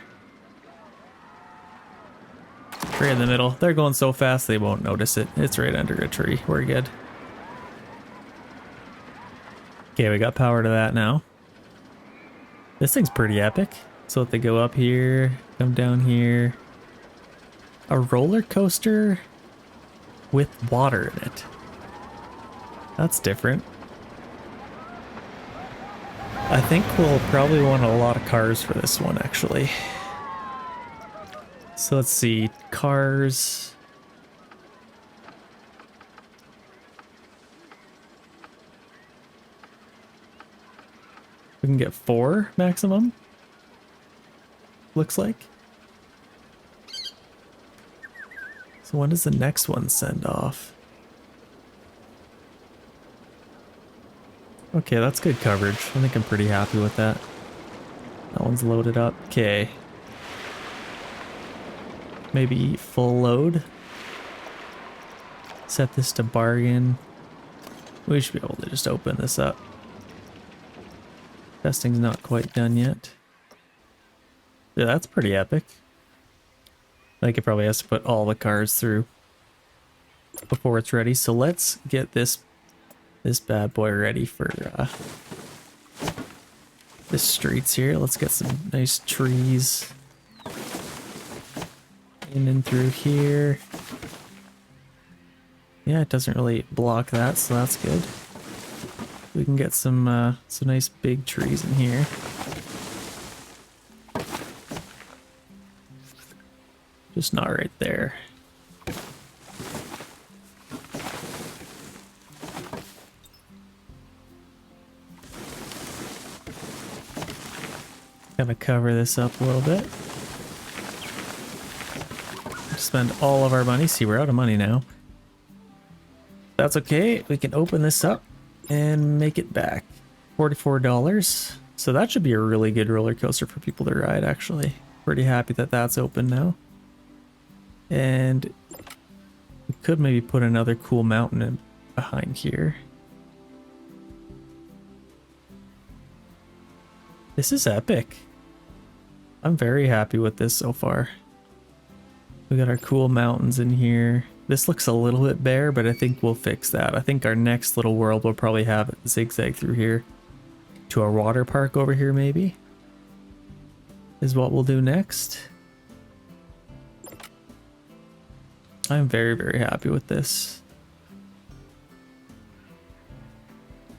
Right in the middle. They're going so fast they won't notice it. It's right under a tree. We're good. Okay, we got power to that now. This thing's pretty epic. So if they go up here, come down here. A roller coaster with water in it. That's different. I think we'll probably want a lot of cars for this one, actually. So let's see, cars. We can get 4 maximum. Looks like. So when does the next one send off? Okay, that's good coverage. I think I'm pretty happy with that. That one's loaded up. Okay. Maybe full load. Set this to bargain. We should be able to just open this up. Testing's not quite done yet. Yeah, that's pretty epic. I think it probably has to put all the cars through before it's ready. So let's get this bad boy ready for the streets here. Let's get some nice trees in and through here. Yeah, it doesn't really block that, so that's good. We can get some nice big trees in here. Just not right there. Gonna cover this up a little bit. Spend all of our money. See, we're out of money now. That's okay. We can open this up and make it back. $44. So that should be a really good roller coaster for people to ride, actually. Pretty happy that that's open now. And we could maybe put another cool mountain in behind here. This is epic. I'm very happy with this so far. We got our cool mountains in here. This looks a little bit bare, but I think we'll fix that. I think our next little world will probably have it zigzag through here to a water park over here, maybe, is what we'll do next. I'm very, very happy with this.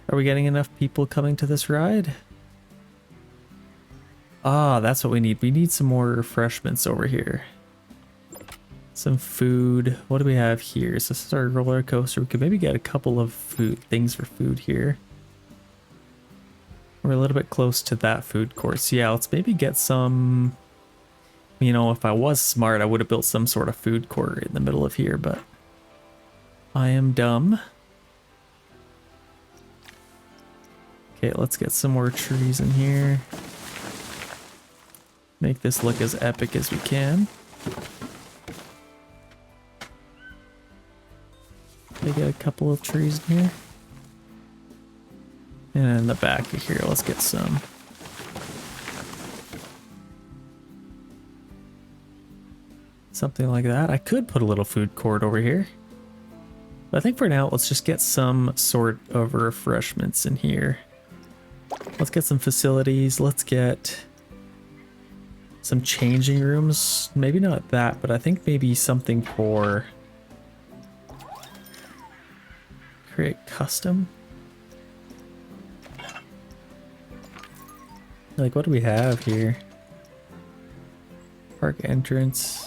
Are we getting enough people coming to this ride? Ah, that's what we need. We need some more refreshments over here. Some food. What do we have here? So this is our roller coaster. We could maybe get a couple of things for food here. We're a little bit close to that food court. So yeah, let's maybe get some... You know, if I was smart, I would have built some sort of food court in the middle of here, but I am dumb. Okay, let's get some more trees in here. Make this look as epic as we can. They get a couple of trees in here. And in the back of here, let's get some. Something like that. I could put a little food court over here. But I think for now, let's just get some sort of refreshments in here. Let's get some facilities. Let's get some changing rooms. Maybe not that, but I think maybe something for... Create custom. Like, what do we have here? Park entrance.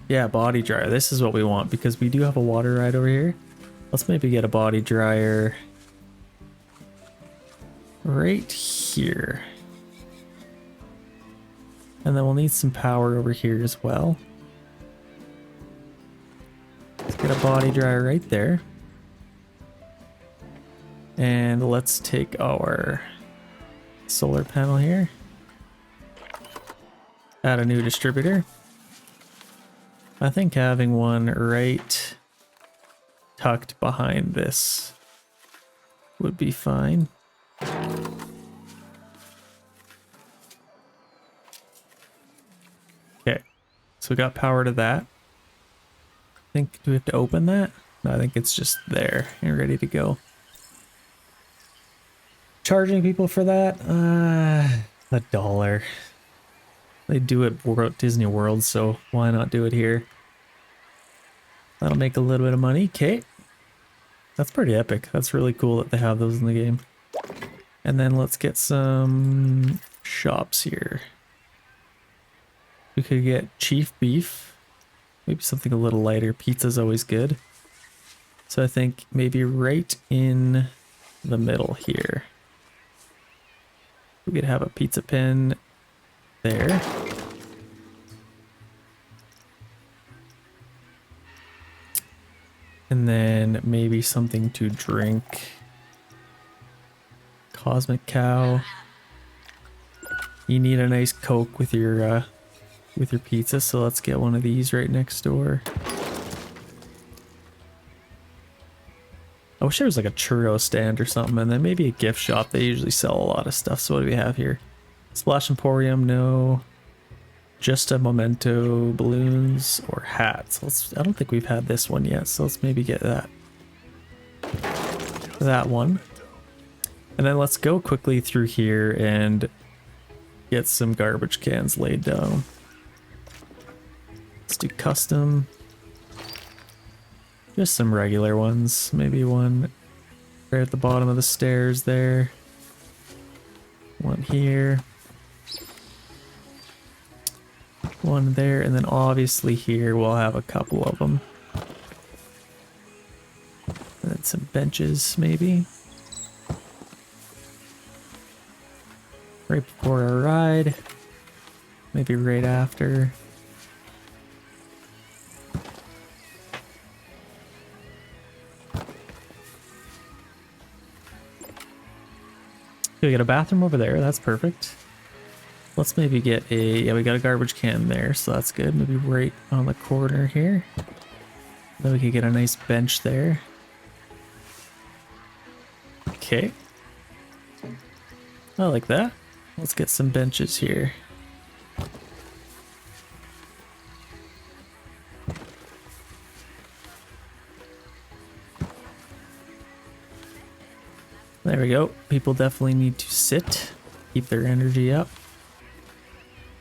Yeah, body dryer. This is what we want because we do have a water ride over here. Let's maybe get a body dryer right here. And then we'll need some power over here as well. Let's get a body dryer right there. And let's take our solar panel here. Add a new distributor. I think having one right tucked behind this would be fine. Okay, so we got power to that. I think, do we have to open that? No, I think it's just there and ready to go. Charging people for that? $1. They do it at Disney World, so why not do it here? That'll make a little bit of money. Okay. That's pretty epic. That's really cool that they have those in the game. And then let's get some shops here. We could get chief beef. Maybe something a little lighter. Pizza's always good. So I think maybe right in the middle here. We could have a pizza pin there. And then maybe something to drink. Cosmic Cow. You need a nice Coke with your pizza, so let's get one of these right next door. I wish there was like a churro stand or something, and then maybe a gift shop. They usually sell a lot of stuff. So what do we have here? Splash Emporium, no. Just a memento, balloons, or hats. I don't think we've had this one yet, so let's maybe get that. That one. And then let's go quickly through here and get some garbage cans laid down. Let's do custom. Just some regular ones. Maybe one right at the bottom of the stairs there. One here. One there, and then obviously here we'll have a couple of them. And then some benches, maybe. Right before our ride. Maybe right after. We get a bathroom over there, that's perfect. Let's maybe get a, yeah, we got a garbage can there, so that's good. Maybe right on the corner here. Then we could get a nice bench there. Okay. I like that. Let's get some benches here. There we go. People definitely need to sit, keep their energy up.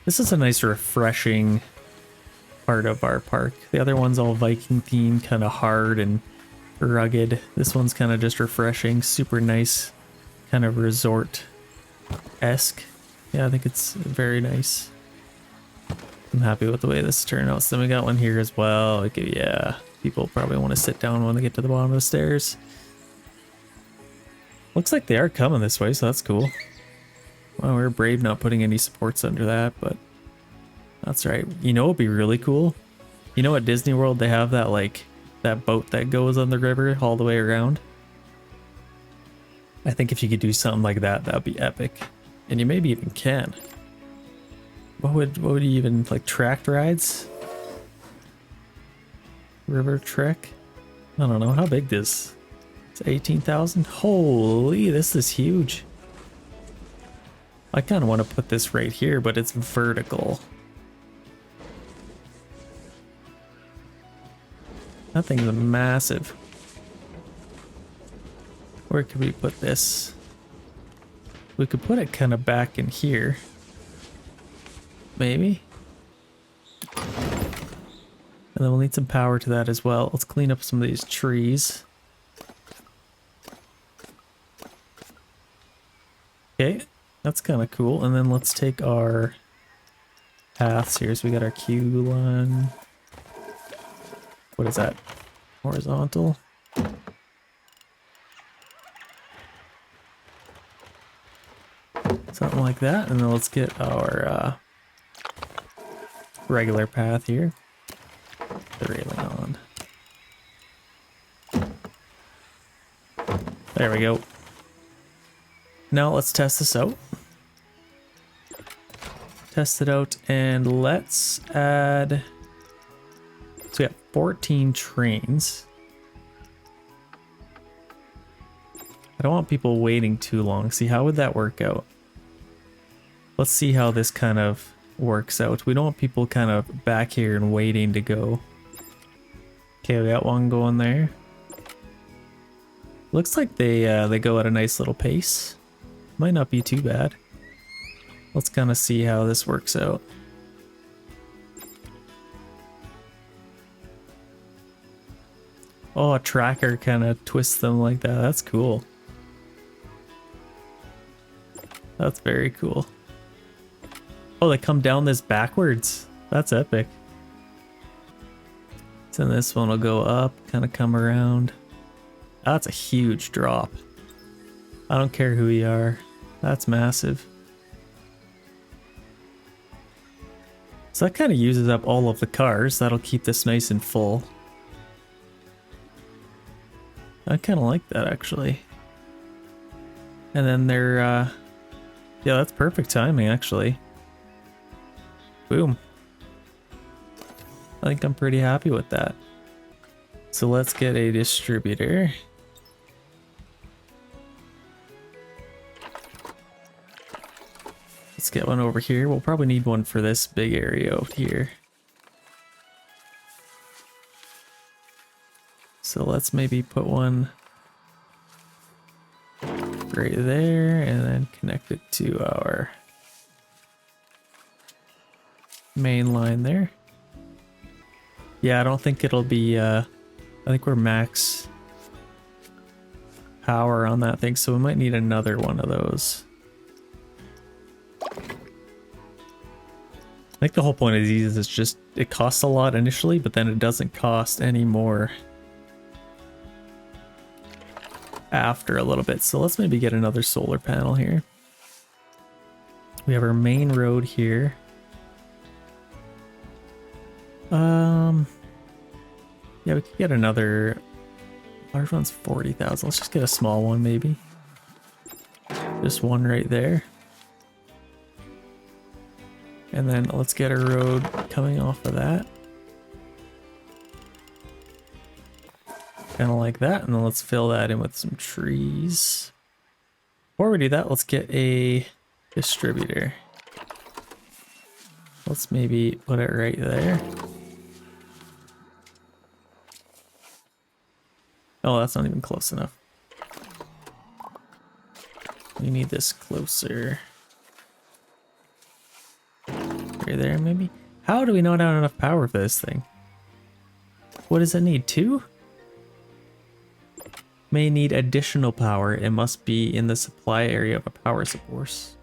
This is a nice refreshing part of our park. The other one's all Viking themed, kind of hard and rugged. This one's kind of just refreshing, super nice, kind of resort-esque. Yeah, I think it's very nice. I'm happy with the way this turned out. So then we got one here as well. Okay, yeah, people probably want to sit down when they get to the bottom of the stairs. Looks like they are coming this way, so that's cool. Well, we're brave not putting any supports under that, but that's right. You know what'd be really cool? You know at Disney World they have that, like, that boat that goes on the river all the way around? I think if you could do something like that, that'd be epic. And you maybe even can. What would you even, like, tracked rides? River trek? I don't know, how big this? It's 18,000? Holy, this is huge. I kind of want to put this right here, but it's vertical. That thing's massive. Where could we put this? We could put it kind of back in here. Maybe? And then we'll need some power to that as well. Let's clean up some of these trees. Okay, that's kind of cool. And then let's take our paths here. So we got our queue line. What is that? Horizontal. Something like that. And then let's get our regular path here. The railing on. There we go. Now let's test this out. Test it out and let's add, so we have 14 trains. I don't want people waiting too long. See, how would that work out? Let's see how this kind of works out. We don't want people kind of back here and waiting to go. Okay, we got one going there. Looks like they go at a nice little pace. Might not be too bad. Let's kind of see how this works out. Oh, a tracker kind of twists them like that. That's cool. That's very cool. Oh, they come down this backwards. That's epic. So then this one will go up, kind of come around. That's a huge drop. I don't care who you are. That's massive. So that kind of uses up all of the cars. That'll keep this nice and full. I kind of like that actually. And then they're, yeah, that's perfect timing actually. Boom. I think I'm pretty happy with that. So let's get a distributor. Let's get one over here. We'll probably need one for this big area out here. So let's maybe put one right there and then connect it to our main line there. Yeah, I don't think it'll be, I think we're max power on that thing, so we might need another one of those. I think the whole point of these is just, it costs a lot initially, but then it doesn't cost any more after a little bit. So let's maybe get another solar panel here. We have our main road here. Yeah, we could get another large one's 40,000. Let's just get a small one maybe. Just one right there. And then let's get a road coming off of that. Kind of like that. And then let's fill that in with some trees. Before we do that, let's get a distributor. Let's maybe put it right there. Oh, that's not even close enough. We need this closer. Right there, maybe? How do we not have enough power for this thing? What does it need? 2? May need additional power. It must be in the supply area of a power source.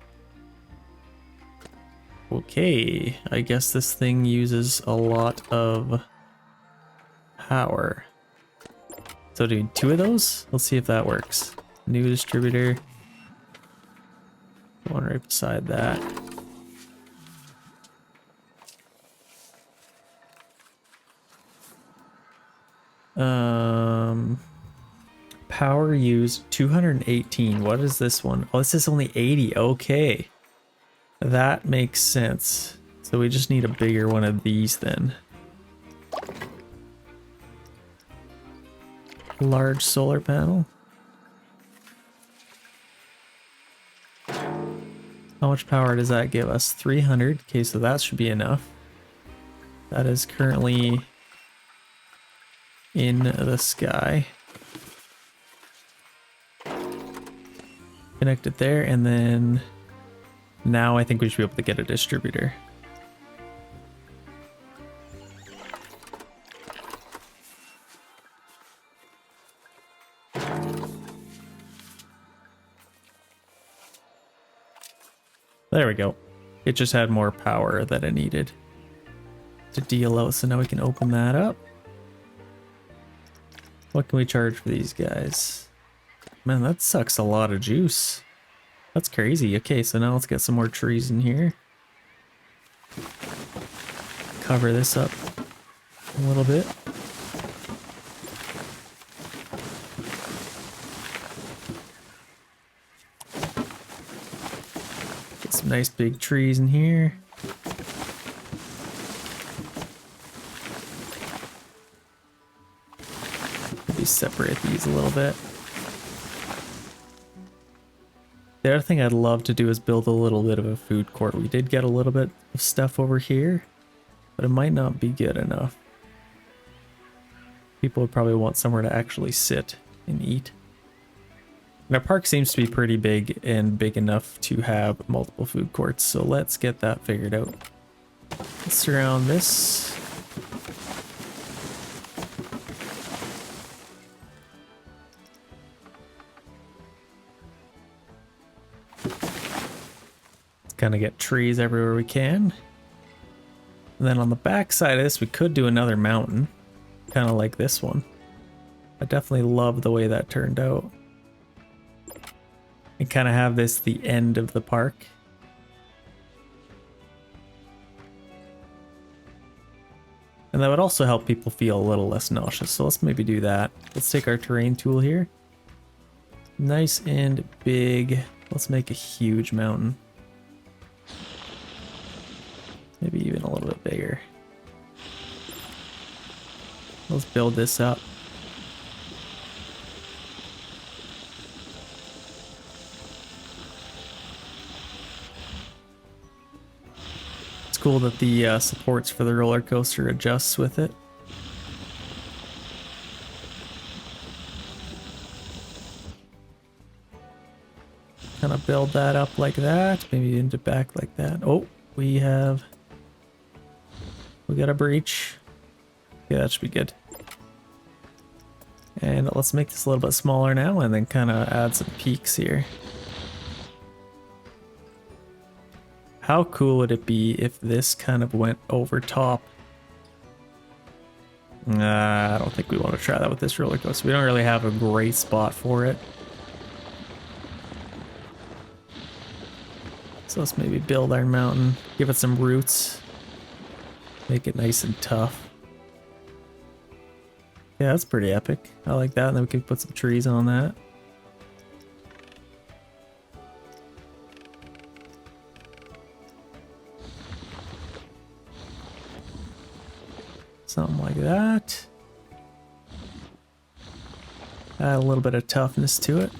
Okay, I guess this thing uses a lot of power. So doing 2 of those? Let's see if that works. New distributor. One right beside that. Power used 218. What is this one? Oh, this is only 80. Okay. That makes sense. So we just need a bigger one of these then. Large solar panel. How much power does that give us? 300. Okay, so that should be enough. That is currently in the sky. Connect it there, and then now I think we should be able to get a distributor. There we go. It just had more power that it needed to deal out, so now we can open that up. What can we charge for these guys? Man, that sucks a lot of juice. That's crazy. Okay, so now let's get some more trees in here. Cover this up a little bit. Get some nice big trees in here. Maybe separate these a little bit. The other thing I'd love to do is build a little bit of a food court. We did get a little bit of stuff over here, but it might not be good enough. People would probably want somewhere to actually sit and eat. And our park seems to be pretty big and big enough to have multiple food courts, so let's get that figured out. Let's surround this. Kind of get trees everywhere we can. And then on the back side of this, we could do another mountain, kind of like this one. I definitely love the way that turned out. And kind of have this the end of the park. And that would also help people feel a little less nauseous. So let's maybe do that. Let's take our terrain tool here. Nice and big. Let's make a huge mountain. Maybe even a little bit bigger. Let's build this up. It's cool that the supports for the roller coaster adjusts with it. Kind of build that up like that, maybe into back like that. Oh, we got a breach. Yeah, that should be good. And let's make this a little bit smaller now and then kind of add some peaks here. How cool would it be if this kind of went over top? I don't think we want to try that with this roller coaster. We don't really have a great spot for it. So let's maybe build our mountain, give it some roots. Make it nice and tough. Yeah, that's pretty epic. I like that. And then we can put some trees on that. Something like that. Add a little bit of toughness to it.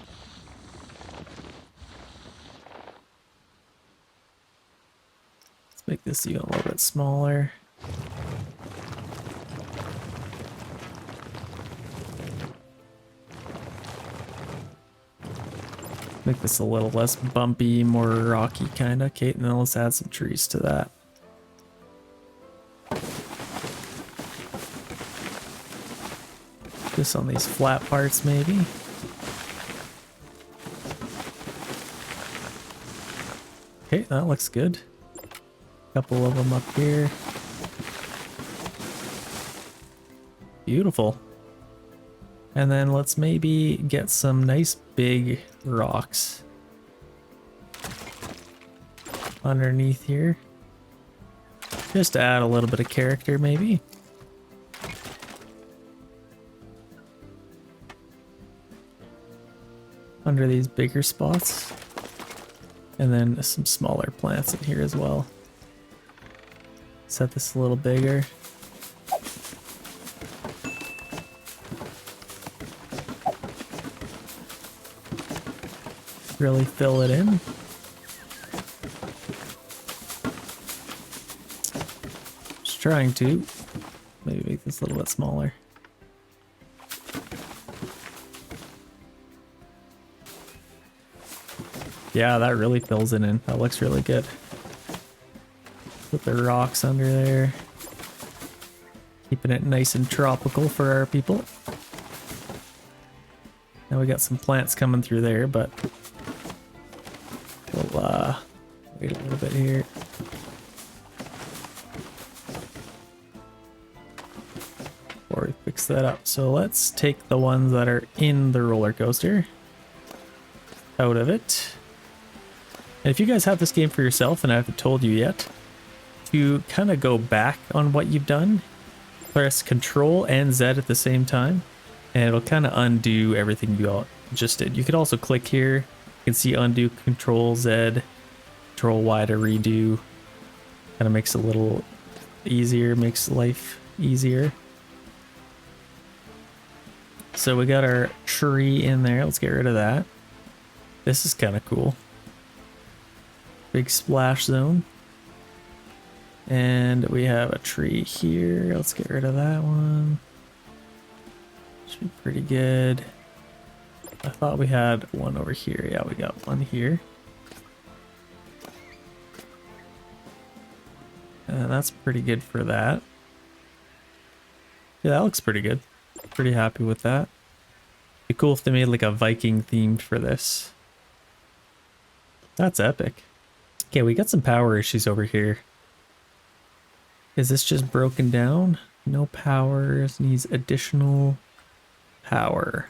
Let's make this even a little bit smaller. Make this a little less bumpy, more rocky kind of. Okay, and then let's add some trees to that. Just on these flat parts, maybe. Okay, that looks good. Couple of them up here. Beautiful. And then let's maybe get some nice big rocks underneath here. Just to add a little bit of character, maybe. Under these bigger spots. And then some smaller plants in here as well. Set this a little bigger. Really fill it in. Just trying to maybe make this a little bit smaller. Yeah, that really fills it in. That looks really good. Put the rocks under there. Keeping it nice and tropical for our people. Now we got some plants coming through there, but we'll wait a little bit here. Before we fix that up. So let's take the ones that are in the roller coaster out of it. And if you guys have this game for yourself and I haven't told you yet, to kind of go back on what you've done, press Control and Z at the same time, and it'll kind of undo everything you all just did. You could also click here. You can see undo, Control Z, Control Y to redo. Kind of makes it a little easier, makes life easier. So we got our tree in there. Let's get rid of that. This is kind of cool. Big splash zone. And we have a tree here. Let's get rid of that one. Should be pretty good. I thought we had one over here. Yeah, we got one here. And that's pretty good for that. Yeah, that looks pretty good. Pretty happy with that. Be cool if they made like a Viking themed for this. That's epic. Okay, we got some power issues over here. Is this just broken down? No powers, needs additional power.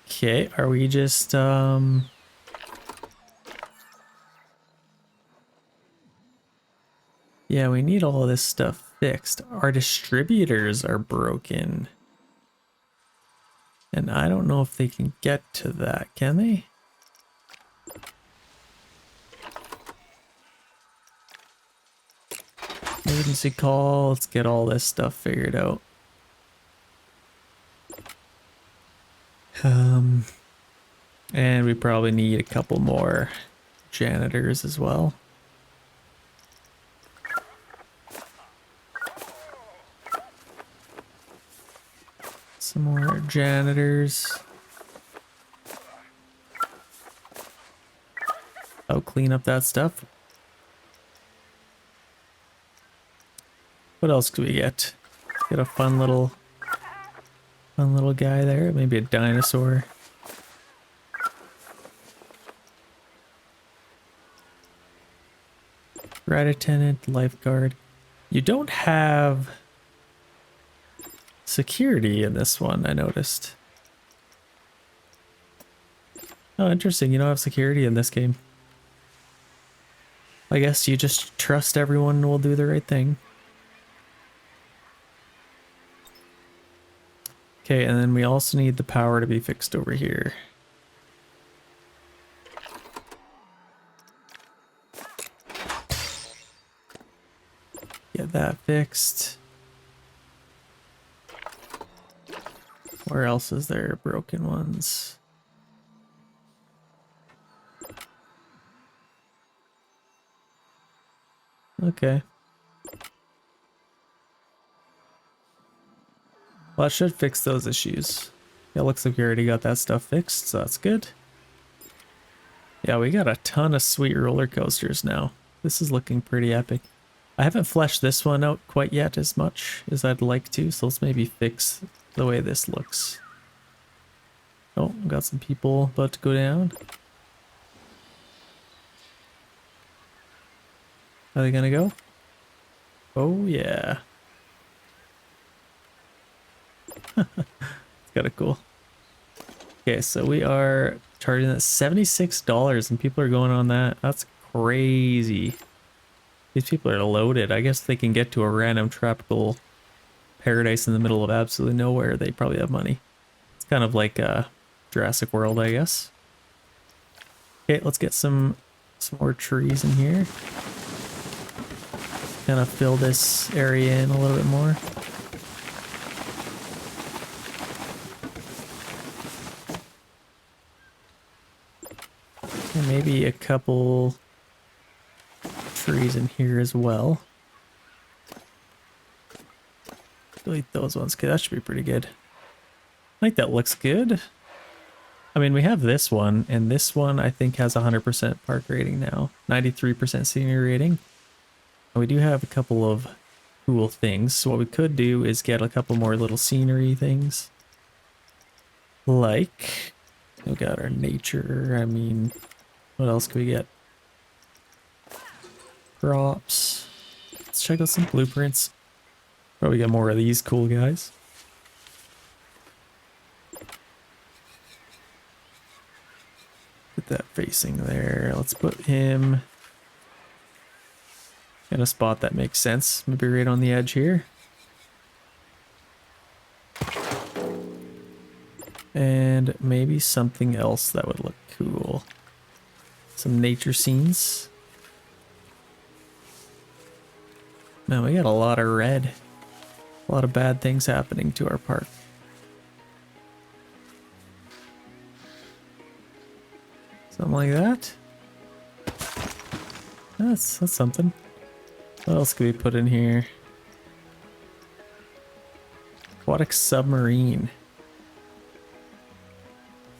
Okay, are we just yeah, we need all of this stuff fixed. Our distributors are broken. And I don't know if they can get to that, can they? Emergency call, let's get all this stuff figured out. And we probably need a couple more janitors as well. Some more janitors. I'll clean up that stuff. What else could we get? Get a fun little guy there. Maybe a dinosaur. Ride attendant, lifeguard. You don't have security in this one, I noticed. Oh, interesting. You don't have security in this game. I guess you just trust everyone will do the right thing. Okay, and then we also need the power to be fixed over here. Get that fixed. Where else is there broken ones? Okay. Well, that should fix those issues. Yeah, looks like we already got that stuff fixed, so that's good. Yeah, we got a ton of sweet roller coasters now. This is looking pretty epic. I haven't fleshed this one out quite yet as much as I'd like to, so let's maybe fix the way this looks. Oh, got some people about to go down. Are they gonna go? Oh yeah. It's kinda cool. Okay, so we are charging at $76 and people are going on that. That's crazy. These people are loaded. I guess they can get to a random tropical paradise in the middle of absolutely nowhere. They probably have money. It's kind of like Jurassic World, I guess. Okay, let's get some more trees in here. Kind of fill this area in a little bit more. And maybe a couple trees in here as well. Delete those ones, because that should be pretty good. I think that looks good. I mean, we have this one, and this one I think has 100% park rating now. 93% scenery rating. And we do have a couple of cool things. So what we could do is get a couple more little scenery things. Like, we got our nature, I mean, what else can we get? Props. Let's check out some blueprints. Probably get more of these cool guys. Put that facing there. Let's put him in a spot that makes sense. Maybe right on the edge here. And maybe something else that would look cool. Some nature scenes. Man, we got a lot of red. A lot of bad things happening to our park. Something like that. That's something. What else could we put in here? Aquatic submarine.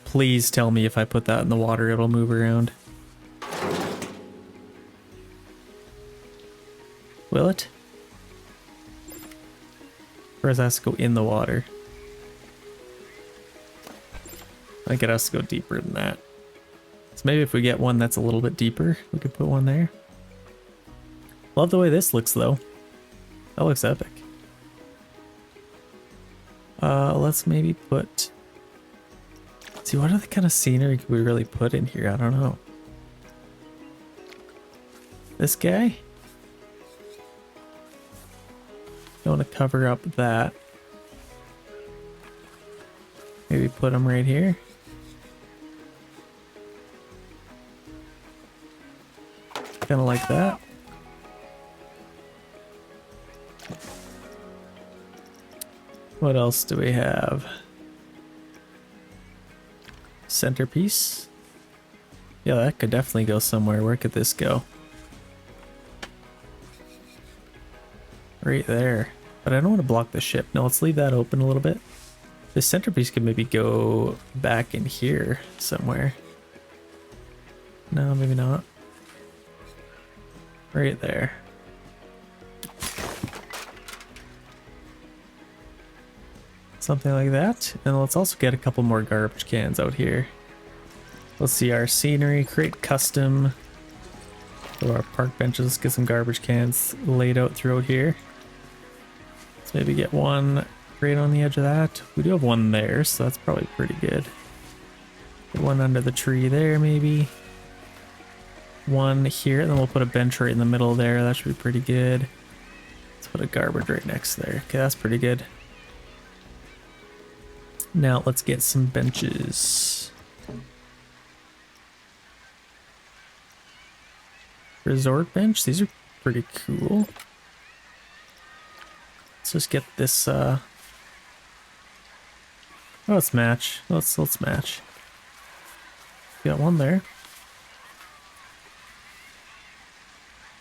Please tell me if I put that in the water, it'll move around. Will it? Or does it have to go in the water? I think it has to go deeper than that. So maybe if we get one that's a little bit deeper, we could put one there. Love the way this looks though. That looks epic. Let's maybe put... Let's see, what other kind of scenery could we really put in here? I don't know. This guy? Don't want to cover up that. Maybe put him right here. Kind of like that. What else do we have? Centerpiece. Yeah, that could definitely go somewhere. Where could this go? Right there. But I don't want to block the ship. No, let's leave that open a little bit. This centerpiece could maybe go back in here somewhere. No, maybe not. Right there. Something like that. And let's also get a couple more garbage cans out here. Let's see our scenery, create custom. So our park benches, let's get some garbage cans laid out throughout here. Let's maybe get one right on the edge of that. We do have one there, so that's probably pretty good. Get one under the tree there, maybe. One here, and then we'll put a bench right in the middle there. That should be pretty good. Let's put a garbage right next there. Okay, that's pretty good. Now let's get some benches. Resort bench, these are pretty cool. Let's just get this, let's match. Let's match. Got one there.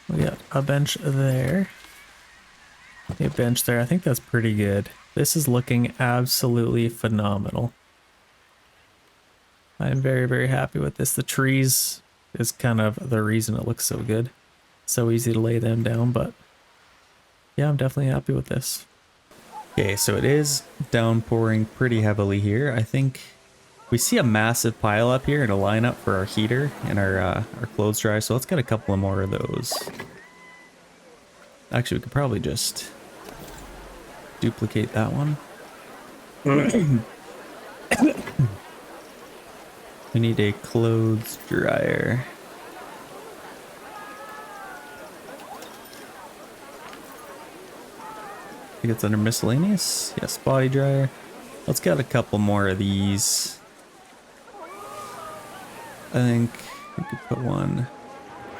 We got a bench there. A bench there. I think that's pretty good. This is looking absolutely phenomenal. I'm very, very happy with this. The trees is kind of the reason it looks so good. So easy to lay them down, but yeah, I'm definitely happy with this. Okay, so it is downpouring pretty heavily here. I think we see a massive pile up here in a lineup for our heater and our clothes dryer. So let's get a couple of more of those. Actually, we could probably just duplicate that one. We need a clothes dryer. I think it's under miscellaneous. Yes, body dryer. Let's get a couple more of these. I think we could put one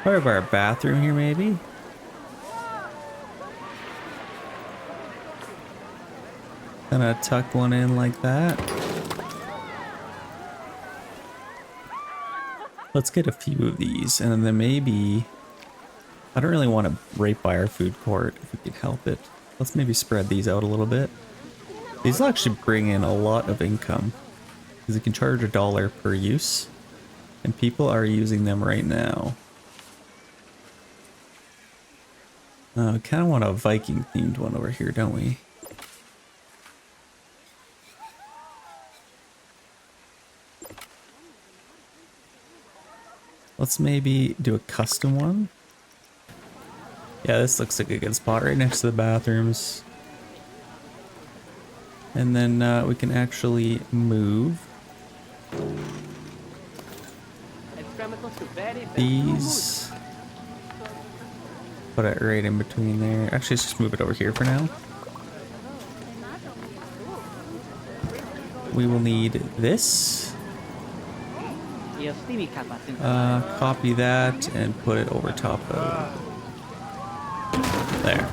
part of our bathroom here, maybe. Kind of tuck one in like that. Let's get a few of these, and then maybe, I don't really want to right by our food court if we can help it. Let's maybe spread these out a little bit. These will actually bring in a lot of income because you can charge $1 per use, and people are using them right now. We kind of want a Viking themed one over here, don't we? Let's maybe do a custom one. Yeah, this looks like a good spot right next to the bathrooms. And then we can actually move these. Put it right in between there. Actually, let's just move it over here for now. We will need this. Copy that and put it over top of there.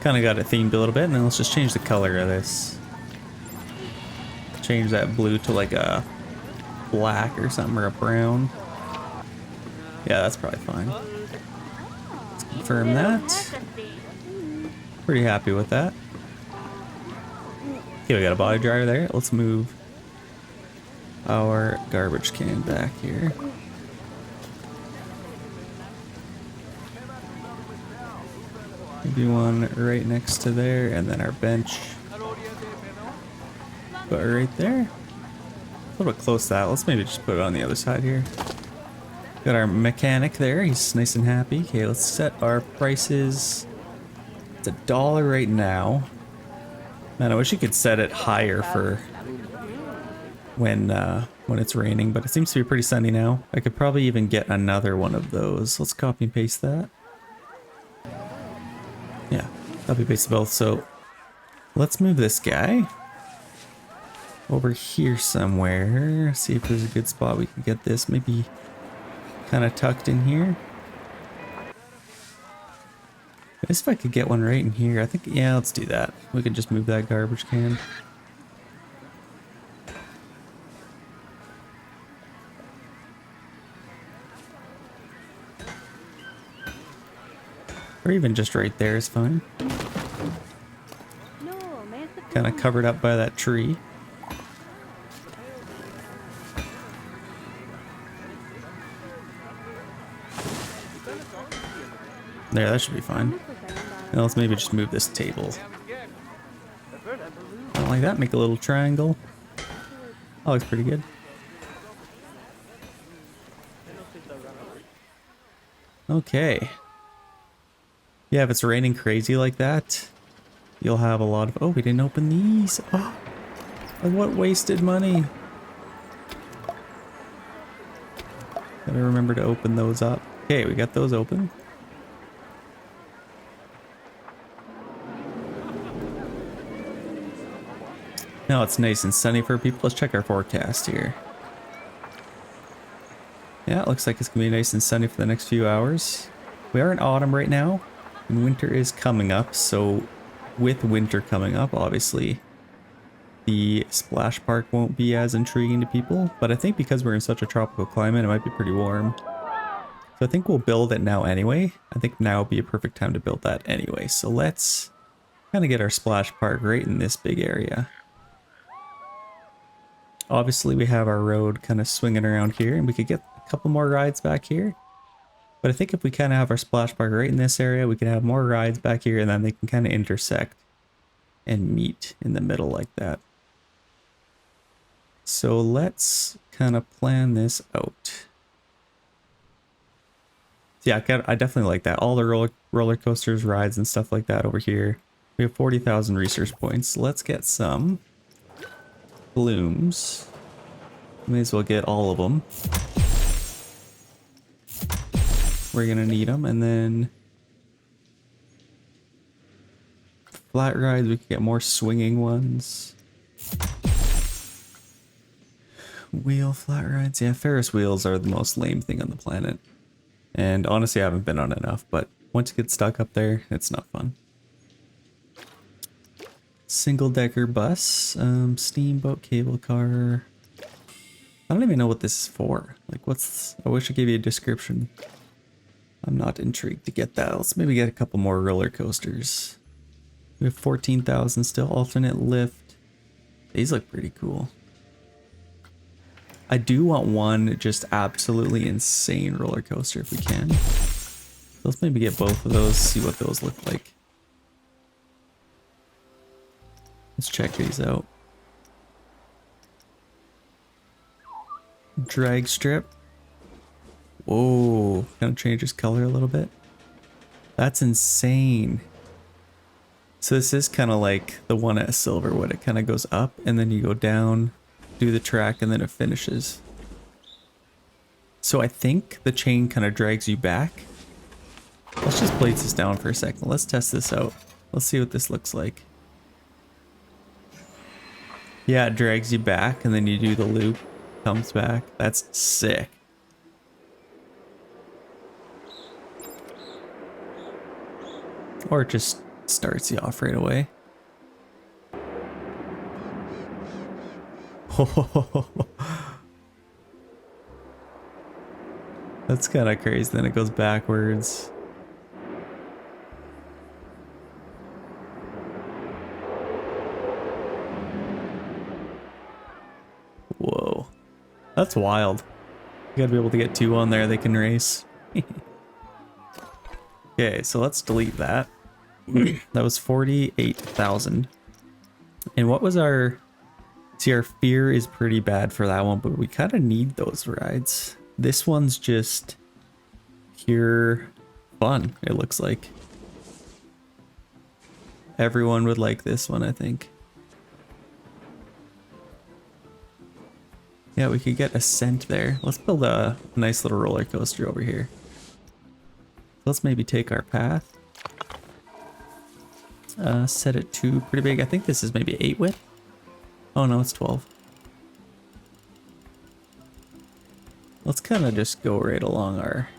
Kind of got it themed a little bit, and then let's just change the color of this. Change that blue to like a black or something, or a brown. Yeah, that's probably fine. Let's confirm that. Pretty happy with that. Okay, we got a body dryer there. Let's move our garbage can back here. Maybe one right next to there, and then our bench. Put it right there. A little bit close to that. Let's maybe just put it on the other side here. Got our mechanic there. He's nice and happy. Okay, let's set our prices. It's $1 right now. Man, I wish you could set it higher for when it's raining, but it seems to be pretty sunny now. I could probably even get another one of those. Let's copy and paste that. Yeah, copy paste both. So let's move this guy over here somewhere. See if there's a good spot we can get this. Maybe kind of tucked in here. I guess if I could get one right in here, I think, yeah, let's do that. We can just move that garbage can. Or even just right there is fine. Kind of covered up by that tree. There, that should be fine. Now let's maybe just move this table. Something like that, make a little triangle. That looks pretty good. Okay. Yeah, if it's raining crazy like that, you'll have a lot of... Oh, we didn't open these. Oh, what wasted money. Gotta remember to open those up. Okay, we got those open. Now it's nice and sunny for people. Let's check our forecast here. Yeah, it looks like it's gonna be nice and sunny for the next few hours. We are in autumn right now, and winter is coming up, so with winter coming up, obviously, the splash park won't be as intriguing to people. But I think because we're in such a tropical climate, it might be pretty warm. So I think we'll build it now anyway. I think now would be a perfect time to build that anyway. So let's kind of get our splash park right in this big area. Obviously, we have our road kind of swinging around here, and we could get a couple more rides back here. But I think if we kind of have our splash park right in this area, we could have more rides back here, and then they can kind of intersect and meet in the middle like that. So let's kind of plan this out. Yeah, I definitely like that. All the roller coasters, rides, and stuff like that over here. We have 40,000 research points. Let's get some blooms. May as well get all of them. We're gonna need them. And then flat rides, we can get more swinging ones. Wheel flat rides. Yeah, Ferris wheels are the most lame thing on the planet. And honestly, I haven't been on enough, but once you get stuck up there, it's not fun. Single decker bus, steamboat cable car. I don't even know what this is for. Like, I wish I gave you a description. I'm not intrigued to get that. Let's maybe get a couple more roller coasters. We have 14,000 still. Alternate lift. These look pretty cool. I do want one just absolutely insane roller coaster if we can. So let's maybe get both of those, see what those look like. Let's check these out. Drag strip. Whoa, kind of changes color a little bit. That's insane. So this is kind of like the one at Silverwood. It kind of goes up and then you go down, do the track, and then it finishes. So I think the chain kind of drags you back. Let's just place this down for a second. Let's test this out. Let's see what this looks like. Yeah, it drags you back and then you do the loop, comes back. That's sick. Or it just starts you off right away. That's kind of crazy. Then it goes backwards. Whoa. That's wild. You gotta be able to get two on there, they can race. Okay, so let's delete that. That was 48,000. And what was our... See, our fear is pretty bad for that one, but we kind of need those rides. This one's just pure fun, it looks like. Everyone would like this one, I think. Yeah, we could get Ascent there. Let's build a nice little roller coaster over here. Let's maybe take our path. Set it to pretty big. I think this is maybe 8 width. Oh no, it's 12. Let's kind of just go right along our...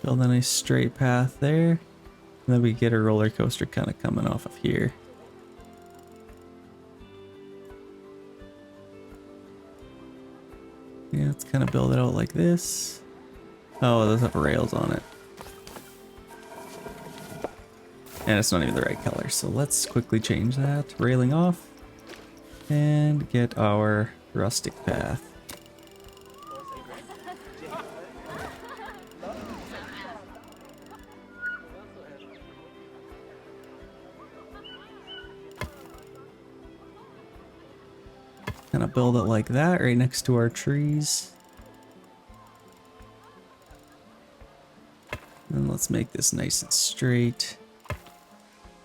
Build a nice straight path there. And then we get a roller coaster kind of coming off of here. Yeah, let's kind of build it out like this. Oh, those have rails on it. And it's not even the right color, so let's quickly change that. Railing off. And get our rustic path. Kind of build it like that, right next to our trees. And let's make this nice and straight.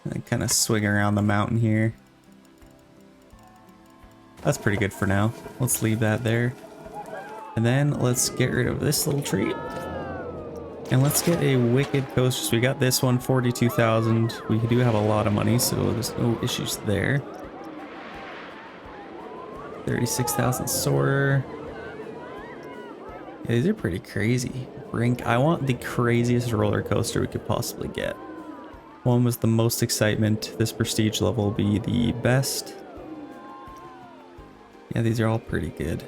And then kind of swing around the mountain here. That's pretty good for now. Let's leave that there. And then let's get rid of this little tree. And let's get a wicked coaster. So we got this one, 42,000. We do have a lot of money, so there's no issues there. 36,000 soarer. Yeah, these are pretty crazy. Brink, I want the craziest roller coaster we could possibly get. One was the most excitement. This prestige level will be the best. Yeah, these are all pretty good.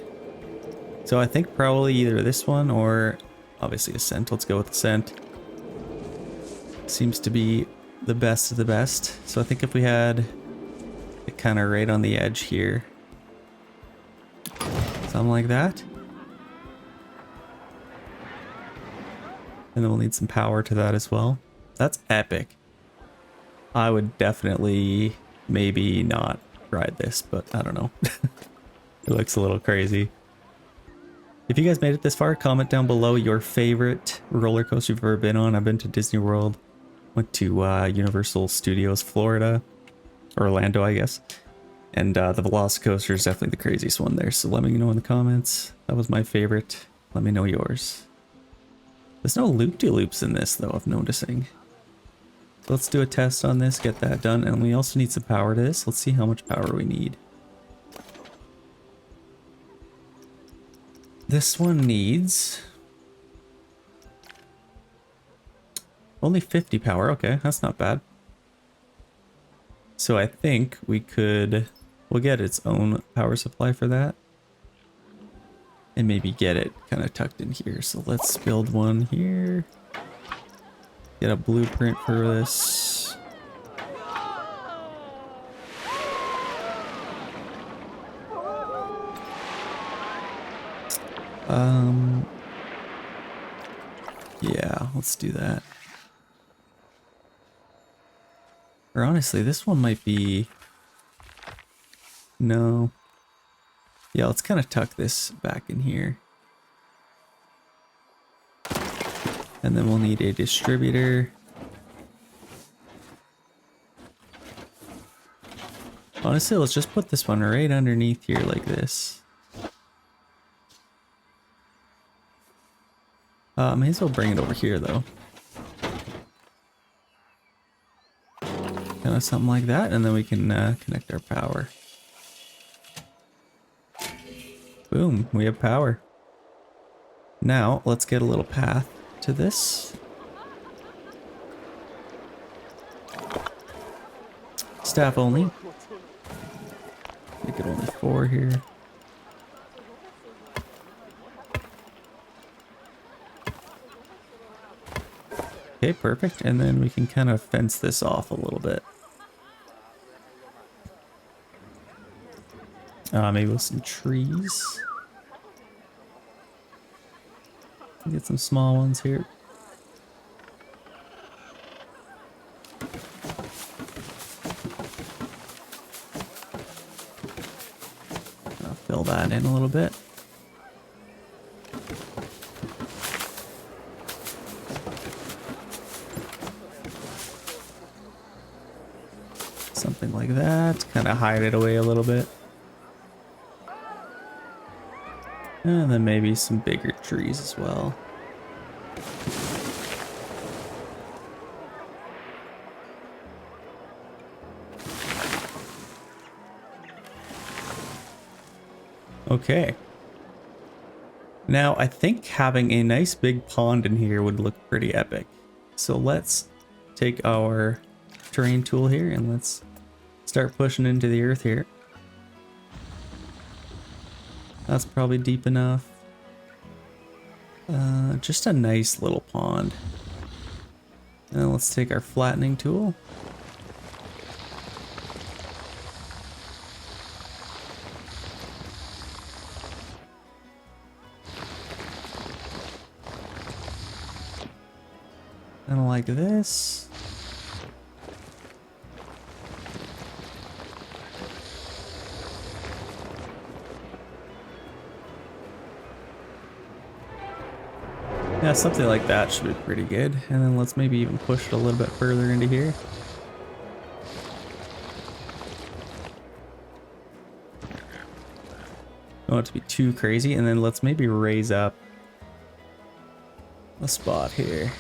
So I think probably either this one or obviously Ascent. Let's go with Ascent. Seems to be the best of the best. So I think if we had it kind of right on the edge here, something like that. And then we'll need some power to that as well. That's epic. I would definitely maybe not ride this, but I don't know. It looks a little crazy. If you guys made it this far, comment down below your favorite roller coaster you've ever been on. I've been to Disney World, went to Universal Studios Florida, Orlando I guess, and the Velocicoaster is definitely the craziest one there, so let me know in the comments. That was my favorite. Let me know yours. There's no loop-de-loops in this though, I'm noticing. So let's do a test on this, get that done, and we also need some power to this. Let's see how much power we need. This one needs only 50 power. Okay, that's not bad. So I think we'll get its own power supply for that. And maybe get it kind of tucked in here. So let's build one here. Get a blueprint for this. Yeah, let's do that. Or honestly, this one might be... No. Yeah, let's kind of tuck this back in here. And then we'll need a distributor. Honestly, let's just put this one right underneath here like this. May as well bring it over here though. Kind of something like that, and then we can connect our power. Boom, we have power. Now, let's get a little path to this. Staff only. Make it only 4 here. Okay, perfect. And then we can kind of fence this off a little bit. Maybe with some trees. Get some small ones here. I'll fill that in a little bit. Something like that. Kind of hide it away a little bit. And then maybe some bigger trees as well. Okay. Now I think having a nice big pond in here would look pretty epic. So let's take our terrain tool here and let's start pushing into the earth here. That's probably deep enough. Just a nice little pond. And then let's take our flattening tool. And like this. Yeah, something like that should be pretty good. And then let's maybe even push it a little bit further into here. Don't want it to be too crazy. And then let's maybe raise up a spot here.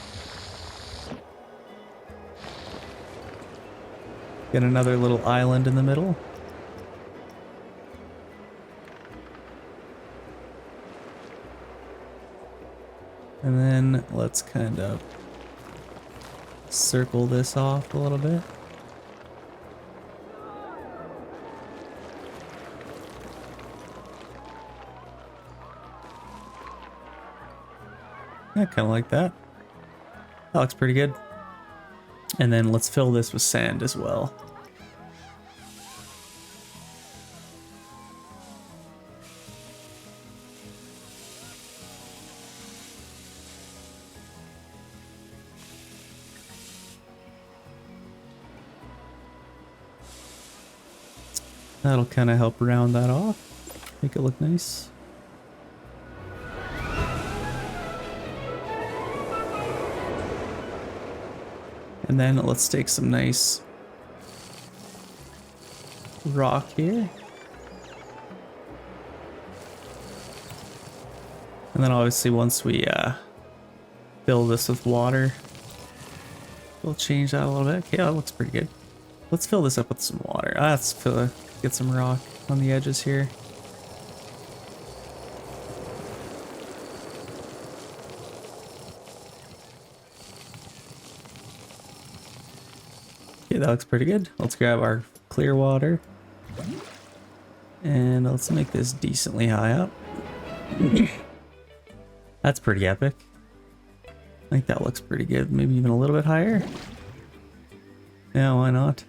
Get another little island in the middle. And then let's kind of circle this off a little bit. Yeah, kind of like that. That looks pretty good. And then let's fill this with sand as well. That'll kind of help round that off, make it look nice. And then let's take some nice rock here. And then obviously once we fill this with water, we'll change that a little bit. Okay, that looks pretty good. Let's fill this up with some water. Let's get some rock on the edges here. Okay, that looks pretty good. Let's grab our clear water and let's make this decently high up. That's pretty epic. I think that looks pretty good. Maybe even a little bit higher. Yeah, why not?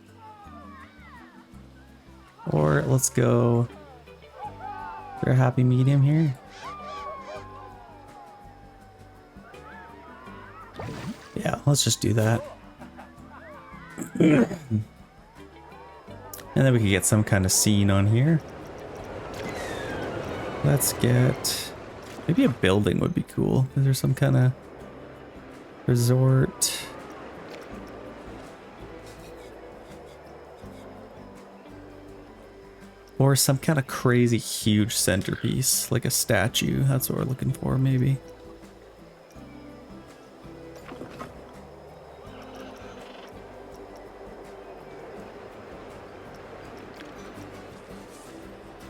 Or let's go for a happy medium here. Yeah, let's just do that. And then we can get some kind of scene on here. Let's get... maybe a building would be cool. Is there some kind of resort? Or some kind of crazy huge centerpiece, like a statue. That's what we're looking for, maybe.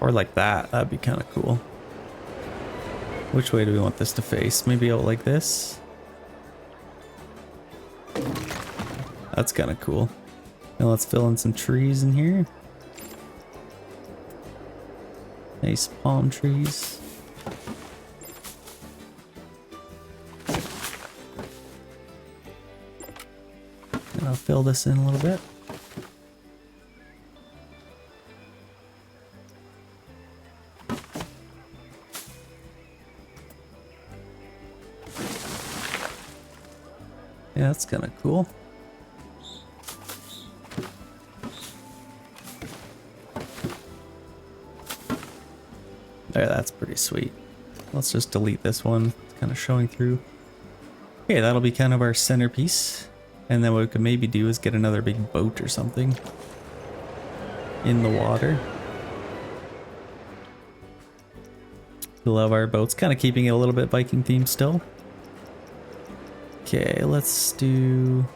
Or like that. That'd be kind of cool. Which way do we want this to face? Maybe out like this? That's kind of cool. Now let's fill in some trees in here. Nice palm trees. And I'll fill this in a little bit. Yeah, that's kind of cool. There, that's pretty sweet. Let's just delete this one. It's kind of showing through. Okay, that'll be kind of our centerpiece. And then what we could maybe do is get another big boat or something in the water. We love our boats, kind of keeping it a little bit Viking themed still. Okay, let's do...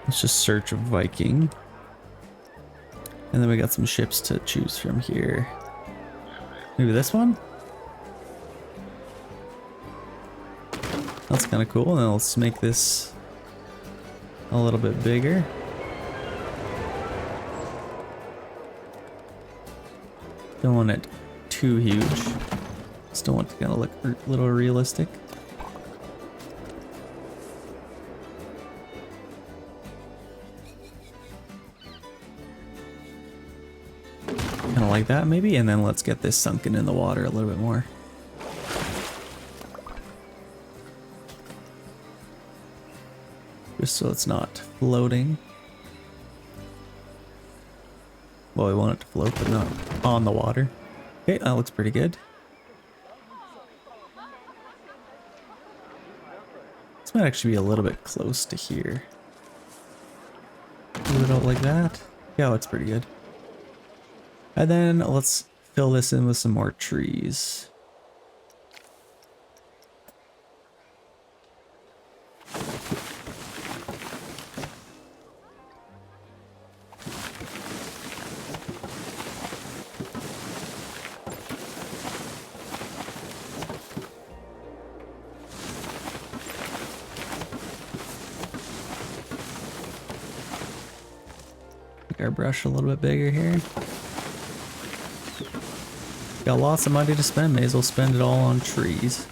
let's just search Viking. And then we got some ships to choose from here. Maybe this one? That's kind of cool. And then let's make this a little bit bigger. Don't want it too huge. Still want it to kind of look a little realistic. Kind of like that maybe, and then let's get this sunken in the water a little bit more. Just so it's not floating. Well, we want it to float, but not on the water. Okay, that looks pretty good. This might actually be a little bit close to here. Move it out like that. Yeah, looks pretty good. And then let's fill this in with some more trees. Make our brush a little bit bigger here. Got lots of money to spend, may as well spend it all on trees.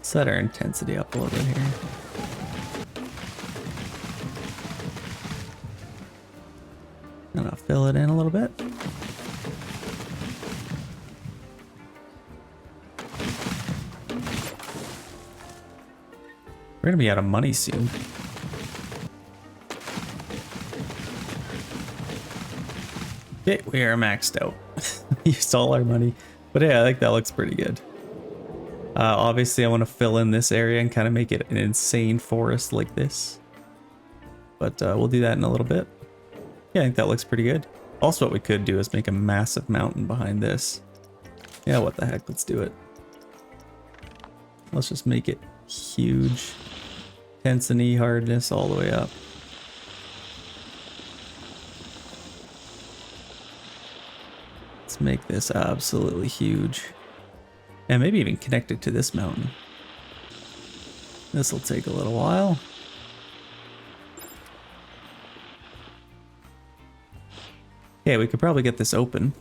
Set our intensity up a little bit here. And I'll fill it in a little bit. We're gonna be out of money soon. Okay, we are maxed out. We used all our money. But yeah, I think that looks pretty good. Obviously, I want to fill in this area and kind of make it an insane forest like this. But we'll do that in a little bit. Yeah, I think that looks pretty good. Also, what we could do is make a massive mountain behind this. Yeah, what the heck, let's do it. Let's just make it huge. Intensity, hardness, all the way up. Let's make this absolutely huge. And maybe even connect it to this mountain. This will take a little while. Okay, we could probably get this open.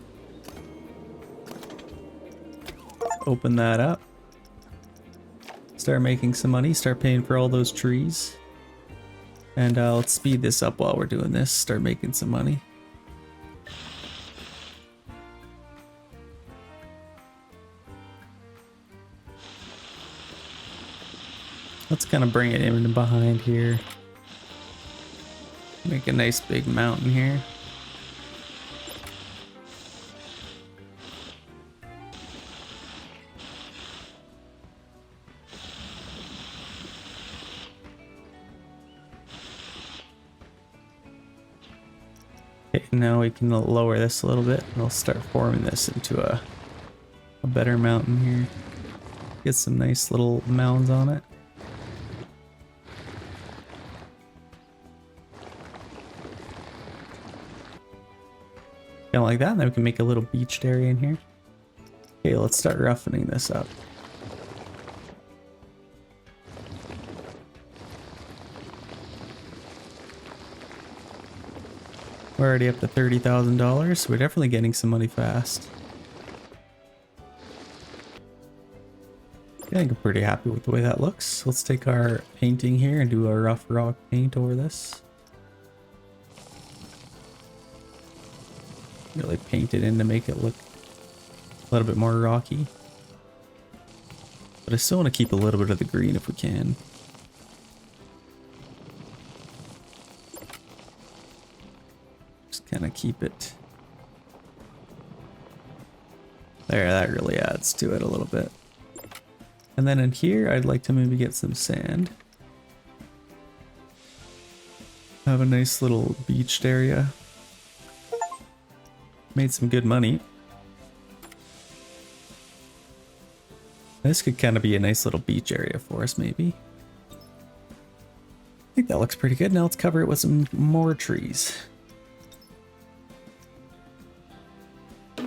Open that up. Start making some money, start paying for all those trees. And let's speed this up while we're doing this, start making some money. Let's kind of bring it in behind here. Make a nice big mountain here. Okay, now we can lower this a little bit and we'll start forming this into a better mountain here. Get some nice little mounds on it. Kind of like that, and then we can make a little beached area in here. Okay, let's start roughening this up. We're already up to $30,000, so we're definitely getting some money fast. I think I'm pretty happy with the way that looks. Let's take our painting here and do a rough rock paint over this. Really paint it in to make it look a little bit more rocky. But I still want to keep a little bit of the green if we can. Just kind of keep it. There, that really adds to it a little bit. And then in here, I'd like to maybe get some sand. Have a nice little beached area. Made some good money. This could kind of be a nice little beach area for us, maybe. I think that looks pretty good. Now let's cover it with some more trees. Yeah,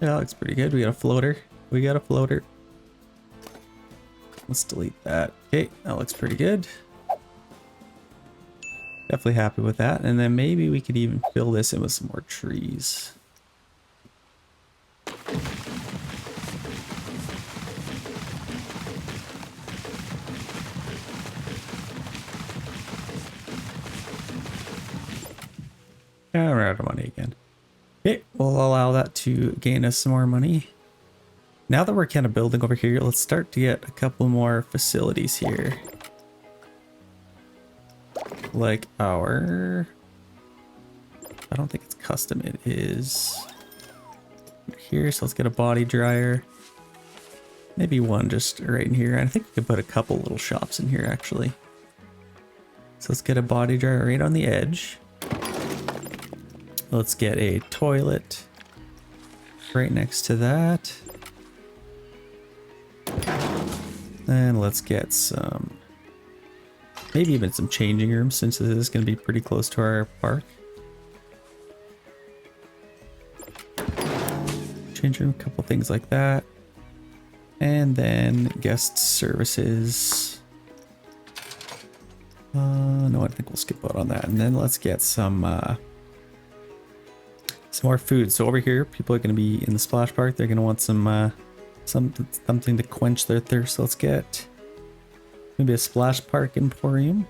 that looks pretty good. We got a floater. We got a floater. Let's delete that. Okay, that looks pretty good. Definitely happy with that. And then maybe we could even fill this in with some more trees. Yeah, we're out of money again. Okay, we'll allow that to gain us some more money. Now that we're kind of building over here, let's start to get a couple more facilities here. Like our... I don't think it's custom, it is here, so let's get a body dryer. Maybe one just right in here. I think we could put a couple little shops in here actually. So let's get a body dryer right on the edge. Let's get a toilet right next to that. And let's get some, maybe even some changing rooms since this is going to be pretty close to our park. Change a couple things like that. And then guest services. No, I think we'll skip out on that. And then let's get some more food. So over here, people are going to be in the splash park. They're going to want something to quench their thirst. So let's get maybe a splash park emporium.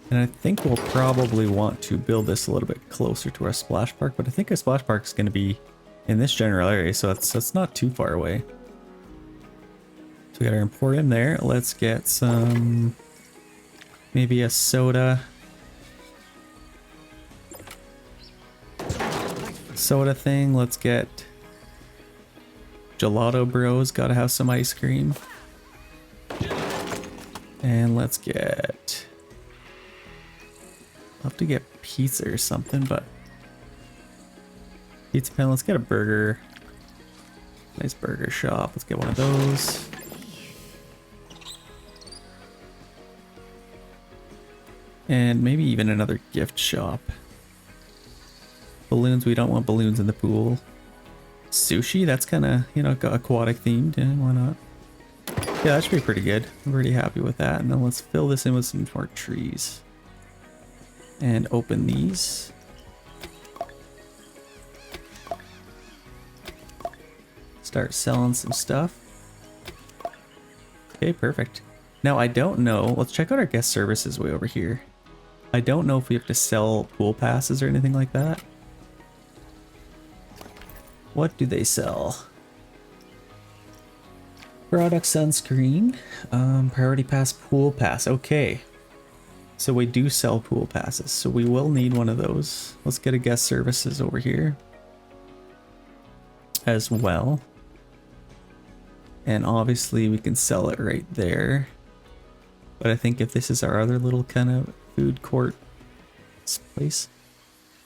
And I think we'll probably want to build this a little bit closer to our splash park, but I think our splash park is going to be in this general area, so it's not too far away. So we got our emporium there. Let's get some, maybe a soda thing. Let's get Gelato Bros, gotta have some ice cream. And let's get, I'll have to get pizza or something, but pizza pen, let's get a burger. Nice burger shop, let's get one of those. And maybe even another gift shop. Balloons, we don't want balloons in the pool. Sushi, that's kind of, you know, aquatic themed, and why not? Yeah, that should be pretty good. I'm pretty happy with that. And then let's fill this in with some more trees. And open these. Start selling some stuff. Okay, perfect. Now I don't know, let's check out our guest services way over here. I don't know if we have to sell pool passes or anything like that. What do they sell? Product sunscreen, priority pass, pool pass. Okay, so we do sell pool passes, so we will need one of those. Let's get a guest services over here as well. And obviously we can sell it right there. But I think if this is our other little kind of food court place.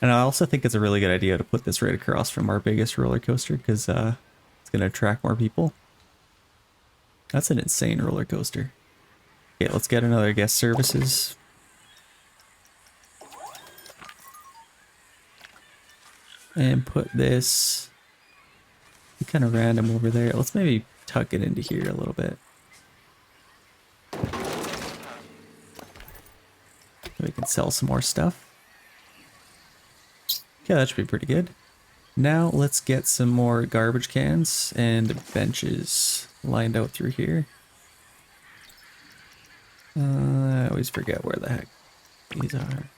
And I also think it's a really good idea to put this right across from our biggest roller coaster, because it's going to attract more people. That's an insane roller coaster. Okay, let's get another guest services. And put this kind of random over there. Let's maybe tuck it into here a little bit. We can sell some more stuff. Okay, that should be pretty good. Now let's get some more garbage cans and benches lined out through here. I always forget where the heck these are.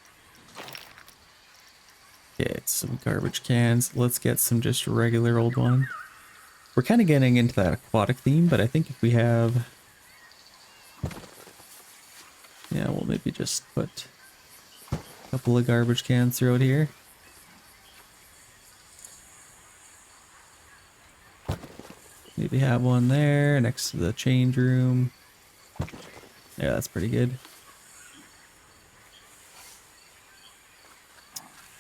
Okay, some garbage cans. Let's get some just regular old one. We're kind of getting into that aquatic theme, but I think if we have... Yeah, we'll maybe just put a couple of garbage cans throughout here. Maybe have one there next to the change room. Yeah, that's pretty good.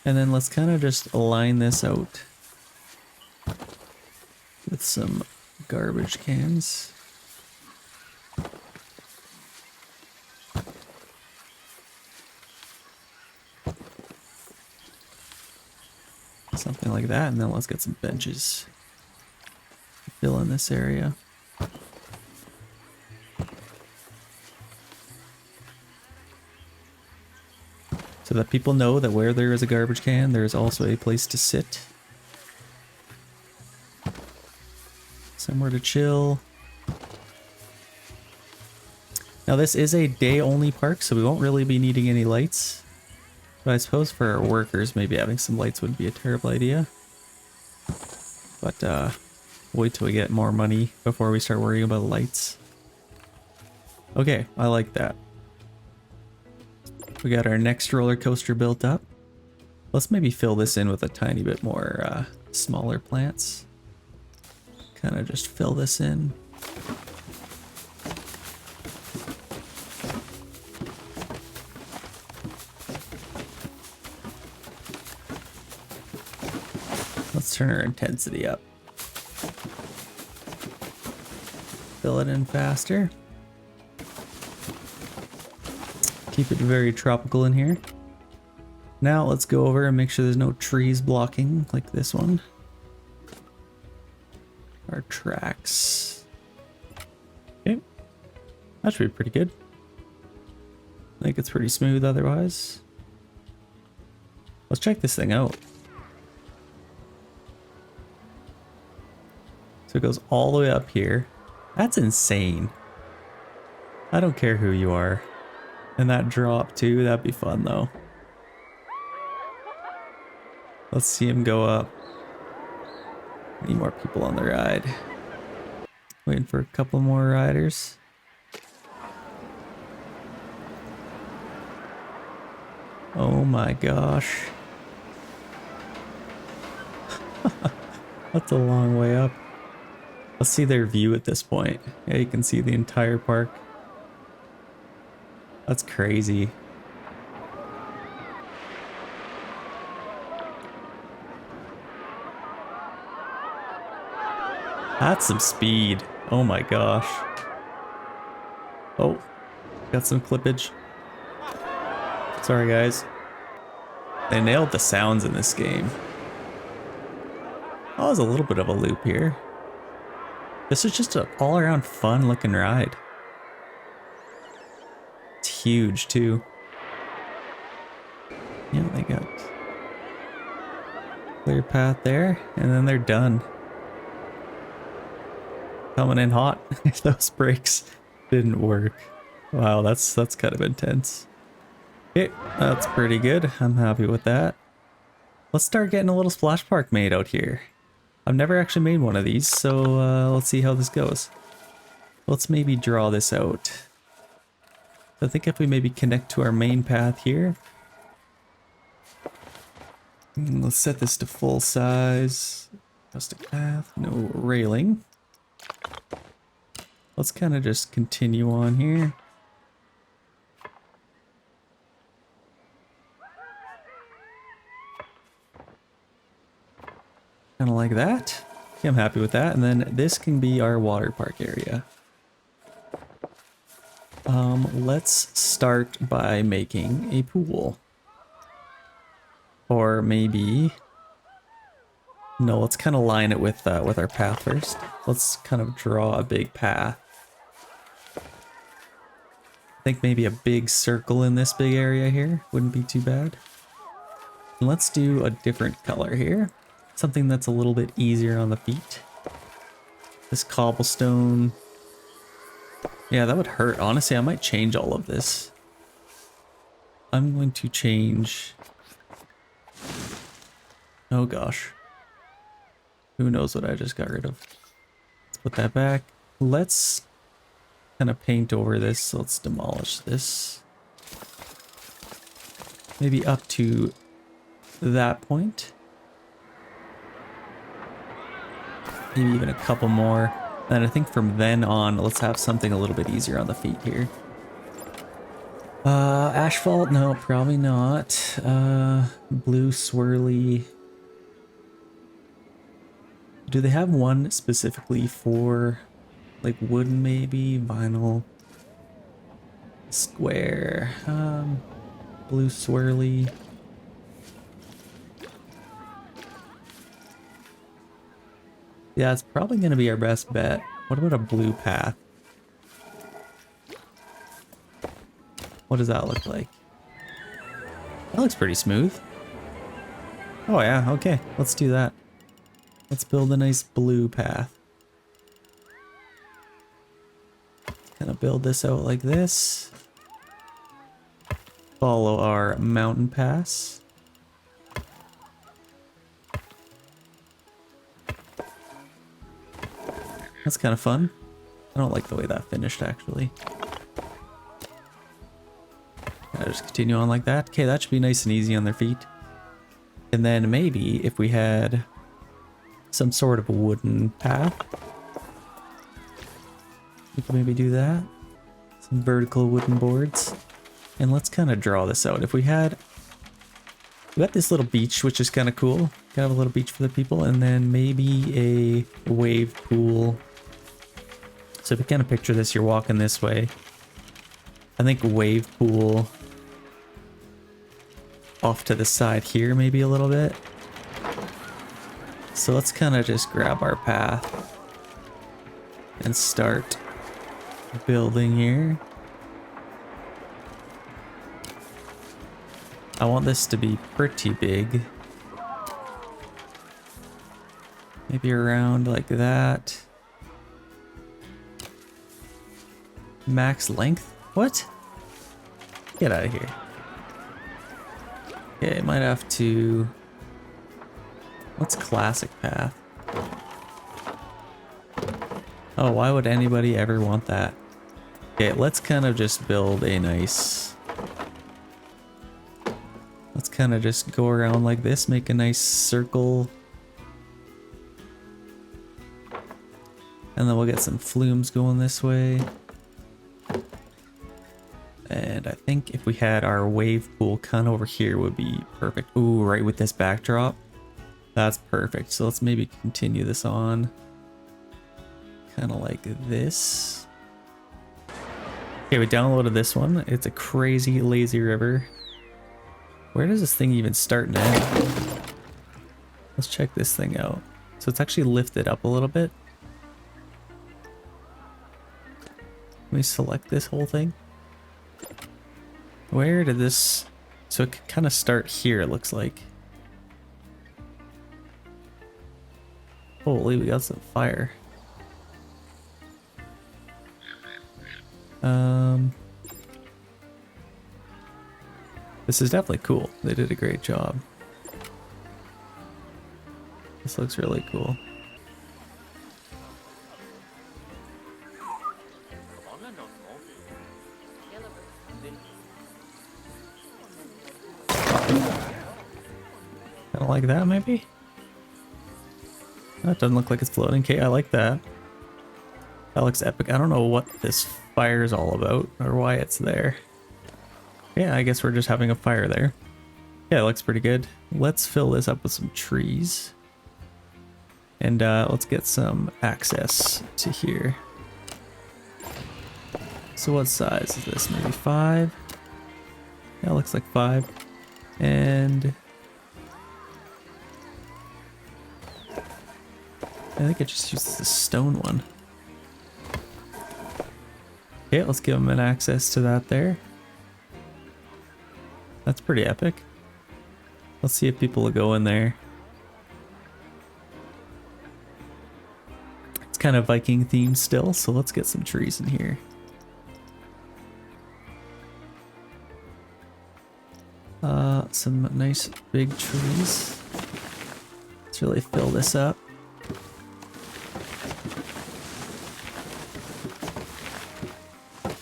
And then let's kind of just line this out with some garbage cans. Something like that, and then let's get some benches to fill in this area. So that people know that where there is a garbage can, there is also a place to sit. Somewhere to chill. Now this is a day-only park, so we won't really be needing any lights. But I suppose for our workers, maybe having some lights wouldn't be a terrible idea. But wait till we get more money before we start worrying about lights. Okay, I like that. We got our next roller coaster built up. Let's maybe fill this in with a tiny bit more smaller plants. Kind of just fill this in. Let's turn our intensity up. Fill it in faster. Keep it very tropical in here. Now let's go over and make sure there's no trees blocking like this one. Our tracks. Okay, that should be pretty good. I think it's pretty smooth otherwise. Let's check this thing out. So it goes all the way up here. That's insane. I don't care who you are. And that drop too, that'd be fun though. Let's see him go up. Need more people on the ride. Waiting for a couple more riders. Oh my gosh. That's a long way up. Let's see their view at this point. Yeah, you can see the entire park. That's crazy. That's some speed. Oh my gosh. Oh, got some clippage. Sorry guys. They nailed the sounds in this game. Oh, there's a little bit of a loop here. This is just an all-around fun looking ride. It's huge too. Yeah, they got clear path there, and then they're done. Coming in hot. Those brakes didn't work. Wow, that's kind of intense. Okay, that's pretty good. I'm happy with that. Let's start getting a little splash park made out here. I've never actually made one of these, so let's see how this goes. Let's maybe draw this out. I think if we maybe connect to our main path here. Let's set this to full size. Rustic path, no railing. Let's kind of just continue on here. Kind of like that. Okay, I'm happy with that. And then this can be our water park area. Let's start by making a pool. Or maybe... No, let's kind of line it with our path first. Let's kind of draw a big path. I think maybe a big circle in this big area here wouldn't be too bad. And let's do a different color here. Something that's a little bit easier on the feet. This cobblestone. Yeah, that would hurt. Honestly, I might change all of this. I'm going to change... Oh gosh. Who knows what I just got rid of. Let's put that back. Let's kind of paint over this. So let's demolish this. Maybe up to that point. Maybe even a couple more. And I think from then on, let's have something a little bit easier on the feet here. Asphalt? No, probably not. Blue swirly. Do they have one specifically for like wooden maybe? Vinyl. Square. Blue swirly. Yeah, it's probably going to be our best bet. What about a blue path? What does that look like? That looks pretty smooth. Oh yeah, okay. Let's do that. Let's build a nice blue path. Gonna build this out like this. Follow our mountain pass. That's kind of fun. I don't like the way that finished, actually. I'll just continue on like that. Okay, that should be nice and easy on their feet. And then maybe if we had some sort of a wooden path, we could maybe do that. Some vertical wooden boards. And let's kind of draw this out. If we had... We got this little beach, which is kind of cool. Got a little beach for the people. And then maybe a wave pool. So if you kind of picture this, you're walking this way. I think wave pool off to the side here maybe a little bit. So let's kind of just grab our path and start building here. I want this to be pretty big. Maybe around like that. Max length? What? Get out of here. Okay, might have to... What's classic path? Oh, why would anybody ever want that? Okay, let's kind of just build a nice... Let's kind of just go around like this, make a nice circle. And then we'll get some flumes going this way. And I think if we had our wave pool kind of over here would be perfect. Ooh, right with this backdrop. That's perfect. So let's maybe continue this on. Kind of like this. Okay, we downloaded this one. It's a crazy lazy river. Where does this thing even start and end? Let's check this thing out. So it's actually lifted up a little bit. Let me select this whole thing. Where did this... So it could kind of start here, it looks like. Holy, we got some fire. This is definitely cool. They did a great job. This looks really cool. Kind of like that, maybe? That doesn't look like it's floating. Okay, I like that. That looks epic. I don't know what this fire is all about or why it's there. Yeah, I guess we're just having a fire there. Yeah, it looks pretty good. Let's fill this up with some trees. And let's get some access to here. So what size is this? Maybe 5? Yeah, it looks like 5. And I think it just uses the stone one. Okay, let's give them an access to that there. That's pretty epic. Let's see if people will go in there. It's kind of Viking themed still, so let's get some trees in here. Some nice big trees. Let's really fill this up.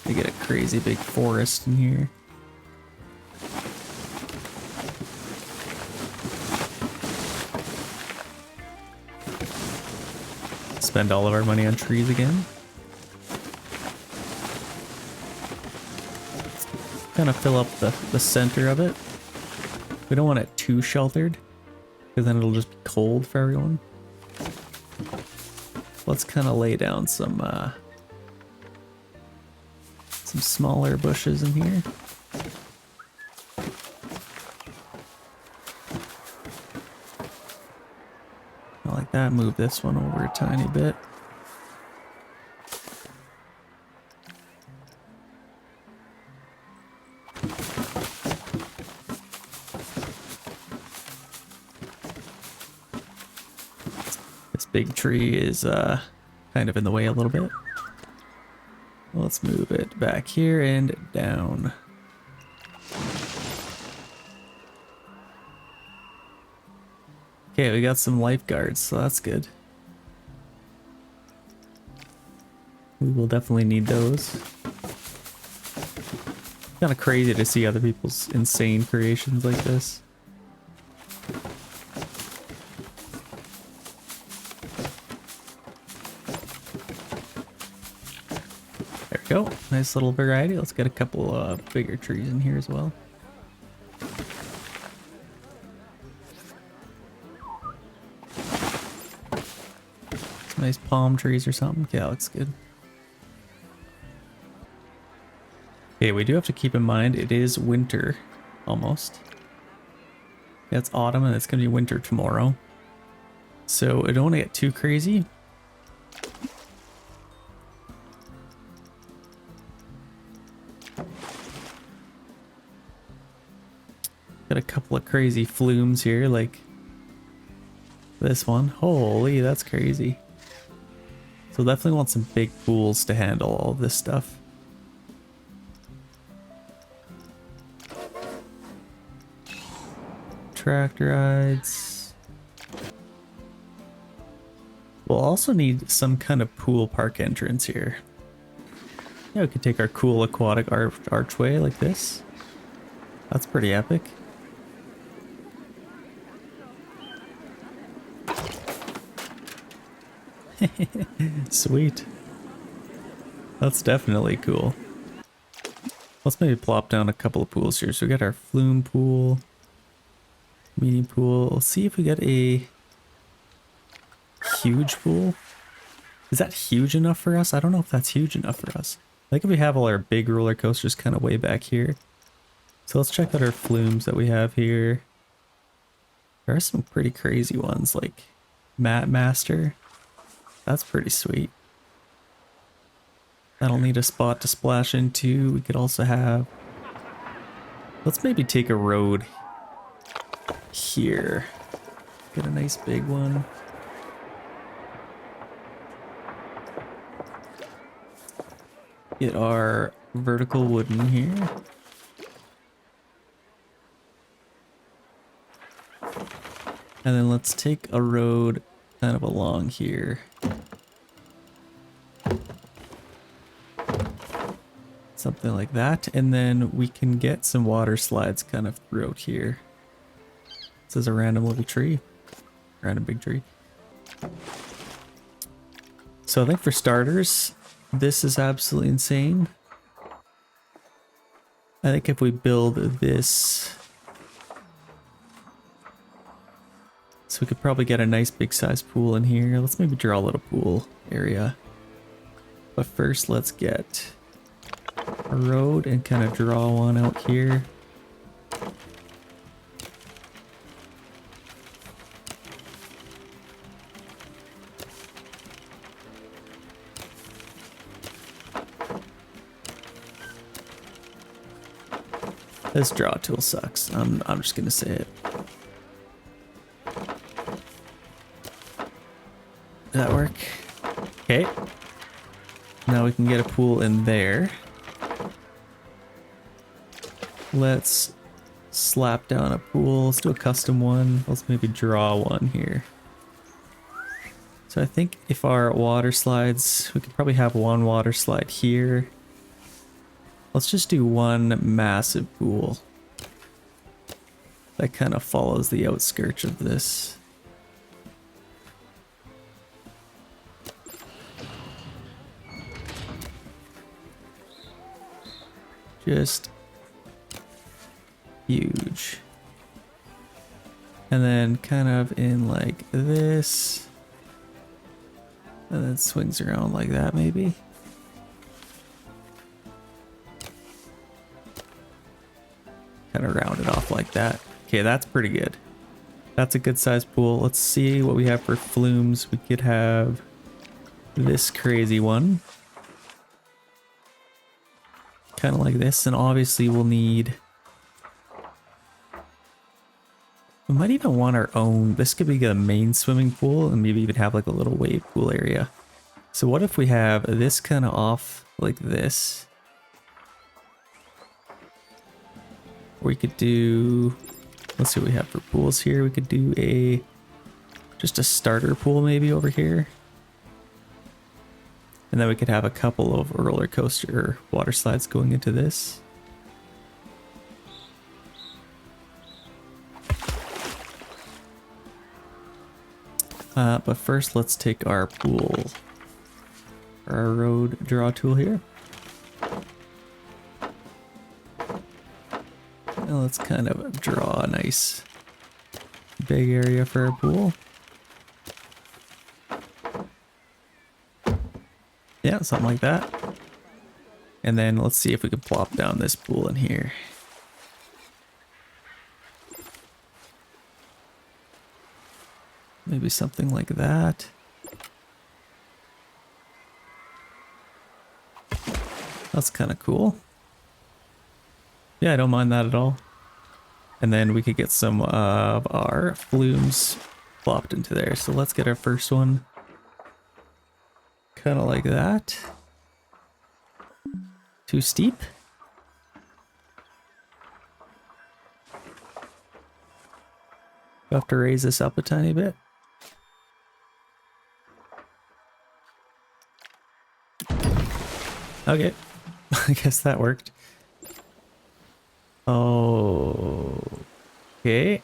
We get a crazy big forest in here. Spend all of our money on trees again. Kind of fill up the center of it. We don't want it too sheltered, because then it'll just be cold for everyone. Let's kind of lay down some smaller bushes in here. I like that. Move this one over a tiny bit. This big tree is kind of in the way a little bit. Let's move it back here and down. Okay, we got some lifeguards, so that's good. We will definitely need those. Kind of crazy to see other people's insane creations like this. There we go. Nice little variety. Let's get a couple bigger trees in here as well. Some nice palm trees or something. Yeah, looks good. Okay, we do have to keep in mind it is winter almost. Yeah, it's autumn and it's gonna be winter tomorrow. So it don't want to get too crazy. Got a couple of crazy flumes here, like this one. Holy, that's crazy. So definitely want some big pools to handle all this stuff. Tractor rides. We'll also need some kind of pool park entrance here. Yeah, we could take our cool aquatic archway like this. That's pretty epic. Sweet. That's definitely cool. Let's maybe plop down a couple of pools here. So we got our flume pool, medium pool. Let's see if we get a huge pool. Is that huge enough for us? I don't know if that's huge enough for us. I think if we have all our big roller coasters kind of way back here. So let's check out our flumes that we have here. There are some pretty crazy ones like Mat Master. That's pretty sweet. That'll need a spot to splash into. We could also have... Let's maybe take a road here. Get a nice big one. Get our vertical wooden here. And then let's take a road kind of along here. Something like that. And then we can get some water slides kind of throughout here. This is a random little tree. Random big tree. So I think for starters, this is absolutely insane. I think if we build this... So we could probably get a nice big size pool in here. Let's maybe draw a little pool area. But first let's get a road and kind of draw one out here. This draw tool sucks. I'm just gonna say it. Does that work? Okay. Now we can get a pool in there. Let's slap down a pool. Let's do a custom one. Let's maybe draw one here. So I think if our water slides, we could probably have one water slide here. Let's just do one massive pool that kind of follows the outskirts of this. Just huge. And then kind of in like this. And then swings around like that maybe. Kind of round it off like that. Okay, that's pretty good. That's a good sized pool. Let's see what we have for flumes. We could have this crazy one. Kind of like this, and obviously we'll need... We might even want our own... This could be the main swimming pool, and maybe even have like a little wave pool area. So what if we have this kind of off like this? We could do... Let's see what we have for pools here. We could do a... Just a starter pool maybe over here. And then we could have a couple of roller coaster water slides going into this. But first let's take our pool, our road draw tool here. And let's kind of draw a nice big area for our pool. Yeah, something like that. And then let's see if we can plop down this pool in here. maybe something like that. That's kind of cool. Yeah, I don't mind that at all. And then we could get some of our flumes plopped into there. So let's get our first one. Kind of like that. Too steep. We'll have to raise this up a tiny bit. Okay, I guess that worked. Oh, okay.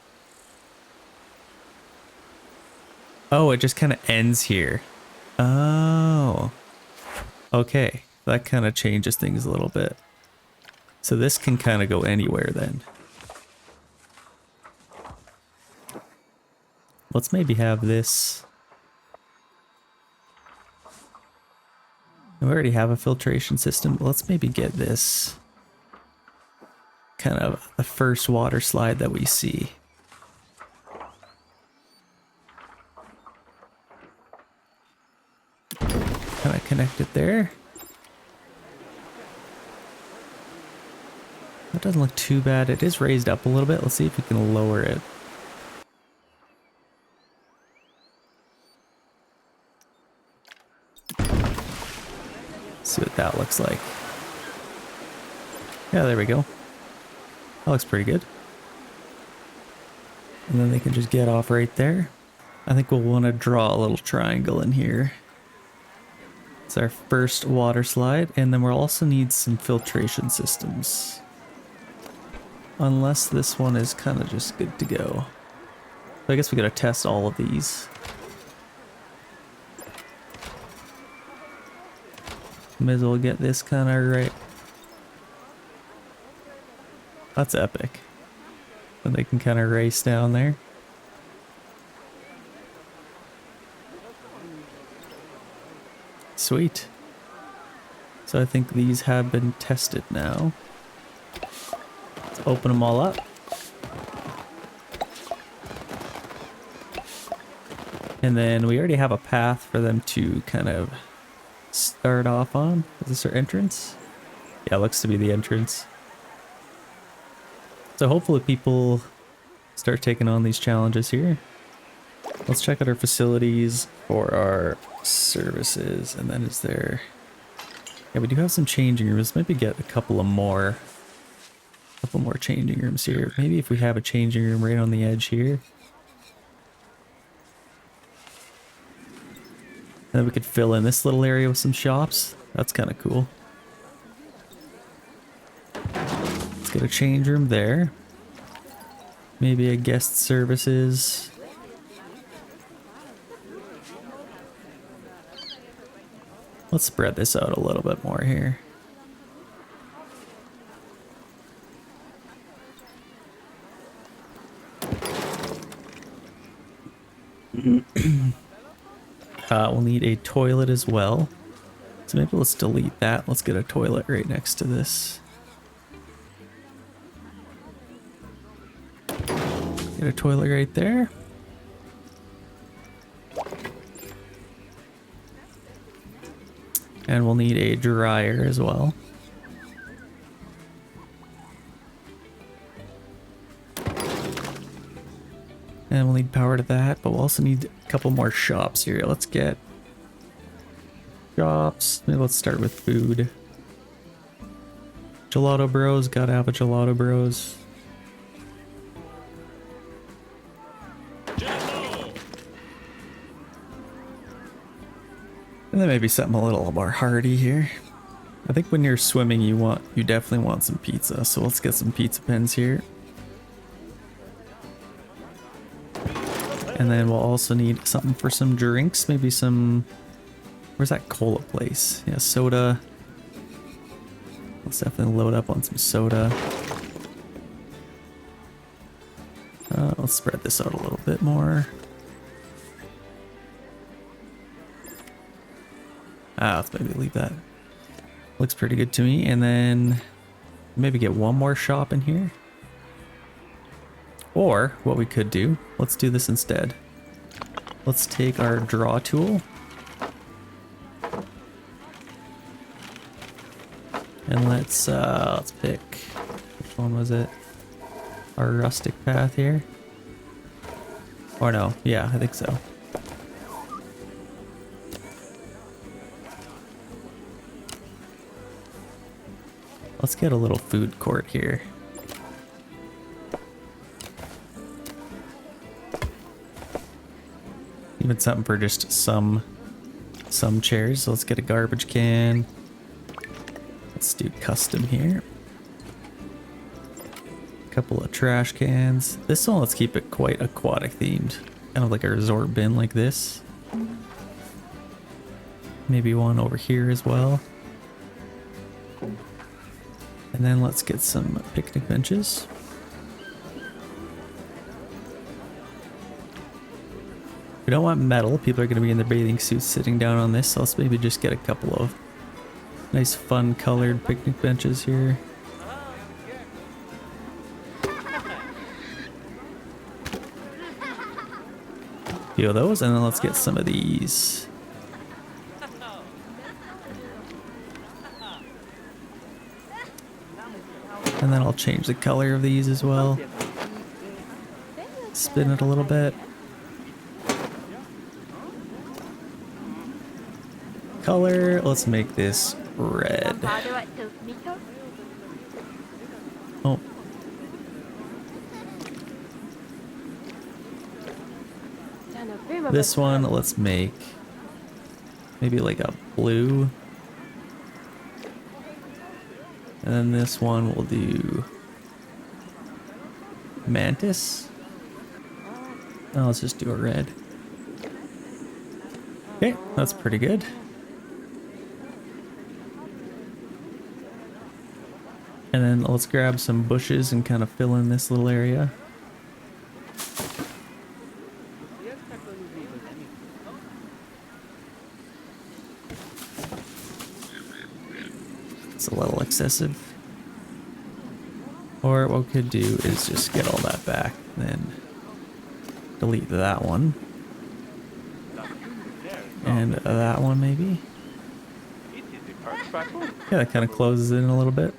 Oh, it just kind of ends here. Oh, okay. That kind of changes things a little bit. So this can kind of go anywhere then. Let's maybe have this. We already have a filtration system. Let's maybe get this kind of the first water slide that we see. Kind of connect it there. That doesn't look too bad. It is raised up a little bit. Let's see if we can lower it. See what that looks like. Yeah, there we go. That looks pretty good. And then they can just get off right there. I think we'll want to draw a little triangle in here. It's our first water slide, and then we'll also need some filtration systems. Unless this one is kind of just good to go. So I guess we gotta test all of these. May as well get this kind of right. That's epic. And they can kind of race down there. Sweet. So I think these have been tested now. Let's open them all up. And then we already have a path for them to kind of start off on. Is this our entrance? Yeah, it looks to be the entrance. So hopefully people start taking on these challenges here. Let's check out our facilities for our services. And then is there... Yeah, we do have some changing rooms. Maybe get a couple more changing rooms here. Maybe if we have a changing room right on the edge here. And then we could fill in this little area with some shops. That's kind of cool. Let's get a change room there. Maybe a guest services. Let's spread this out a little bit more here. We'll need a toilet as well. So maybe let's delete that. Let's get a toilet right next to this. Get a toilet right there. And we'll need a dryer as well. And we'll need power to that, but we'll also need a couple more shops here. Let's get shops. Maybe let's start with food. Gelato Bros, gotta have a Gelato Bros. And then maybe something a little more hearty here. I think when you're swimming, you definitely want some pizza. So let's get some pizza pens here. And then we'll also need something for some drinks. Maybe some... Where's that cola place? Yeah, soda. Let's definitely load up on some soda. Let's spread this out a little bit more. Let's maybe leave that. Looks pretty good to me. And then maybe get one more shop in here. Or what we could do, let's do this instead. Let's take our draw tool. And let's pick, which one was it? Our rustic path here. Or no, yeah, I think so. Let's get a little food court here. Even something for just some chairs. So let's get a garbage can. Let's do custom here. A couple of trash cans. This one, let's keep it quite aquatic themed. Kind of like a resort bin like this. Maybe one over here as well. And then let's get some picnic benches. We don't want metal. People are going to be in their bathing suits sitting down on this, so let's maybe just get a couple of nice fun colored picnic benches here. Few of those, and then let's get some of these. And then I'll change the color of these as well. Spin it a little bit. Color, let's make this red. Oh. This one, let's make maybe like a blue. And then this one we'll do mantis. Oh, let's just do a red. Okay, that's pretty good. And then let's grab some bushes and kind of fill in this little area. It's a little excessive. Or what we could do is just get all that back, then delete that one. And that one maybe. Yeah, that kind of closes in a little bit.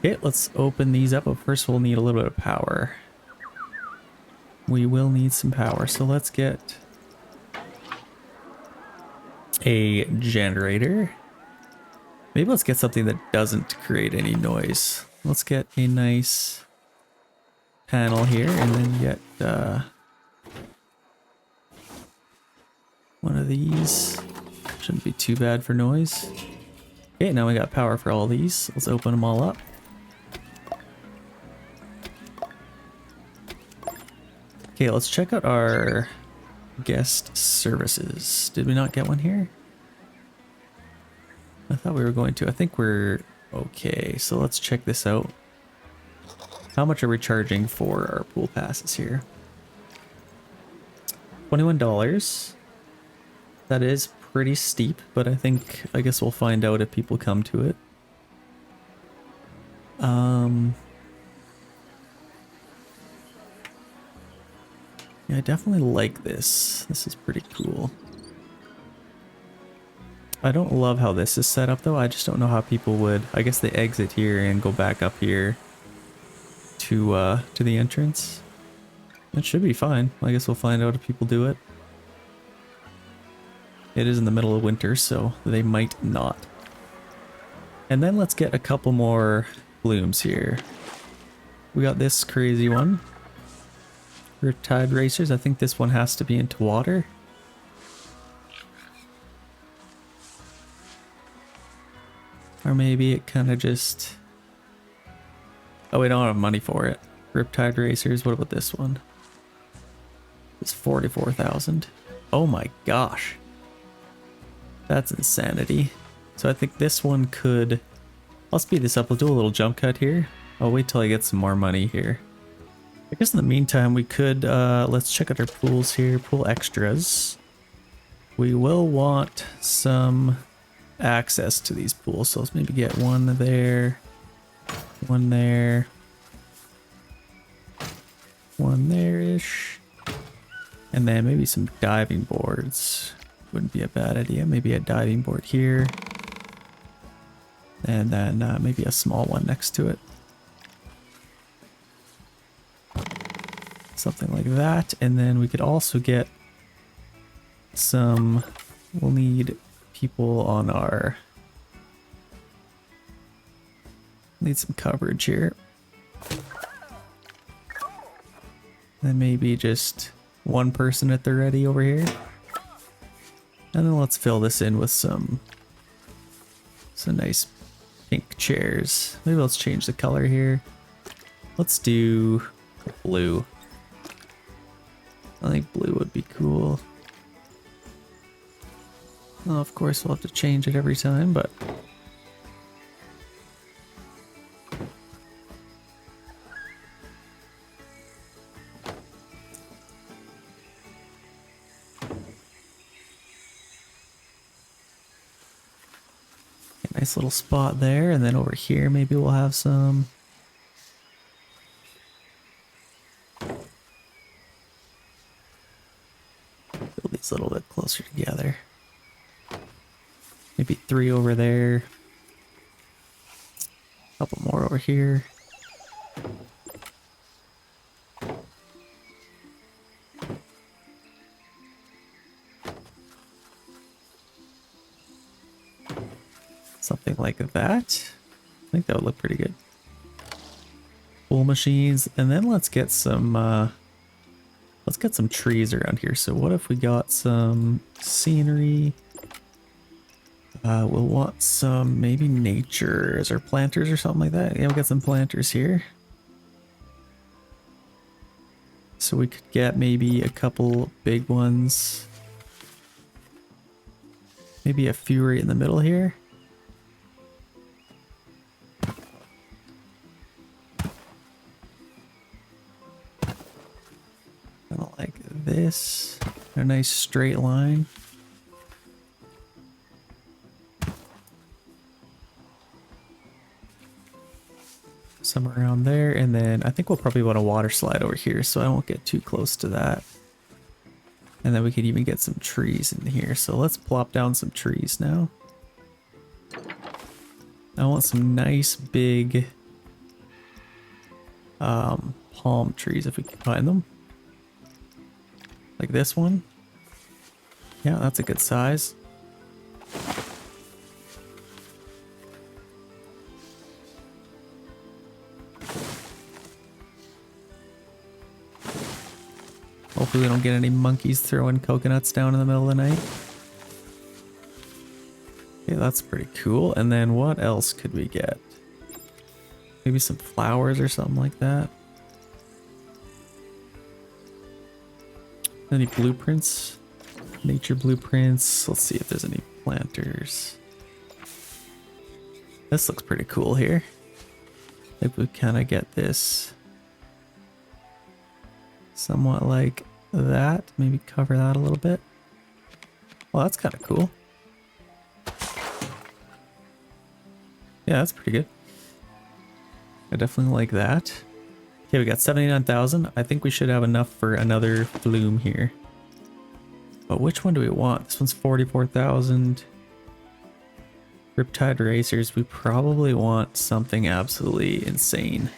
Okay, let's open these up, but first we'll need a little bit of power. We will need some power, so let's get a generator. Maybe let's get something that doesn't create any noise. Let's get a nice panel here and then get one of these. Shouldn't be too bad for noise. Okay, now we got power for all these. Let's open them all up. Okay, let's check out our guest services. Did we not get one here? I thought we were going to. I think we're okay. So let's check this out. How much are we charging for our pool passes here? $21. That is pretty steep, but I guess we'll find out if people come to it. Yeah, I definitely like this. This is pretty cool. I don't love how this is set up though. I just don't know how people would. I guess they exit here and go back up here to the entrance. It should be fine. I guess we'll find out if people do it. It is in the middle of winter, so they might not. And then let's get a couple more blooms here. We got this crazy one. Riptide racers. I think this one has to be into water. Or maybe it kind of just... Oh, we don't have money for it. Riptide racers. What about this one? It's 44,000. Oh my gosh. That's insanity. So I think this one could... I'll speed this up. We'll do a little jump cut here. I'll wait till I get some more money here. I guess in the meantime we could... let's check out our pools here. Pool extras. We will want some access to these pools. So let's maybe get one there. One there. One there-ish. And then maybe some diving boards. Wouldn't be a bad idea. Maybe a diving board here. And then maybe a small one next to it. Something like that. And then we could also get some... We'll need people on our... Need some coverage here. Then maybe just one person at the ready over here. And then let's fill this in with some nice pink chairs. Maybe let's change the color here. Let's do blue. I think blue would be cool. Well, of course we'll have to change it every time, but... Nice little spot there, and then over here maybe we'll have some... Build these a little bit closer together. Maybe 3 over there. A couple more over here. Something like that. I think that would look pretty good. Pool machines, and then let's get some trees around here. So what if we got some scenery? We'll want some maybe natures or planters or something like that. Yeah, we'll get some planters here. So we could get maybe a couple big ones. Maybe a few right in the middle here. Kind of like this. A nice straight line. Somewhere around there, and then I think we'll probably want a water slide over here, so I won't get too close to that. And then we could even get some trees in here, so let's plop down some trees now. I want some nice big palm trees if we can find them. Like this one. Yeah, that's a good size. Hopefully we don't get any monkeys throwing coconuts down in the middle of the night. Okay, that's pretty cool. And then what else could we get? Maybe some flowers or something like that. Any blueprints? Nature blueprints. Let's see if there's any planters. This looks pretty cool here. If we kind of get this somewhat like that, maybe cover that a little bit. Well, that's kind of cool. Yeah, that's pretty good. I definitely like that. Okay, we got 79,000. I think we should have enough for another flume here. But which one do we want? This one's 44,000. Riptide Racers. We probably want something absolutely insane,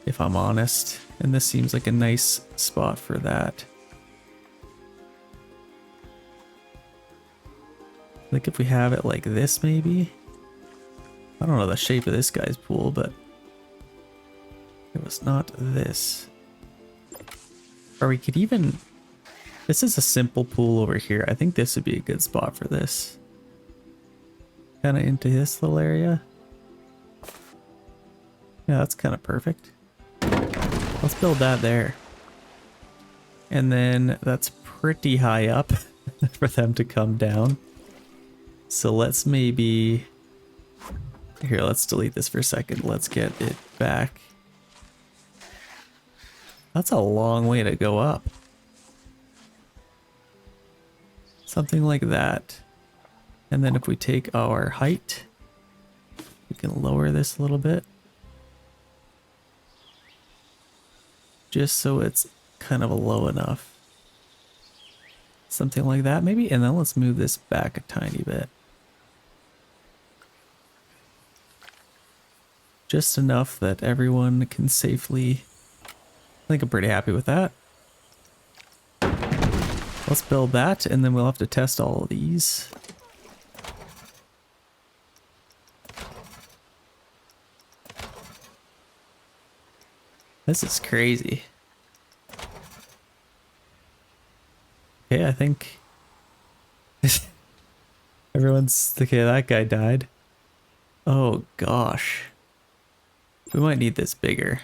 if I'm honest. And this seems like a nice spot for that. Like if we have it like this, maybe. I don't know the shape of this guy's pool, but it was not this. Or we could even... This is a simple pool over here. I think this would be a good spot for this. Kind of into this little area. Yeah, that's kind of perfect. Let's build that there. And then that's pretty high up for them to come down. So let's maybe... Here, let's delete this for a second. Let's get it back. That's a long way to go up. Something like that. And then if we take our height, we can lower this a little bit. Just so it's kind of low enough. Something like that maybe, and then let's move this back a tiny bit. Just enough that everyone can safely... I think I'm pretty happy with that. Let's build that, and then we'll have to test all of these. This is crazy. Okay, I think... everyone's... Okay, that guy died. Oh, gosh. We might need this bigger.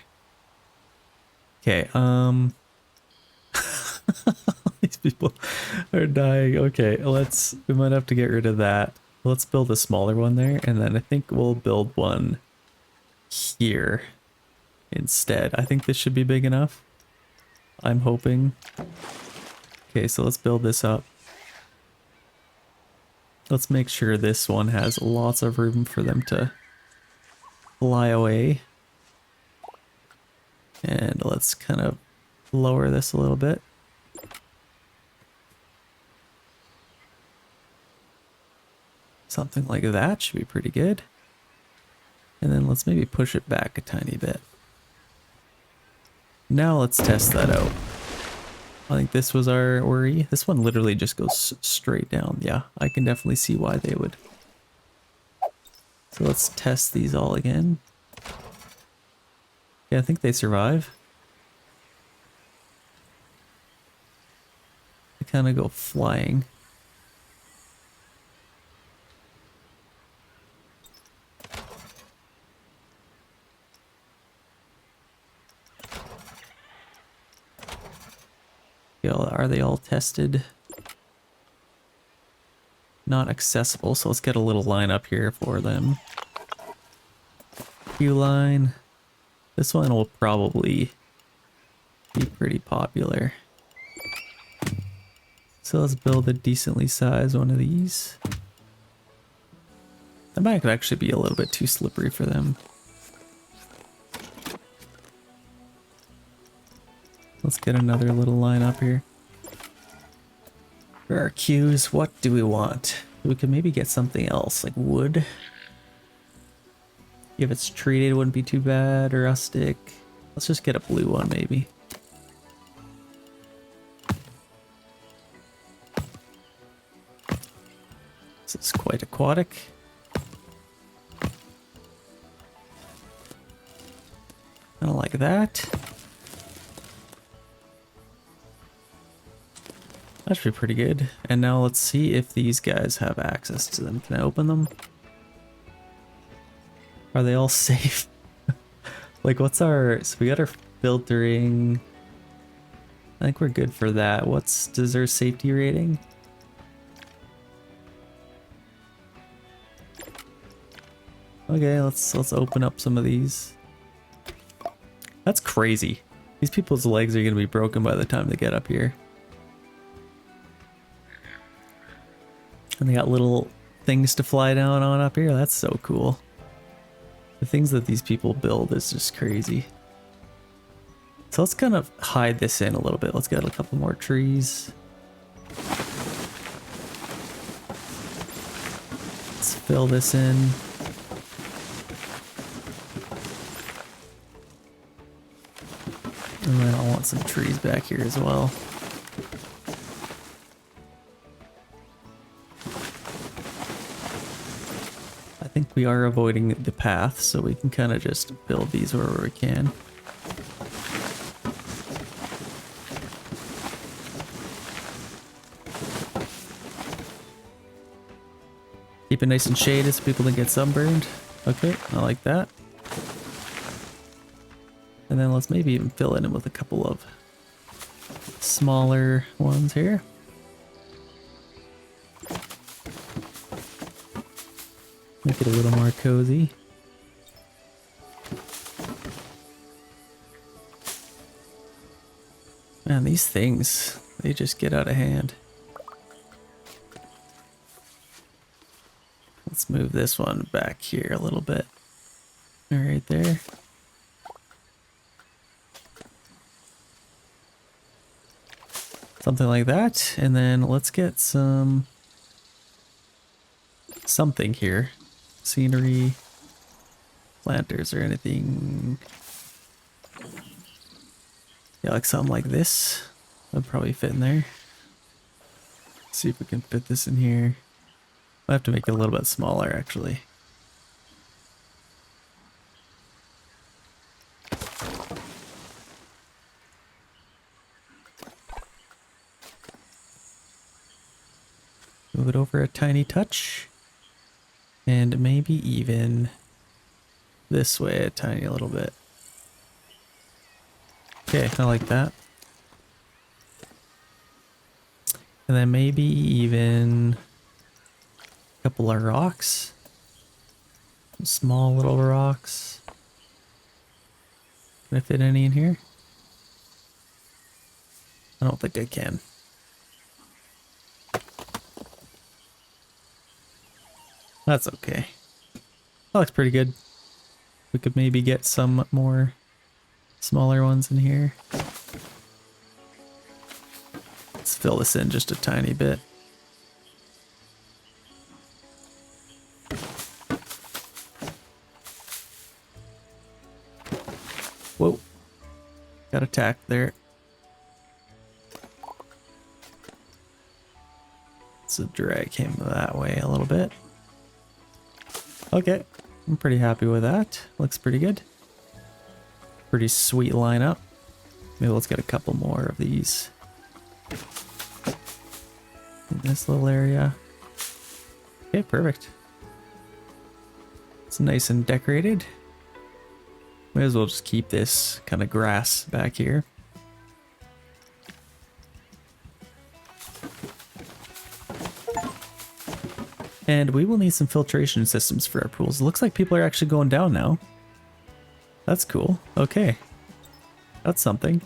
Okay, these people are dying. Okay, we might have to get rid of that. Let's build a smaller one there, and then I think we'll build one here instead. I think this should be big enough. I'm hoping. Okay, so let's build this up. Let's make sure this one has lots of room for them to fly away. And let's kind of lower this a little bit. Something like that should be pretty good. And then let's maybe push it back a tiny bit. Now let's test that out. I think this was our worry. This one literally just goes straight down. Yeah, I can definitely see why they would. So let's test these all again. Yeah, I think they survive. They kind of go flying. Are they all tested? Not accessible, so let's get a little line up here for them. Queue line. This one will probably be pretty popular. So let's build a decently sized one of these. That might actually be a little bit too slippery for them. Let's get another little line up here. For our queues, what do we want? We could maybe get something else, like wood. If it's treated, it wouldn't be too bad, or rustic. Let's just get a blue one, maybe. This is quite aquatic. I don't like that. That should be pretty good. And now let's see if these guys have access to them. Can I open them? Are they all safe? Like, what's our... So we got our filtering. I think we're good for that. Does our safety rating? Okay, let's open up some of these. That's crazy. These people's legs are gonna be broken by the time they get up here. And they got little things to fly down on up here. That's so cool. The things that these people build is just crazy. So let's kind of hide this in a little bit. Let's get a couple more trees. Let's fill this in. And then I want some trees back here as well. I think we are avoiding the path, so we can kind of just build these wherever we can. Keep it nice and shaded so people don't get sunburned. Okay, I like that. And then let's maybe even fill it in with a couple of smaller ones here. Make it a little more cozy. Man, these things, they just get out of hand. Let's move this one back here a little bit. Right there. Something like that. And then let's get something here. Scenery, planters or anything. Yeah, like something like this. That'd probably fit in there. Let's see if we can fit this in here. I have to make it a little bit smaller actually. Move it over a tiny touch. And maybe even this way a tiny little bit. Okay, I like that. And then maybe even a couple of rocks. Some small little rocks. Can I fit any in here? I don't think I can. That's okay. That looks pretty good. We could maybe get some more smaller ones in here. Let's fill this in just a tiny bit. Whoa. Got attacked there. Let's drag him that way a little bit. Okay, I'm pretty happy with that. Looks pretty good. Pretty sweet lineup. Maybe let's get a couple more of these in this little area. Okay, perfect. It's nice and decorated. May as well just keep this kind of grass back here. And we will need some filtration systems for our pools. It looks like people are actually going down now. That's cool. Okay. That's something.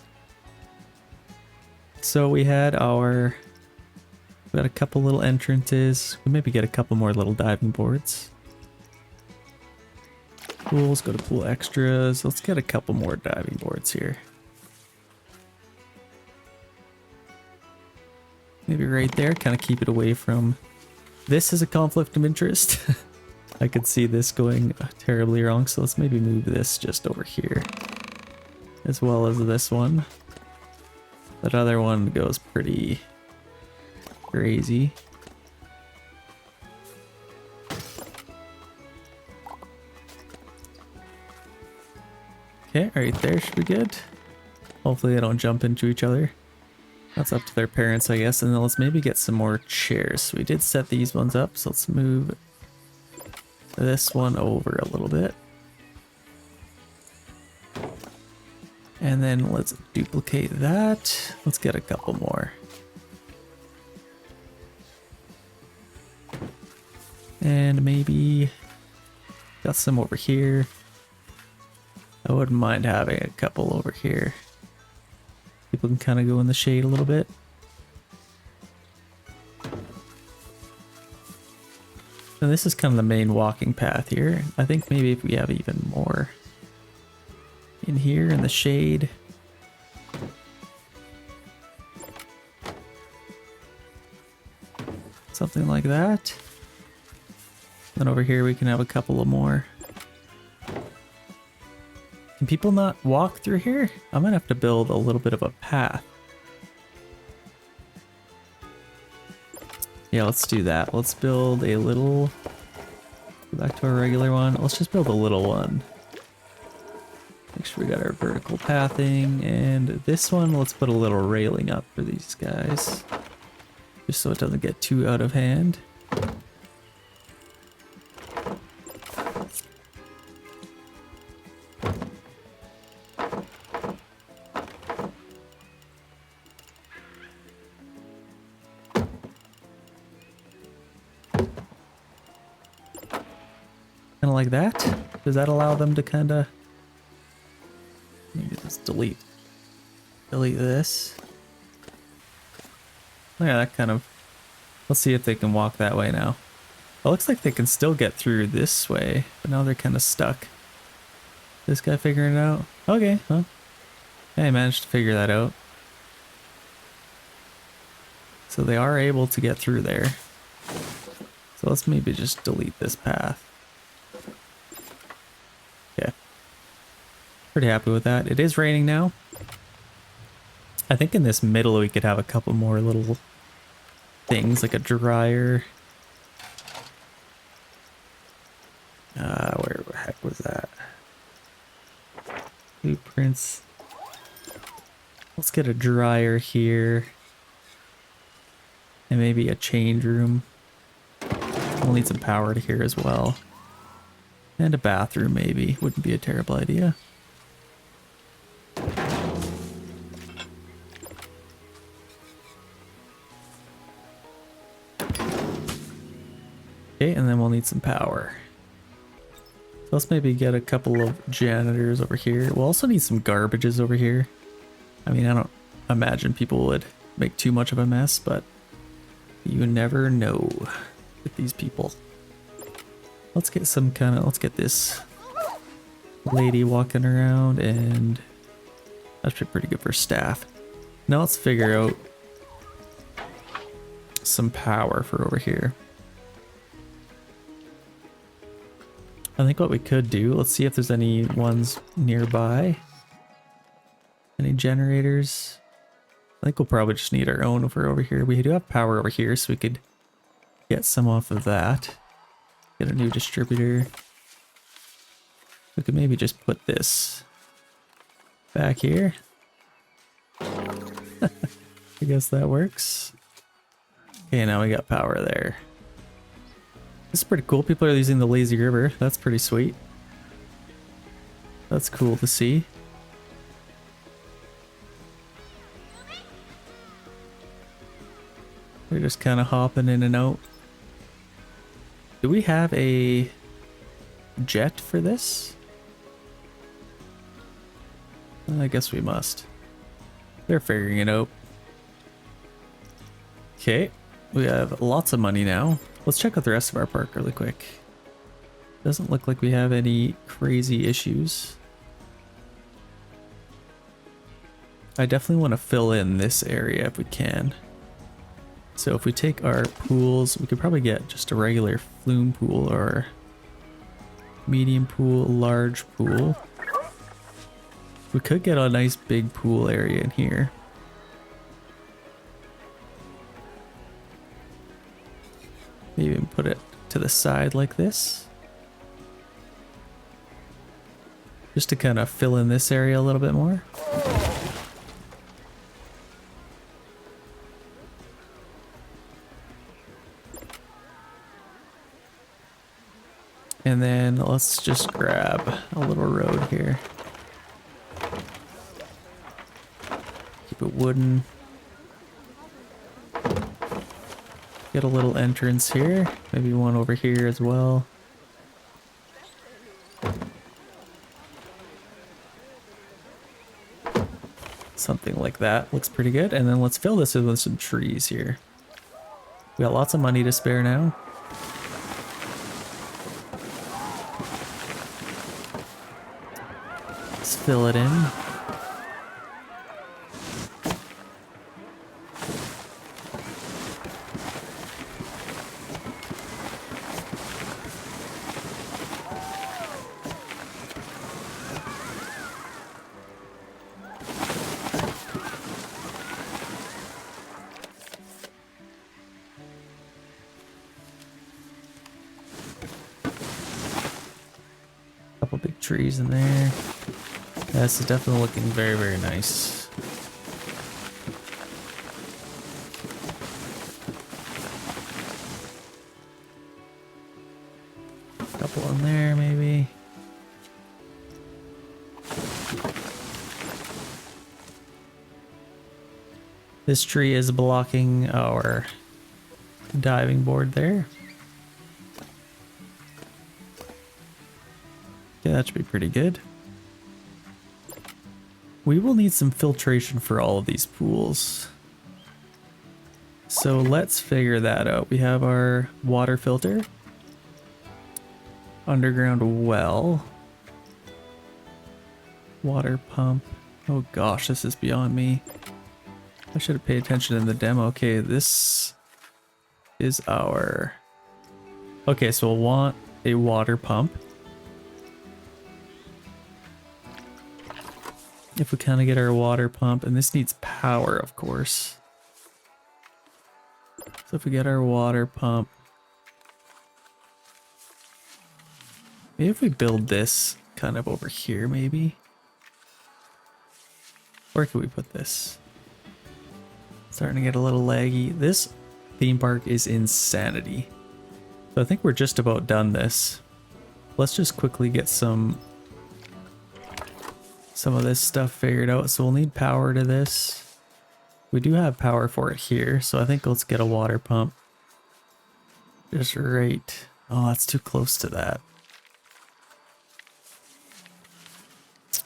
So we had our... We got a couple little entrances. We maybe get a couple more little diving boards. Pools, go to pool extras. Let's get a couple more diving boards here. Maybe right there, kind of keep it away from... This is a conflict of interest. I could see this going terribly wrong, so let's maybe move this just over here. As well as this one. That other one goes pretty crazy. Okay, right there should be good. Hopefully they don't jump into each other. That's up to their parents, I guess. And then let's maybe get some more chairs. We did set these ones up, so let's move this one over a little bit. And then let's duplicate that. Let's get a couple more. And maybe got some over here. I wouldn't mind having a couple over here. People can kind of go in the shade a little bit. And this is kind of the main walking path here. I think maybe if we have even more in here in the shade. Something like that. Then over here we can have a couple of more. Can people not walk through here? I might have to build a little bit of a path. Yeah, let's do that. Let's build a little... Go back to our regular one. Let's just build a little one. Make sure we got our vertical pathing. And this one, let's put a little railing up for these guys. Just so it doesn't get too out of hand. Kind of like that. Does that allow them to kind of... Maybe let's delete this. Yeah, that kind of... Let's see if they can walk that way now. It looks like they can still get through this way, but now they're kind of stuck. This guy figuring it out? Okay, well. Yeah, I managed to figure that out. So they are able to get through there. So let's maybe just delete this path. Okay. Pretty happy with that. It is raining now. I think in this middle we could have a couple more little things like a dryer. Where the heck was that? Blueprints. Let's get a dryer here. And maybe a change room. We'll need some power to here as well. And a bathroom maybe. Wouldn't be a terrible idea. Okay, and then we'll need some power. So let's maybe get a couple of janitors over here. We'll also need some garbages over here. I mean, I don't imagine people would make too much of a mess, but you never know with these people. Let's get some kind of, let's get this lady walking around, and that should be pretty good for staff. Now let's figure out some power for over here. I think what we could do, let's see if there's any ones nearby. Any generators? I think we'll probably just need our own if we're over here. We do have power over here, so we could get some off of that. Get a new distributor. We could maybe just put this back here. I guess that works. Okay, now we got power there. This is pretty cool. People are using the lazy river. That's pretty sweet. That's cool to see. We're just kind of hopping in and out. Do we have a jet for this? I guess we must. They're figuring it out. Okay, we have lots of money now. Let's check out the rest of our park really quick. Doesn't look like we have any crazy issues. I definitely want to fill in this area if we can. So if we take our pools, we could probably get just a regular flume pool or medium pool, large pool. We could get a nice big pool area in here. Maybe even put it to the side like this. Just to kind of fill in this area a little bit more. And then let's just grab a little road here. Keep it wooden. Get a little entrance here. Maybe one over here as well. Something like that. Looks pretty good. And then let's fill this with some trees here. We got lots of money to spare now. Let's fill it in. Couple big trees in there. Yeah, this is definitely looking very, very nice. Couple in there, maybe. This tree is blocking our diving board there. Yeah, that should be pretty good. We will need some filtration for all of these pools. So let's figure that out. We have our water filter. Underground well. Water pump. Oh gosh, this is beyond me. I should have paid attention in the demo. Okay, this is our... Okay, so we'll want a water pump. If we kind of get our water pump, and this needs power, of course. So if we get our water pump, maybe if we build this kind of over here, maybe. Where could we put this? Starting to get a little laggy. This theme park is insanity. So I think we're just about done this. Let's just quickly get some of this stuff figured out. So we'll need power to this. We do have power for it here, so I think let's get a water pump. Just right. Oh, that's too close to that.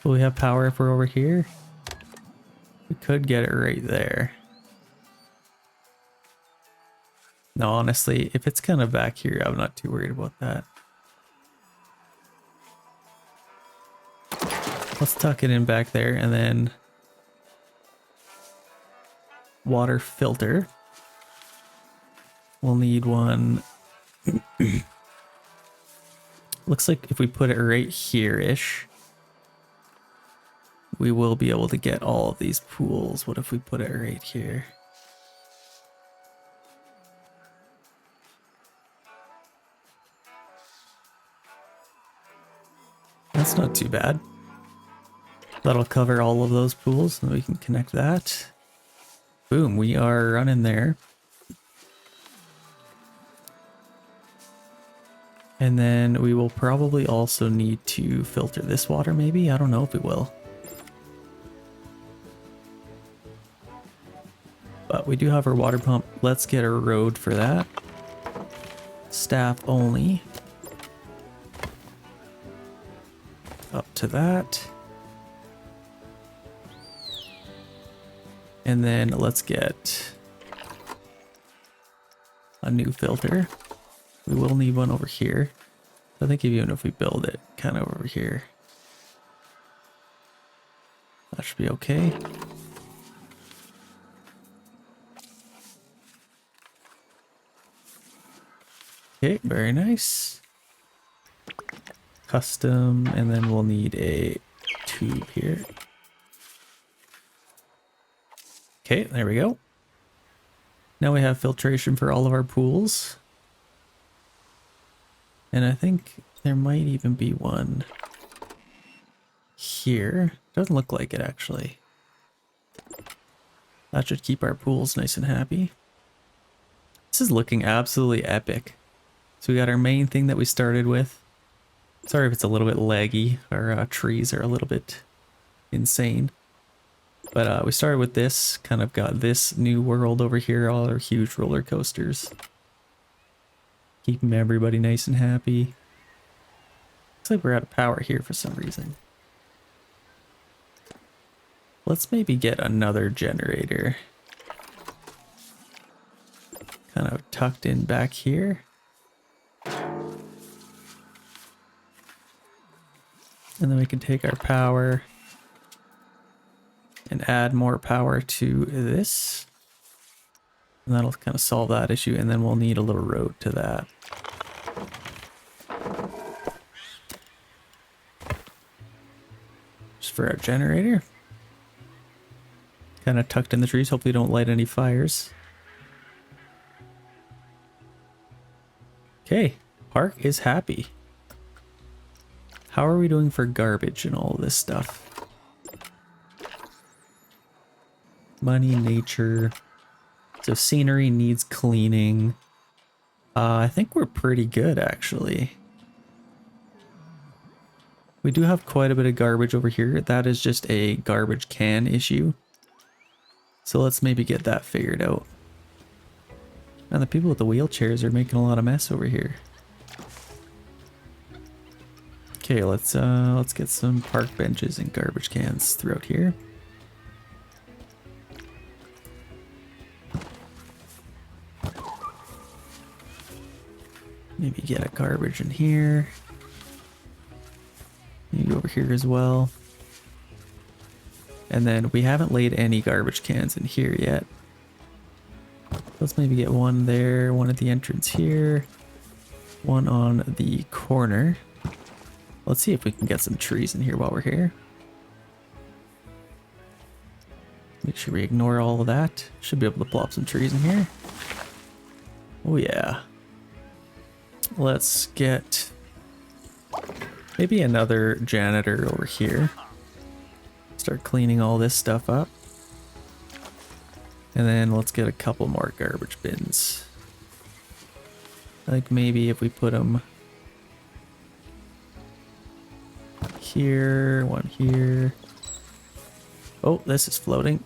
Will we have power if we're over here? We could get it right there. No, honestly, if it's kind of back here, I'm not too worried about that. Let's tuck it in back there, and then water filter. We'll need one. Looks like if we put it right here-ish, we will be able to get all of these pools. What if we put it right here? That's not too bad. That'll cover all of those pools, and we can connect that. Boom, we are running there. And then we will probably also need to filter this water, maybe? I don't know if we will. But we do have our water pump. Let's get a road for that. Staff only. Up to that. And then let's get a new filter. We will need one over here. I think even if we build it kind of over here, that should be okay. Okay, very nice. Custom, and then we'll need a tube here. Okay, there we go. Now we have filtration for all of our pools. And I think there might even be one here. Doesn't look like it, actually. That should keep our pools nice and happy. This is looking absolutely epic. So we got our main thing that we started with. Sorry if it's a little bit laggy. Our trees are a little bit insane. But we started with this, kind of got this new world over here, all our huge roller coasters. Keeping everybody nice and happy. Looks like we're out of power here for some reason. Let's maybe get another generator. Kind of tucked in back here. And then we can take our power and add more power to this. And that'll kind of solve that issue. And then we'll need a little road to that. Just for our generator. Kind of tucked in the trees. Hopefully don't light any fires. Okay, park is happy. How are we doing for garbage and all this stuff? Money, nature. So scenery needs cleaning. I think we're pretty good, actually. We do have quite a bit of garbage over here. That is just a garbage can issue. So let's maybe get that figured out. And the people with the wheelchairs are making a lot of mess over here. Okay, let's get some park benches and garbage cans throughout here. Maybe get a garbage in here. Maybe over here as well. And then we haven't laid any garbage cans in here yet. Let's maybe get one there, one at the entrance here, one on the corner. Let's see if we can get some trees in here while we're here. Make sure we ignore all of that. Should be able to plop some trees in here. Oh yeah. Let's get maybe another janitor over here. Start cleaning all this stuff up. And then let's get a couple more garbage bins. Like maybe if we put them here, one here. Oh, this is floating.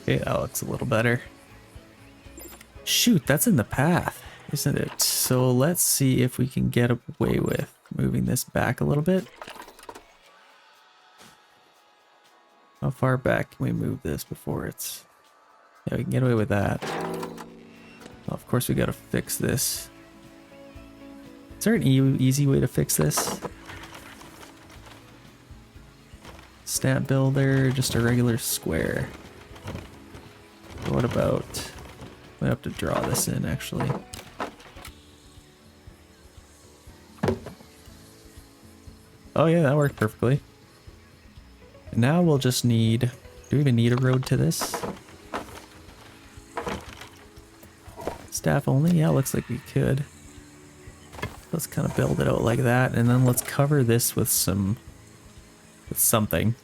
Okay, that looks a little better. Shoot, that's in the path, isn't it? So let's see if we can get away with moving this back a little bit. How far back can we move this before it's... Yeah, we can get away with that. Well, of course we gotta fix this. Is there an easy way to fix this? Stamp builder, just a regular square. What about... I have to draw this in actually. Oh yeah, that worked perfectly. And now we'll just need... Do we even need a road to this? Staff only? Yeah, looks like we could. Let's kind of build it out like that, and then let's cover this with some... with something.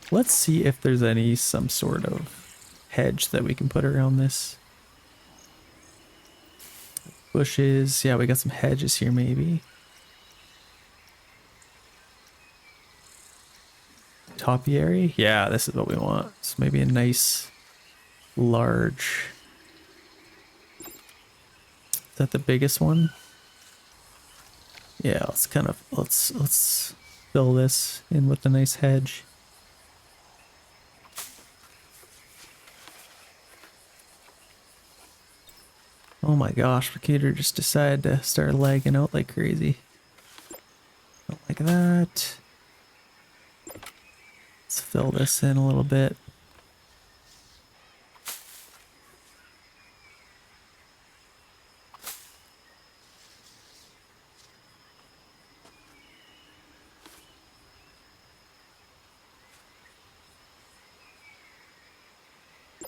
Let's see if there's some sort of hedge that we can put around this. Bushes, yeah, we got some hedges here maybe. Topiary, yeah, this is what we want. So maybe a nice large... Is that the biggest one? Yeah, let's fill this in with a nice hedge. Oh my gosh, the computer just decided to start lagging out like crazy. Like that. Let's fill this in a little bit.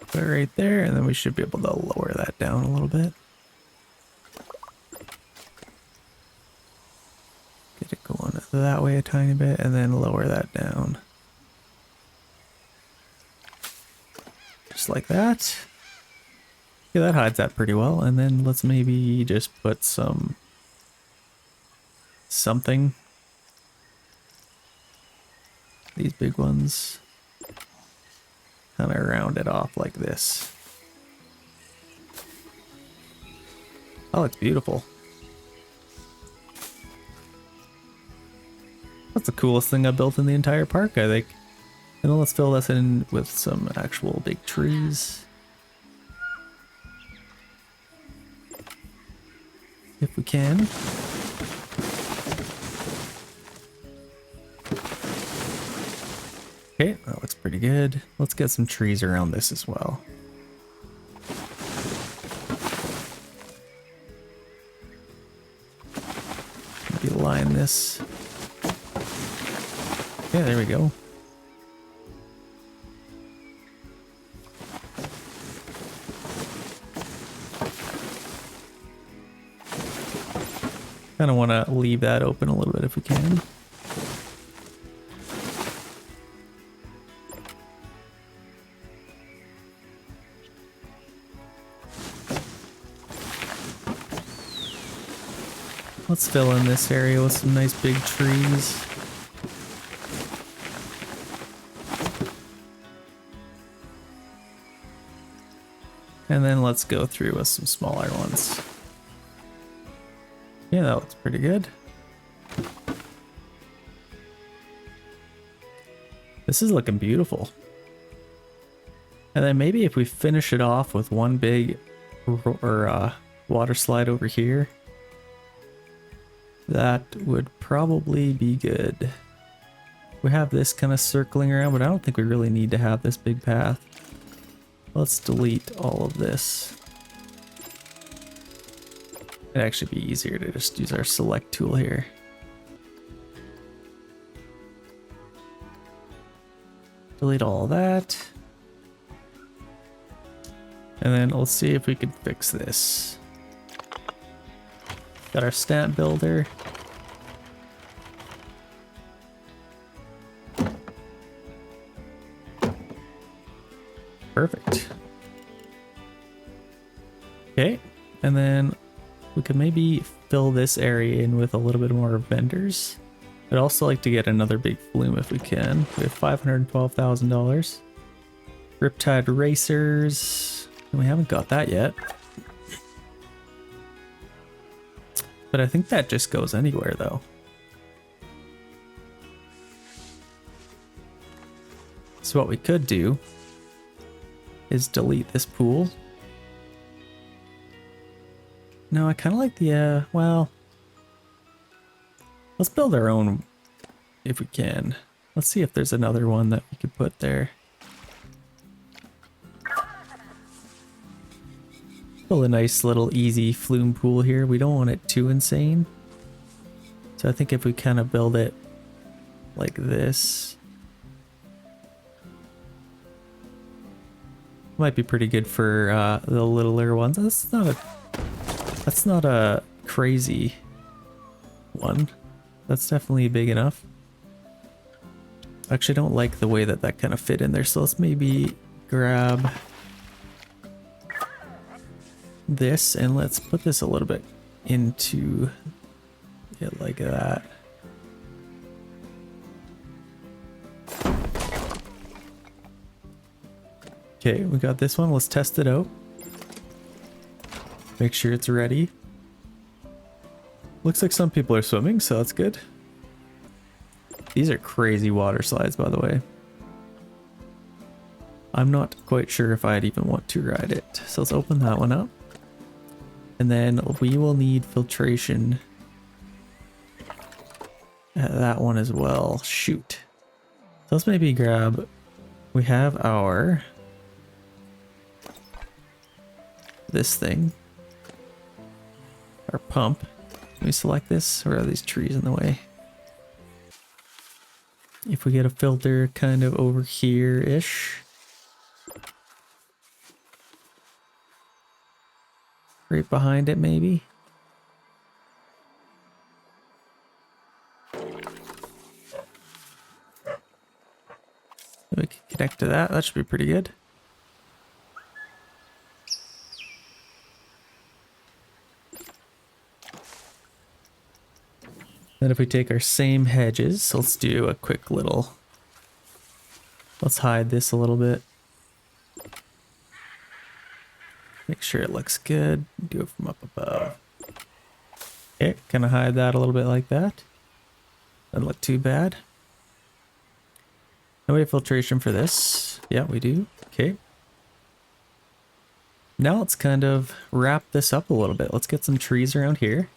Put it right there, and then we should be able to lower that down a little bit. Get it going that way a tiny bit, and then lower that down. Just like that. Yeah, that hides that pretty well. And then let's maybe just put something. These big ones. Kind of round it off like this. Oh, it's beautiful. That's the coolest thing I built in the entire park, I think. And then let's fill this in with some actual big trees. If we can. Okay, that looks pretty good. Let's get some trees around this as well. Maybe line this. Yeah, there we go. Kind of want to leave that open a little bit if we can. Let's fill in this area with some nice big trees. And then let's go through with some smaller ones. Yeah, that looks pretty good. This is looking beautiful. And then maybe if we finish it off with one big water slide over here, that would probably be good. We have this kind of circling around, but I don't think we really need to have this big path. Let's delete all of this. It'd actually be easier to just use our select tool here. Delete all of that. And then let's see if we can fix this. Got our stamp builder. Perfect. Okay, and then we could maybe fill this area in with a little bit more vendors. I'd also like to get another big flume if we can. We have $512,000. Riptide Racers. We haven't got that yet. But I think that just goes anywhere though. So what we could do is delete this pool. No, I kind of like the, well, let's build our own if we can. Let's see if there's another one that we could put there. Build a nice little easy flume pool here. We don't want it too insane. So I think if we kind of build it like this, might be pretty good for the littler ones. That's not a crazy one. That's definitely big enough. Actually, I don't like the way that that kind of fit in there. So let's maybe grab this and let's put this a little bit into it like that. Okay, we got this one. Let's test it out. Make sure it's ready. Looks like some people are swimming, so that's good. These are crazy water slides, by the way. I'm not quite sure if I'd even want to ride it. So let's open that one up. And then we will need filtration at that one as well. Shoot. So let's maybe grab, we have our, this thing, our pump. Can we select this, or are these trees in the way? If we get a filter kind of over here-ish. Right behind it, maybe. We can connect to that. That should be pretty good. Then if we take our same hedges, so let's do a quick little, let's hide this a little bit. Make sure it looks good. Do it from up above. Okay, kind of hide that a little bit like that. Doesn't look too bad. No way filtration for this. Yeah, we do. Okay. Now let's kind of wrap this up a little bit. Let's get some trees around here.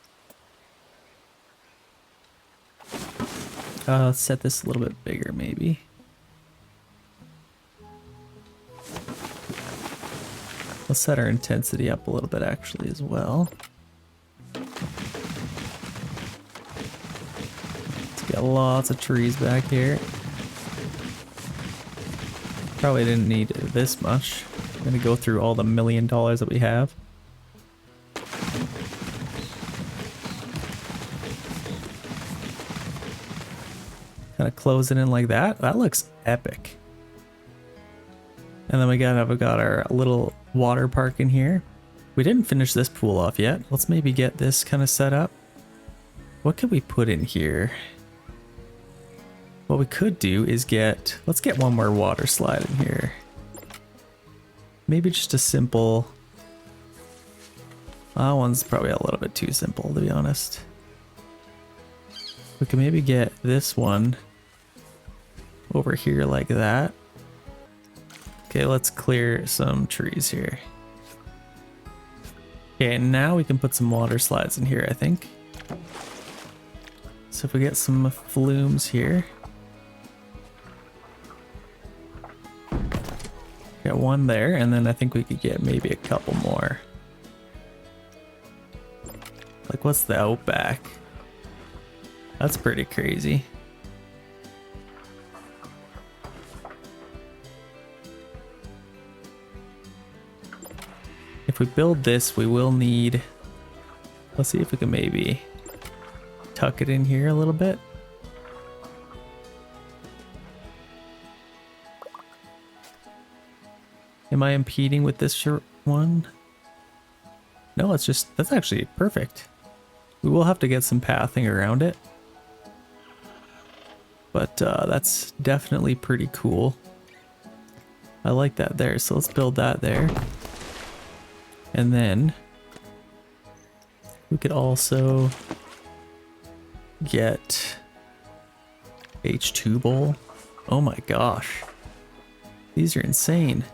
Let's set this a little bit bigger, maybe. Let's set our intensity up a little bit, actually, as well. Let's get lots of trees back here. Probably didn't need this much. I'm gonna go through all the $1 million that we have. Kind of close it in like that. That looks epic. And then we got our little water park in here. We didn't finish this pool off yet. Let's maybe get this kind of set up. What could we put in here? What we could do is let's get one more water slide in here. Maybe just a simple, that one's probably a little bit too simple, to be honest. We can maybe get this one over here like that. Okay, let's clear some trees here. Okay, now we can put some water slides in here, I think. So if we get some flumes here. Got one there, and then I think we could get maybe a couple more. Like, what's the outback? That's pretty crazy. If we build this, we will need... Let's see if we can maybe tuck it in here a little bit. Am I impeding with this short one? No, it's just... That's actually perfect. We will have to get some pathing around it. But that's definitely pretty cool. I like that there, so let's build that there. And then we could also get H2 bowl. Oh my gosh. These are insane.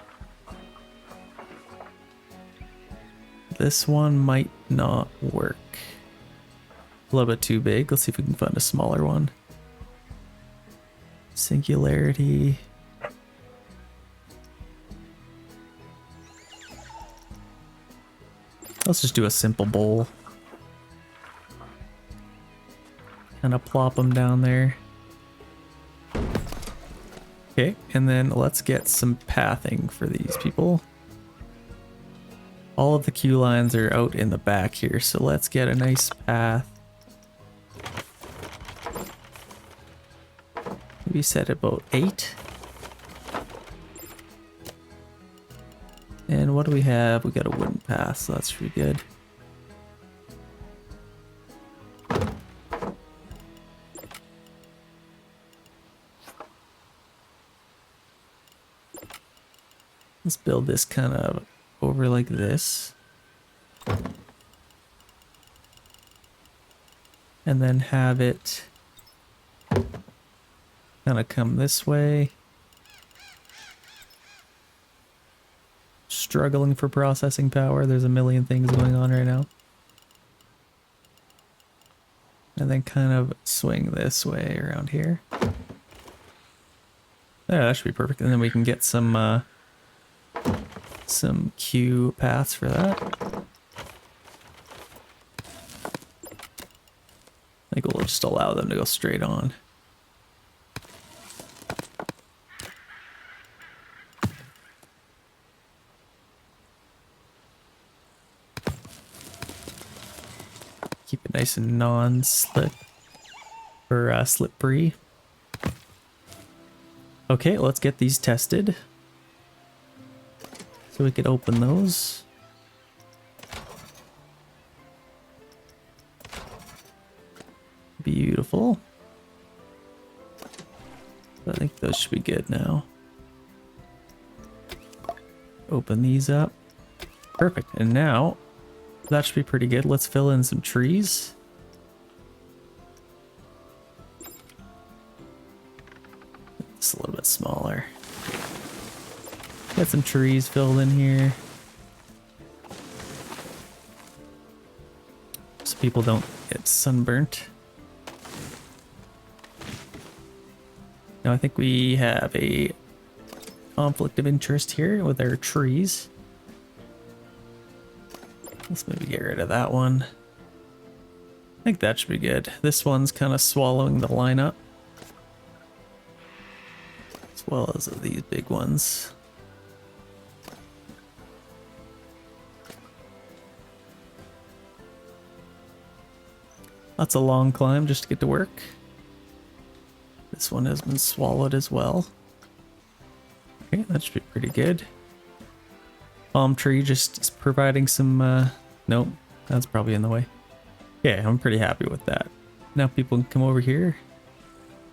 This one might not work. A little bit too big. Let's see if we can find a smaller one. Singularity. Let's just do a simple bowl. Kind of plop them down there. Okay, and then let's get some pathing for these people. All of the queue lines are out in the back here, so let's get a nice path. Maybe set about 8. And what do we have? We got a wooden path, so that's pretty good. Let's build this kind of over like this. And then have it kind of come this way. Struggling for processing power. There's a million things going on right now. And then kind of swing this way around here. There, that should be perfect. And then we can get some queue paths for that. I think we'll just allow them to go straight on. Keep it nice and non-slip or slippery. Okay, let's get these tested. So we could open those. Beautiful. I think those should be good now. Open these up. Perfect. And now that should be pretty good. Let's fill in some trees. It's a little bit smaller. Got some trees filled in here. So people don't get sunburnt. Now I think we have a conflict of interest here with our trees. Let's maybe get rid of that one. I think that should be good. This one's kind of swallowing the lineup, as well as these big ones. That's a long climb just to get to work. This one has been swallowed as well. Okay, that should be pretty good. Palm tree just is providing some, nope, that's probably in the way. Yeah, I'm pretty happy with that. Now people can come over here,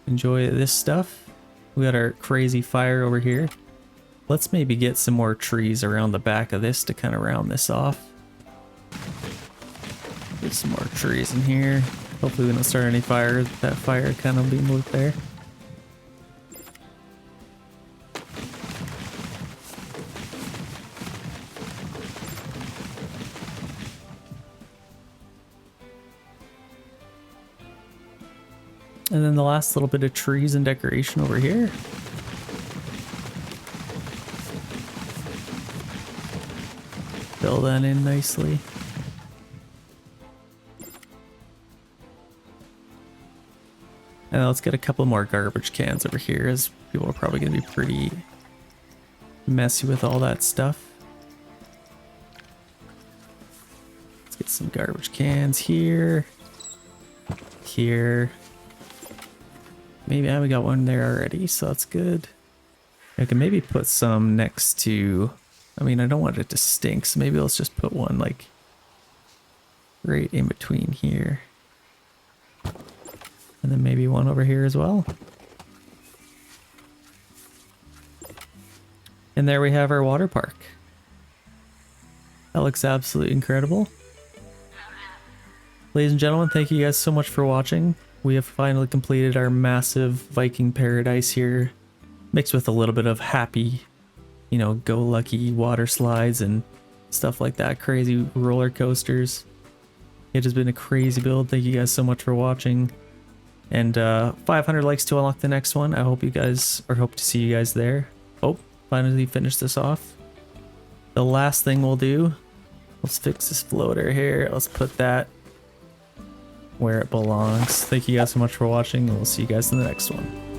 enjoy this stuff. We got our crazy fire over here. Let's maybe get some more trees around the back of this to kind of round this off. Get some more trees in here. Hopefully we don't start any fire. That fire kind of being lit there. And then the last little bit of trees and decoration over here. Fill that in nicely. And let's get a couple more garbage cans over here, as people are probably going to be pretty messy with all that stuff. Let's get some garbage cans here. Here. Maybe we got one there already, so that's good. I can maybe put some next to... I mean, I don't want it to stink, so maybe let's just put one like right in between here. And then maybe one over here as well. And there we have our water park. That looks absolutely incredible. Ladies and gentlemen, thank you guys so much for watching. We have finally completed our massive Viking paradise here, mixed with a little bit of happy, you know, go lucky water slides and stuff like that, crazy roller coasters. It has been a crazy build. Thank you guys so much for watching. And 500 likes to unlock the next one. I hope you guys, or hope to see you guys there. Oh, finally finished this off. The last thing we'll do, let's fix this floater here. Let's put that where it belongs. Thank you guys so much for watching, and we'll see you guys in the next one.